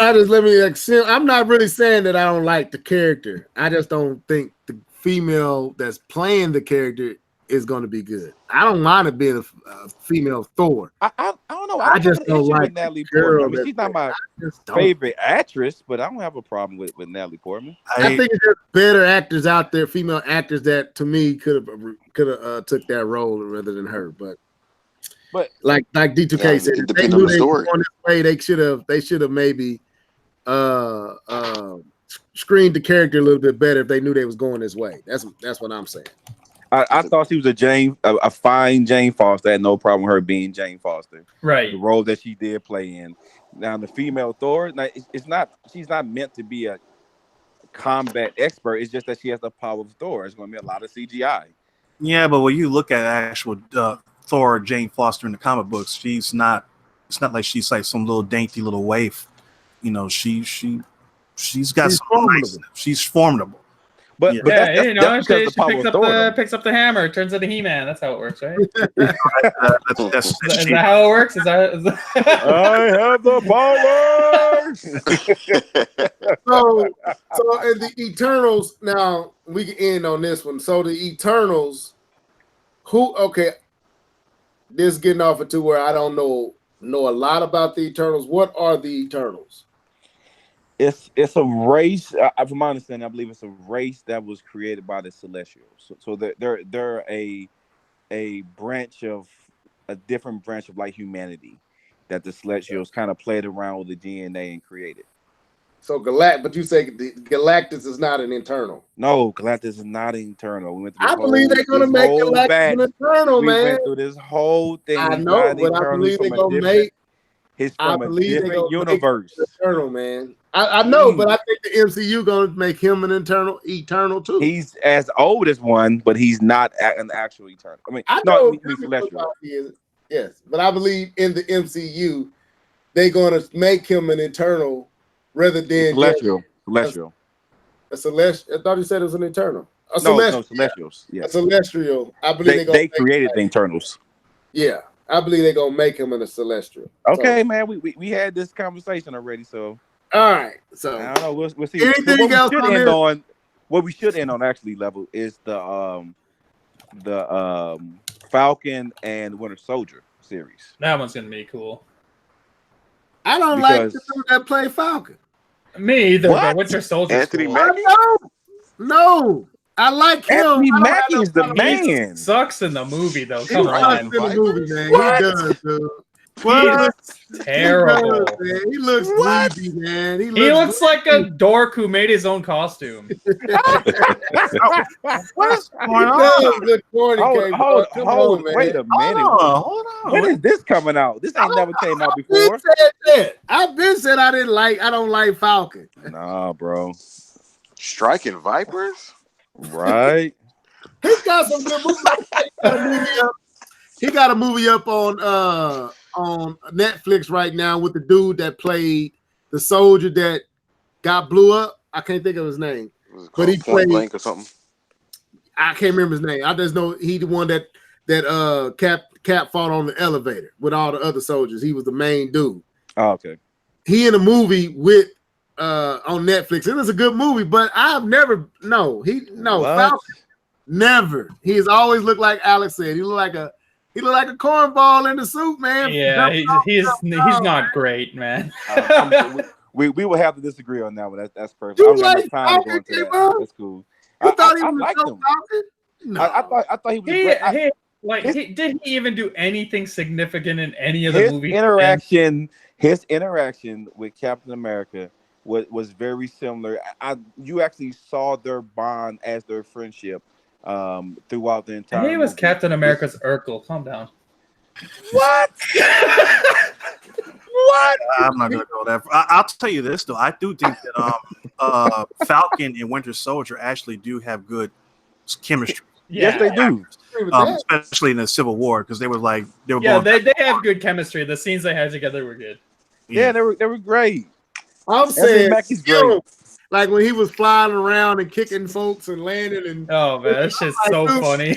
not really saying that I don't like the character. I just don't think the female that's playing the character is going to be good. I don't mind it being a female Thor. I don't know. I just don't like Natalie Portman. I mean, she's not my favorite actress, but I don't have a problem with Natalie Portman. I think there's better actors out there, female actors that to me could have took that role rather than her. But like D2K said, if they knew they were going this way, they should have maybe screened the character a little bit better if they knew they was going this way. That's what I'm saying. I thought she was a fine Jane Foster. I had no problem with her being Jane Foster. Right. The role that she did play in. Now the female Thor, she's not meant to be a combat expert. It's just that she has the power of Thor. It's going to be a lot of CGI. Yeah, but when you look at actual Thor, Jane Foster in the comic books, it's not like she's like some little dainty little waif. You know, she's got some nice. She's formidable. But that's she picks up the hammer, turns into He-Man. That's how it works, right? That's is that how it works? Is that... I have the power. So in the Eternals, now we can end on this one. So the Eternals, this is getting off into where I don't know a lot about the Eternals. What are the Eternals? It's a race. From my understanding, I believe it's a race that was created by the Celestials. So they're a different branch of like humanity that the Celestials kind of played around with the DNA and created. So but you say Galactus is not an Eternal? No, Galactus is not an Eternal. I believe they're gonna make Galactus an Eternal, man. We went through this whole thing. I know, but I believe they're gonna make He's from a different universe. Eternal, man. I know, but I think the MCU gonna make him an eternal too. He's as old as one, but he's not an actual eternal. I mean, celestial. Yes, but I believe in the MCU, they're gonna make him an eternal rather than celestial. A celestial. I thought you said it was an eternal. Celestials. Yeah. A celestial. I believe they created the Eternals. Yeah, I believe they're gonna make him a celestial. Okay, so, man, we had this conversation already, so all right. So I don't know. We'll see. Anything else what we should end on actually level is the Falcon and Winter Soldier series. That one's gonna be cool. I don't like the dude that play Falcon. Me either. But Winter Soldier. Anthony cool. Mackie? No. I like him. Anthony Mackie is the man. He sucks in the movie though. Come on. In the movie, man. What? He does, dude. He looks terrible. He looks sleepy, man. He looks like a dork who made his own costume. What's going on? Hold wait a minute. Hold on. When is this coming out? This ain't never came out before. I've been said I don't like Falcon. Nah, bro. Striking Vipers? Right. He's got some good movies. He got a movie up on Netflix right now with the dude that played the soldier that got blew up. I can't think of his name, but he played Blank or something. I can't remember his name. I just know he the one that Cap fought on the elevator with all the other soldiers. He was the main dude. Oh, okay. He in a movie with on Netflix. It was a good movie, but I've never Falcon never. He's always looked like Alex said. He looked like a cornball in the suit, man. Yeah, he's not great, man. We will have to disagree on that one. That's perfect. I don't have time to go into that. That's cool. You thought he was liked him. No. I thought he was great. Did he even do anything significant in any of the movies? His interaction with Captain America was very similar. You actually saw their bond as their friendship throughout the entire. He was movie. Captain America's Urkel. Calm down. What? What? I'm not gonna go that far. I'll tell you this though. I do think that Falcon and Winter Soldier actually do have good chemistry. Yes, they do. Especially in the Civil War, because they were they have good chemistry. The scenes they had together were good. Yeah, they were great. I'm saying Mackie's great. Like when he was flying around and kicking folks and landing and oh man, that shit's so funny.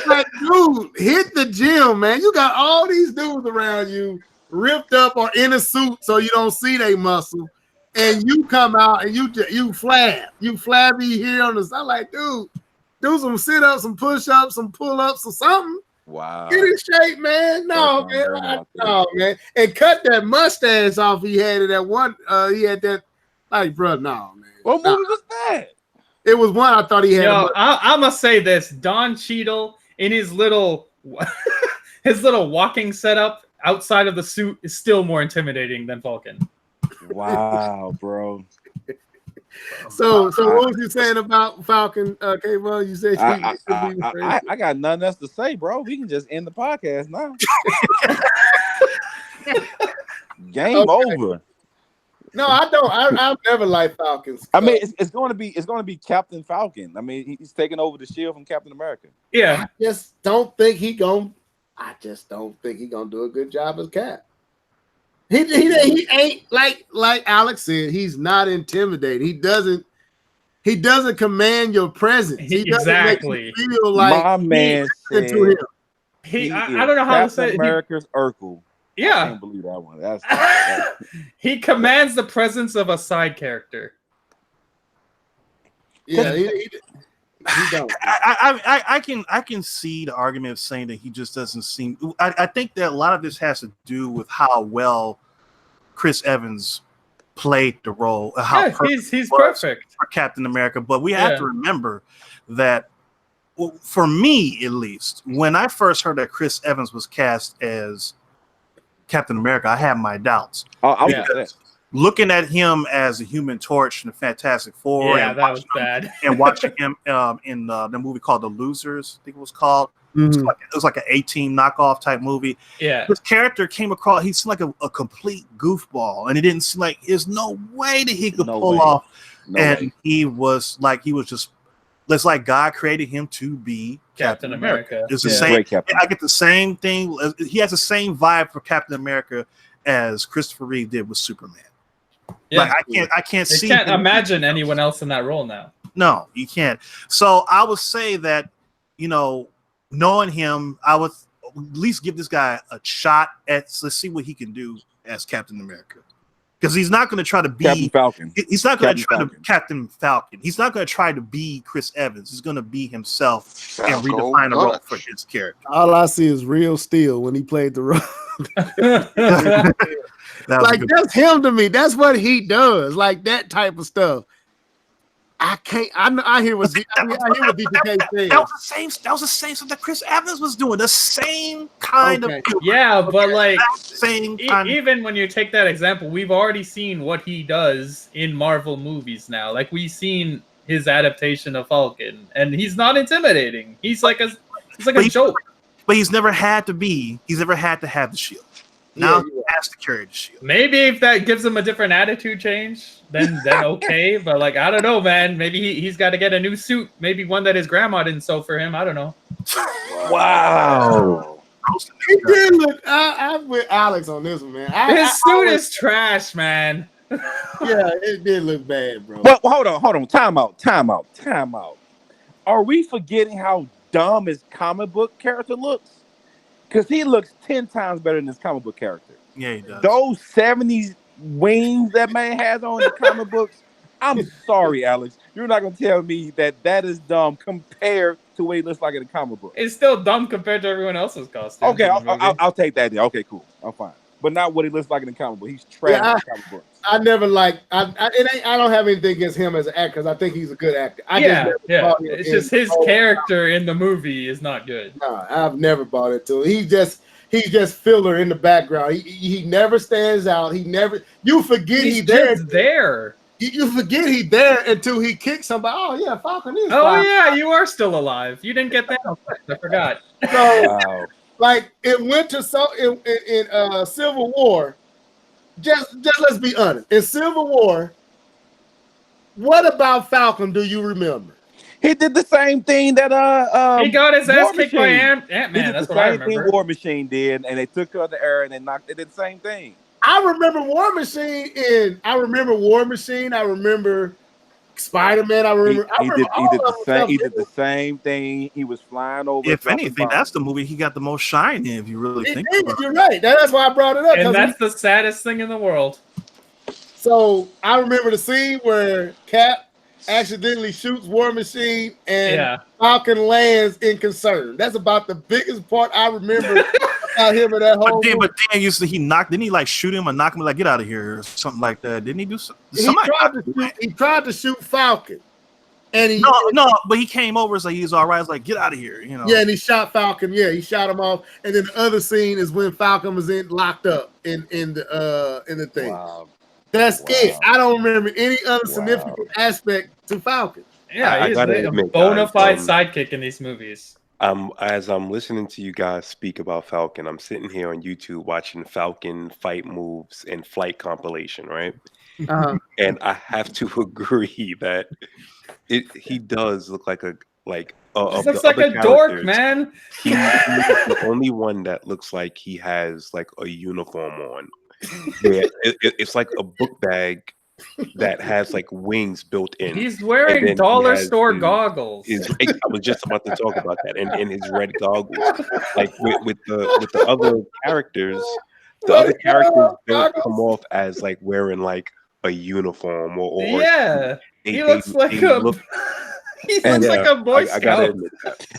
Like, dude, hit the gym, man. You got all these dudes around you, ripped up or in a suit so you don't see they muscle, and you come out and you flabby here on the side. Like, dude, do some sit-ups, some push-ups, some pull-ups or something. Wow. Get in shape, man. No, man. And cut that mustache off he had in that one. He had that, like, bro, no, man. What movie was that? It was one I thought he had. I must say this. Don Cheadle in his little walking setup outside of the suit is still more intimidating than Falcon. Wow, bro. So what was you saying about Falcon, K-Ball? You said I got nothing else to say, bro. We can just end the podcast now. Game over. No, I don't. I've never liked Falcons. I mean, it's going to be Captain Falcon. I mean, he's taking over the shield from Captain America. Yeah. I just don't think he gonna do a good job as Cap. He ain't like Alex said. He's not intimidating. He doesn't command your presence. He doesn't make you feel like my man said to him. I don't know how to say it. America's Urkel. Yeah, I can't believe that one. That's he commands the presence of a side character. Yeah, he don't. I can see the argument of saying that he just doesn't seem. I think that a lot of this has to do with how well Chris Evans played the role. He's perfect for Captain America. But we have to remember that, for me at least, when I first heard that Chris Evans was cast as Captain America, I had my doubts. Looking at him as a Human Torch in the Fantastic Four, that was bad. And watching him in the movie called The Losers, I think it was called. Mm-hmm. It was like an 18 knockoff type movie. Yeah. His character came across, he seemed like a complete goofball, and it didn't seem like there's no way that he could pull off. He was just, it's like God created him to be Captain America. It's the same. I get the same thing. He has the same vibe for Captain America as Christopher Reeve did with Superman. Yeah. Like I can't see. Can't imagine anyone else in that role now. No, you can't. So I would say that, knowing him, I would at least give this guy a shot let's see what he can do as Captain America. Because he's not going to try to be Captain Falcon. He's not going to try to Captain Falcon. He's not going to try to be Chris Evans. He's going to be himself and redefine a role for his character. All I see is real steel when he played the role. That's him to me. That's what he does. Like that type of stuff. I can't. I hear what DPK said. That was the same stuff that Chris Evans was doing. The same kind of. Yeah, but like same even when you take that example, we've already seen what he does in Marvel movies now. Like we've seen his adaptation of Falcon, and he's not intimidating. He's like a joke. But he's never had to be. He's never had to have the shield. Now he has to carry the shield. Maybe if that gives him a different attitude change, then okay. But like I don't know, man. Maybe he's got to get a new suit. Maybe one that his grandma didn't sew for him. I don't know. Wow. He did look. I'm with Alex on this one, man. His suit is trash, man. Yeah, it did look bad, bro. Well, hold on. Time out. Are we forgetting how dumb his comic book character looks? Because he looks 10 times better than his comic book character. Yeah, he does. Those 70s wings that man has on in the comic books, I'm sorry, Alex. You're not going to tell me that is dumb compared to what he looks like in the comic book. It's still dumb compared to everyone else's costume. Okay, I'll take that. Okay, cool. I'm fine. But not what he looks like in the comic book. He's trash in the comic books. I never liked. I don't have anything against him as an actor because I think he's a good actor. It's just his character in the movie is not good. No, I've never bought it to. He's just filler in the background. He never stands out. You forget he's there. You forget he's there until he kicks somebody. Oh yeah, Falcon is. Oh yeah, you are still alive. You didn't get that. I forgot. So, like in Civil War. Just let's be honest. In Civil War, what about Falcon do you remember? He did the same thing that he got his ass kicked by Ant-Man. That's what I remember. Same thing War Machine did, and they took her to the air and they did the same thing. I remember War Machine. I remember Spider-Man. He did the same thing. He was flying over. If anything, that's the movie he got the most shine in. If you really think about it. You're right. That's why I brought it up. And that's the saddest thing in the world. So I remember the scene where Cap accidentally shoots War Machine and Falcon lands in concern. That's about the biggest part I remember about him in that whole. But then didn't he like shoot him or knock him like get out of here or something like that? Didn't he do something? He tried to shoot Falcon, and but he came over so he's all right. It's like get out of here, Yeah, and he shot Falcon. Yeah, he shot him off. And then the other scene is when Falcon was locked up in the thing. Wow. That's it. I don't remember any other significant aspect to Falcon. Yeah, he's a bona fide sidekick in these movies. As I'm listening to you guys speak about Falcon, I'm sitting here on YouTube watching Falcon fight moves and flight compilation, right? Uh-huh. And I have to agree that he does look like a looks like a dork, man. He's the only one that looks like he has like a uniform on. Yeah, it's like a book bag that has like wings built in. He's wearing dollar store goggles. I was just about to talk about that, and his red goggles. Like with the other characters, don't come off as like wearing like a uniform or he looks like he looks like a Boy Scout. I gotta admit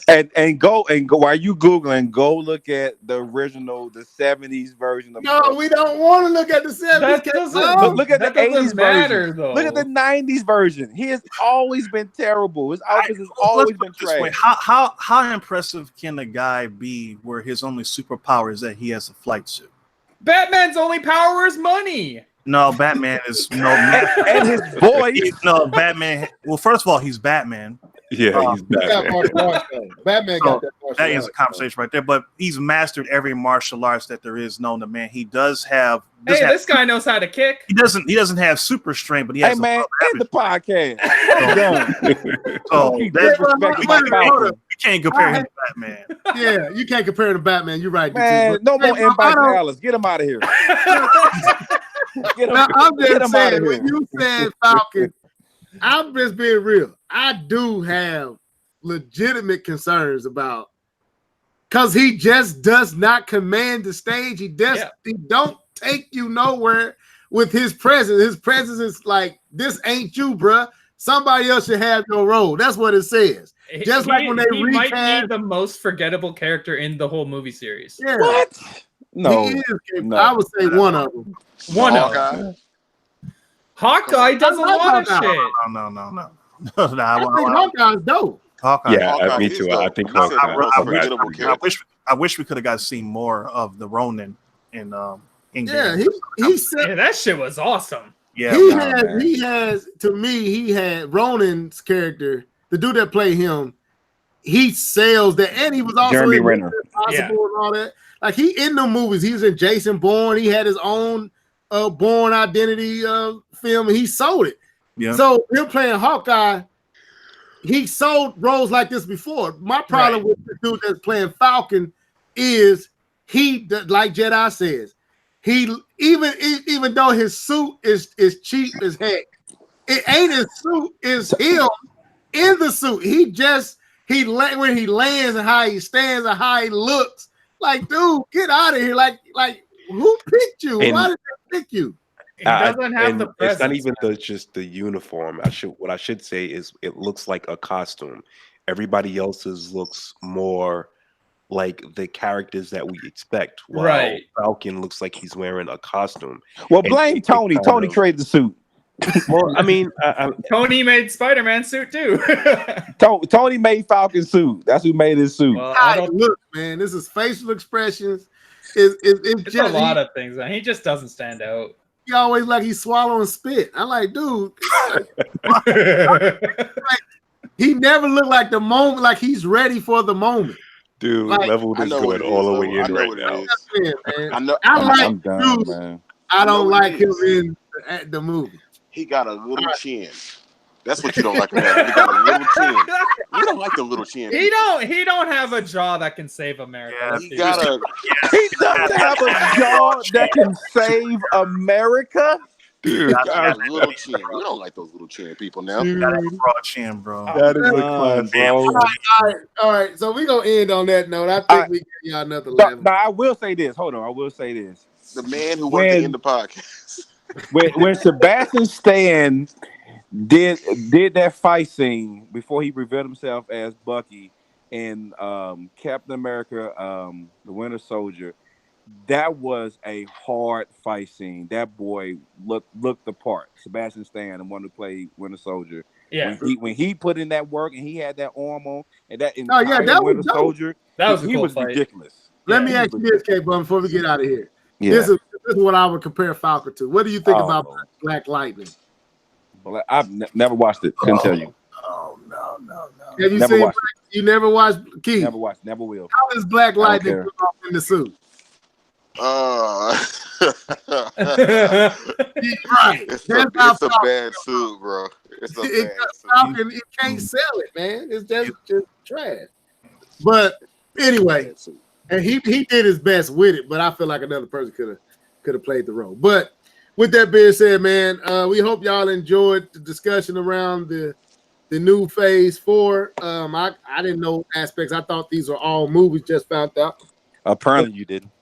that. And go while you Googling, go look at the original, the 70s version of we don't want to look at the 70s. Look at the 80s version. Look at the 90s version. He has always been terrible. His outfit has always been trash. How impressive can a guy be where his only superpower is that he has a flight suit? Batman's only power is money. No, Batman is and his voice. Batman. Well, first of all, he's Batman, Yeah, he's He got Batman. martial arts, though. Batman So got that martial that is arts, a conversation right there. But he's mastered every martial arts that there is known to man. He does have. Hey, this guy knows how to kick. He doesn't have super strength, but he has. Hey man, end the podcast. So Keep that's disrespecting my Falcon. you can't compare him to Batman. Yeah, you can't compare him to Batman. You're right. Man, no more invites to Alice. Get him out of here. Now, I'm Get just him out saying, of here. when you said Falcon, I'm just being real. I do have legitimate concerns about, because he just does not command the stage. He don't take you nowhere with his presence. His presence is like, this ain't you, bruh. Somebody else should have your role. That's what it says. Just like when they might recast be the most forgettable character in the whole movie series. Yeah. What? No, He is, no. I would say one of them. One of them. Hawkeye does a lot of shit. No. I think Hawkeye's dope. Hawkeye. Yeah, me too. I think I wish we could have got to see more of the Ronin in Yeah, he said that shit was awesome. Yeah, he has to me, he had Ronin's character, the dude that played him, he sells that, and he was also Jeremy in Renner. Impossible and all that. Like, he in the movies, he was in Jason Bourne, he had his own Bourne Identity film, and he sold it. Yeah. So him playing Hawkeye, he sold roles like this before. My problem with the dude that's playing Falcon is he, like Jedi says, he even though his suit is cheap as heck, it ain't his suit, it's him in the suit. When he lands and how he stands and how he looks, like, dude, get out of here! Like who picked you? Why did they pick you? He doesn't have the presence. It's not even just the uniform. What I should say is it looks like a costume. Everybody else's looks more like the characters that we expect. While Falcon looks like he's wearing a costume. Well, blame Tony. Tony traded the suit. Well, I mean, Tony made Spider-Man suit too. Tony made Falcon suit. That's who made his suit. Well, look, man, this is facial expressions. It's just a lot of things, man. He just doesn't stand out. He always like he's swallowing spit. I'm like, dude. He never looked like the moment, like he's ready for the moment. Dude, like, Level is going all the way in right now. I like dude. Man. I don't like him in the movie. He got a little chin. That's what you don't like about him. He got a little chin. You don't like the little chin. He don't have a jaw that can save America. Yeah, he doesn't have a jaw that can save America. Dude, got a little chin. We don't like those little chin people now. That is a broad chin, bro. That is a classic. All right. So we're gonna end on that note. I think we give y'all another level. Now I will say this. Hold on, I will say this. The man who wanted to end the podcast. when Sebastian Stan did that fight scene before he revealed himself as Bucky in Captain America, the Winter Soldier, that was a hard fight scene. That boy looked the part. Sebastian Stan, the one who played Winter Soldier. Yeah. When he put in that work and he had that arm on and that Winter Soldier, that was he was ridiculous. Let me ask you this, K-Bum, before we get out of here. Yeah. This is what I would compare Falcon to. What do you think about Black Lightning? Well, I've never watched it. Couldn't tell you. Oh no. Have you seen? You never watched Keith? Never watched. Never will. How does Black Lightning put off in the suit? Right. It's a bad suit, bro. It's a bad suit. Falcon, it can't sell it, man. It's just trash. But anyway, and he did his best with it, but I feel like another person could have played the role. But with that being said, man, we hope y'all enjoyed the discussion around the new Phase 4. I didn't know aspects. I thought these were all movies. Just found out. Apparently, you didn't.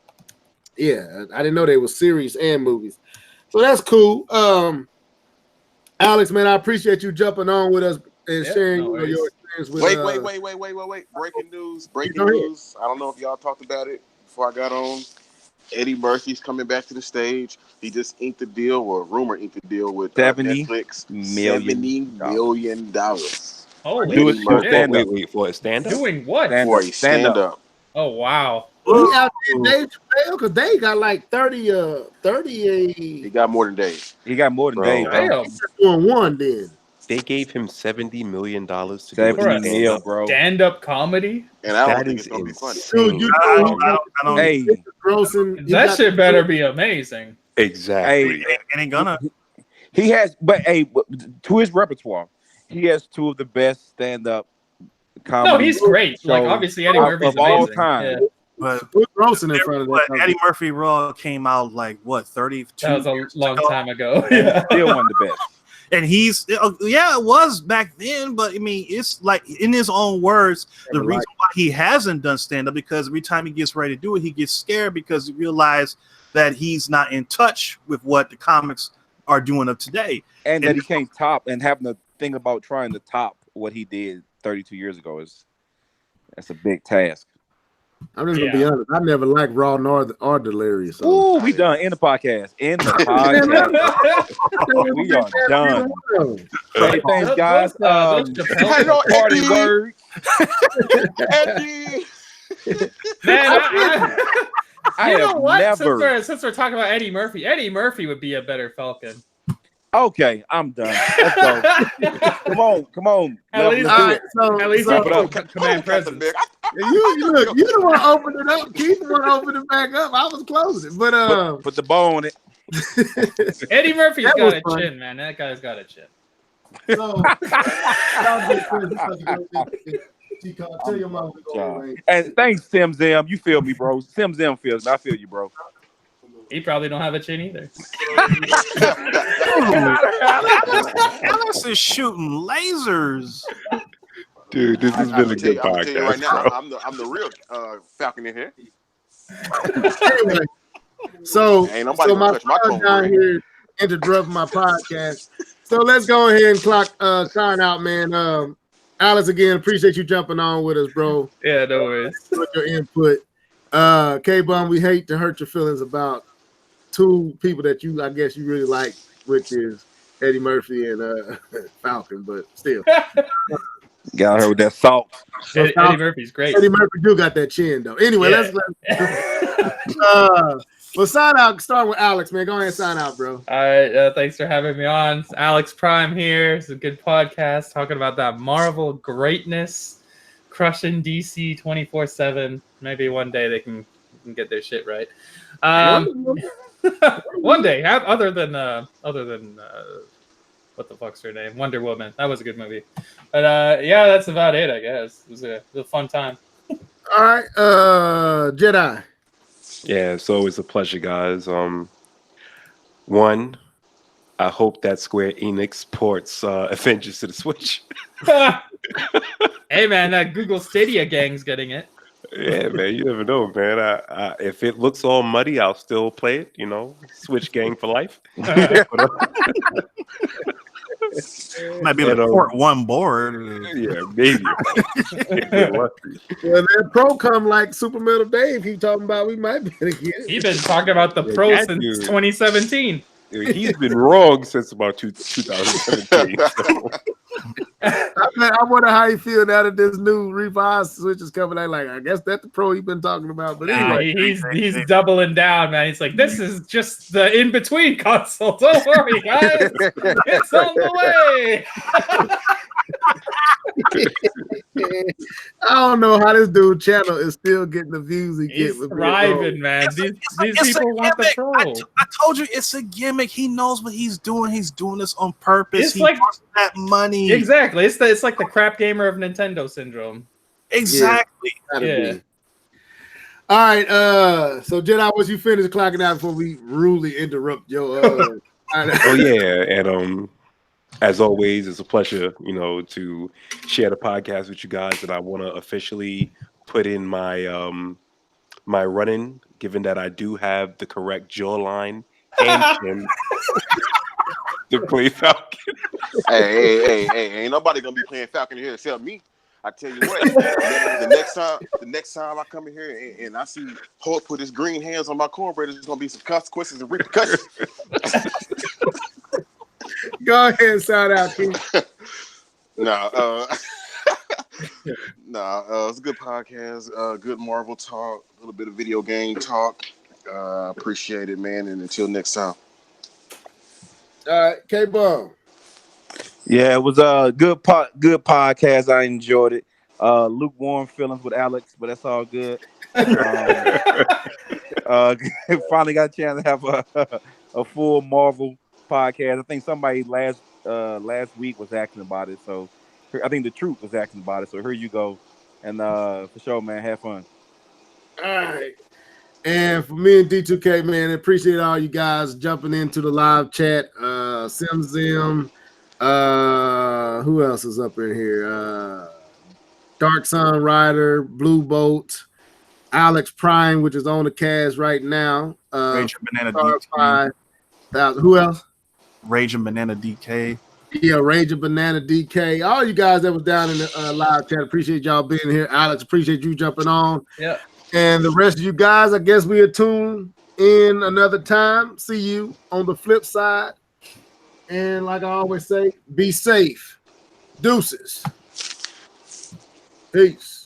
Yeah, I didn't know they were series and movies. So that's cool. Alex, man, I appreciate you jumping on with us and sharing your experience with Wait. Breaking news. I don't know if y'all talked about it before I got on. Eddie Murphy's coming back to the stage. He just inked a deal, or rumor inked a deal with Netflix. $70 million. Oh, wait, for a stand-up? Doing what? For a stand-up. Oh, wow. He out there Dave Chappelle because they got like 30. He got more than Dave. He got more than Dave. He's doing one then. They gave him $70 million to do a 70 mil, stand-up. bro. Stand-up comedy. And I don't That think is it's gonna be funny. insane. Dude, I don't Hey, grossing. he That got- shit better be amazing. Exactly. hey, it ain't gonna. he has, but to his repertoire, he has two of the best stand-up comedy. No, he's great. Like shows obviously Eddie of Murphy's all amazing. time. Yeah. But, Put grossing in front of but that. Eddie Murphy Raw came out like what 32 That was a years long ago. time ago. And Yeah. he's still one of the best. And he's yeah, it was back then, but I mean, it's like in his own words, the Never reason why he hasn't done stand up because every time he gets ready to do it, he gets scared because he realizes that he's not in touch with what the comics are doing of today. And that he can't top, and having to think about trying to top what he did 32 years ago that's a big task. I'm just gonna be honest. I never liked Raw or Delirious. So. Ooh, we done. End the podcast. End the podcast. We are done. Hey, thanks, guys. I know, Party Eddie. word. Eddie. Man, I you know have what? never. Since we're talking about Eddie Murphy would be a better Falcon. Okay, I'm done. Let's go. Come on. At least, At least wrap it he up. can command presence. You look, you the one opened it up. Keith the one opened it back up. I was closing, but Put the bow on it. Eddie Murphy's That got was a fun. chin, man. That guy's got a chin. So, tell your mom to go away. And thanks, Sim Zim. You feel me, bro. Sim Zim feels me. I feel you, bro. He probably don't have a chin either. Alex is shooting lasers. Dude, this has been a good I'm gonna tell you right podcast, now, bro. I'm the real Falcon in here. Anyway, so Ain't nobody my gonna touch my son phone, down Greg. here interrupting my podcast. So let's go ahead and clock sign out, man. Alex, again, appreciate you jumping on with us, bro. Yeah, no worries. With your input. K-Bum, we hate to hurt your feelings about two people that I guess you really like, which is Eddie Murphy and Falcon, but still. Got her with that salt. Eddie Murphy's great. Eddie Murphy do got that chin, though. Anyway, let's well, sign out. Start with Alex, man. Go ahead and sign out, bro. All right, thanks for having me on. It's Alex Prime here. It's a good podcast talking about that Marvel greatness, crushing DC 24/7. Maybe one day they can get their shit right. One day, other than what the fuck's her name? Wonder Woman. That was a good movie. But yeah, that's about it, I guess. It was a fun time. All right, Jedi. Yeah, it's always a pleasure, guys. One, I hope that Square Enix ports Avengers to the Switch. Hey, man, that Google Stadia gang's getting it. Yeah, man, you never know, man. I if it looks all muddy, I'll still play it. You know, Switch gang for life. Might be able to port one board. Yeah, maybe. Well, that Pro come like Super Metal Dave. He talking about we might be able to get it. He's been talking about the Pro that since dude. 2017. He's been wrong since about 2017. So. I wonder how he feel now that this new revised Switch is coming out. Like, I guess that's the Pro he's been talking about. But anyway, He's doubling down, man. He's like, this is just the in between console. Don't worry, guys, it's on the way. I don't know how this dude channel is still getting the views he He's gets. With thriving, man. These people want the Pro. I told you it's a gimmick. He knows what he's doing. He's doing this on purpose. It's he like- wants that money. Exactly. It's like the crap gamer of Nintendo syndrome. Exactly. Yeah. All right. So Jedi, once you finish clocking out before we rudely interrupt your. Oh yeah, and as always, it's a pleasure, you know, to share the podcast with you guys. And I want to officially put in my my run-in, given that I do have the correct jawline and chin to play Falcon. Hey, ain't nobody gonna be playing Falcon here except me. I tell you what, the next time I come in here and I see Hulk put his green hands on my cornbread, there's gonna be some consequences and repercussions. Go ahead and shout out, Keith. It's a good podcast, good Marvel talk, a little bit of video game talk. Appreciate it, man, and until next time. All right, K-Bum. Yeah, it was a good podcast. I enjoyed it. Lukewarm feelings with Alex, but that's all good. Finally got a chance to have a full Marvel podcast. I think somebody last week was asking about it, so I think the truth was asking about it. So here you go, and for sure, man, have fun. All right. And for me and D2K, man, I appreciate all you guys jumping into the live chat. Simzim, who else is up in here? Dark Sun Rider, Blue Boat, Alex Prime, which is on the cast right now. Rage and Banana DK. Who else? Rage and Banana DK. Yeah, Rage and Banana DK. All you guys that was down in the live chat, appreciate y'all being here. Alex, appreciate you jumping on. Yeah. And the rest of you guys, I guess we'll tune in another time. See you on the flip side. And like I always say, be safe. Deuces. Peace.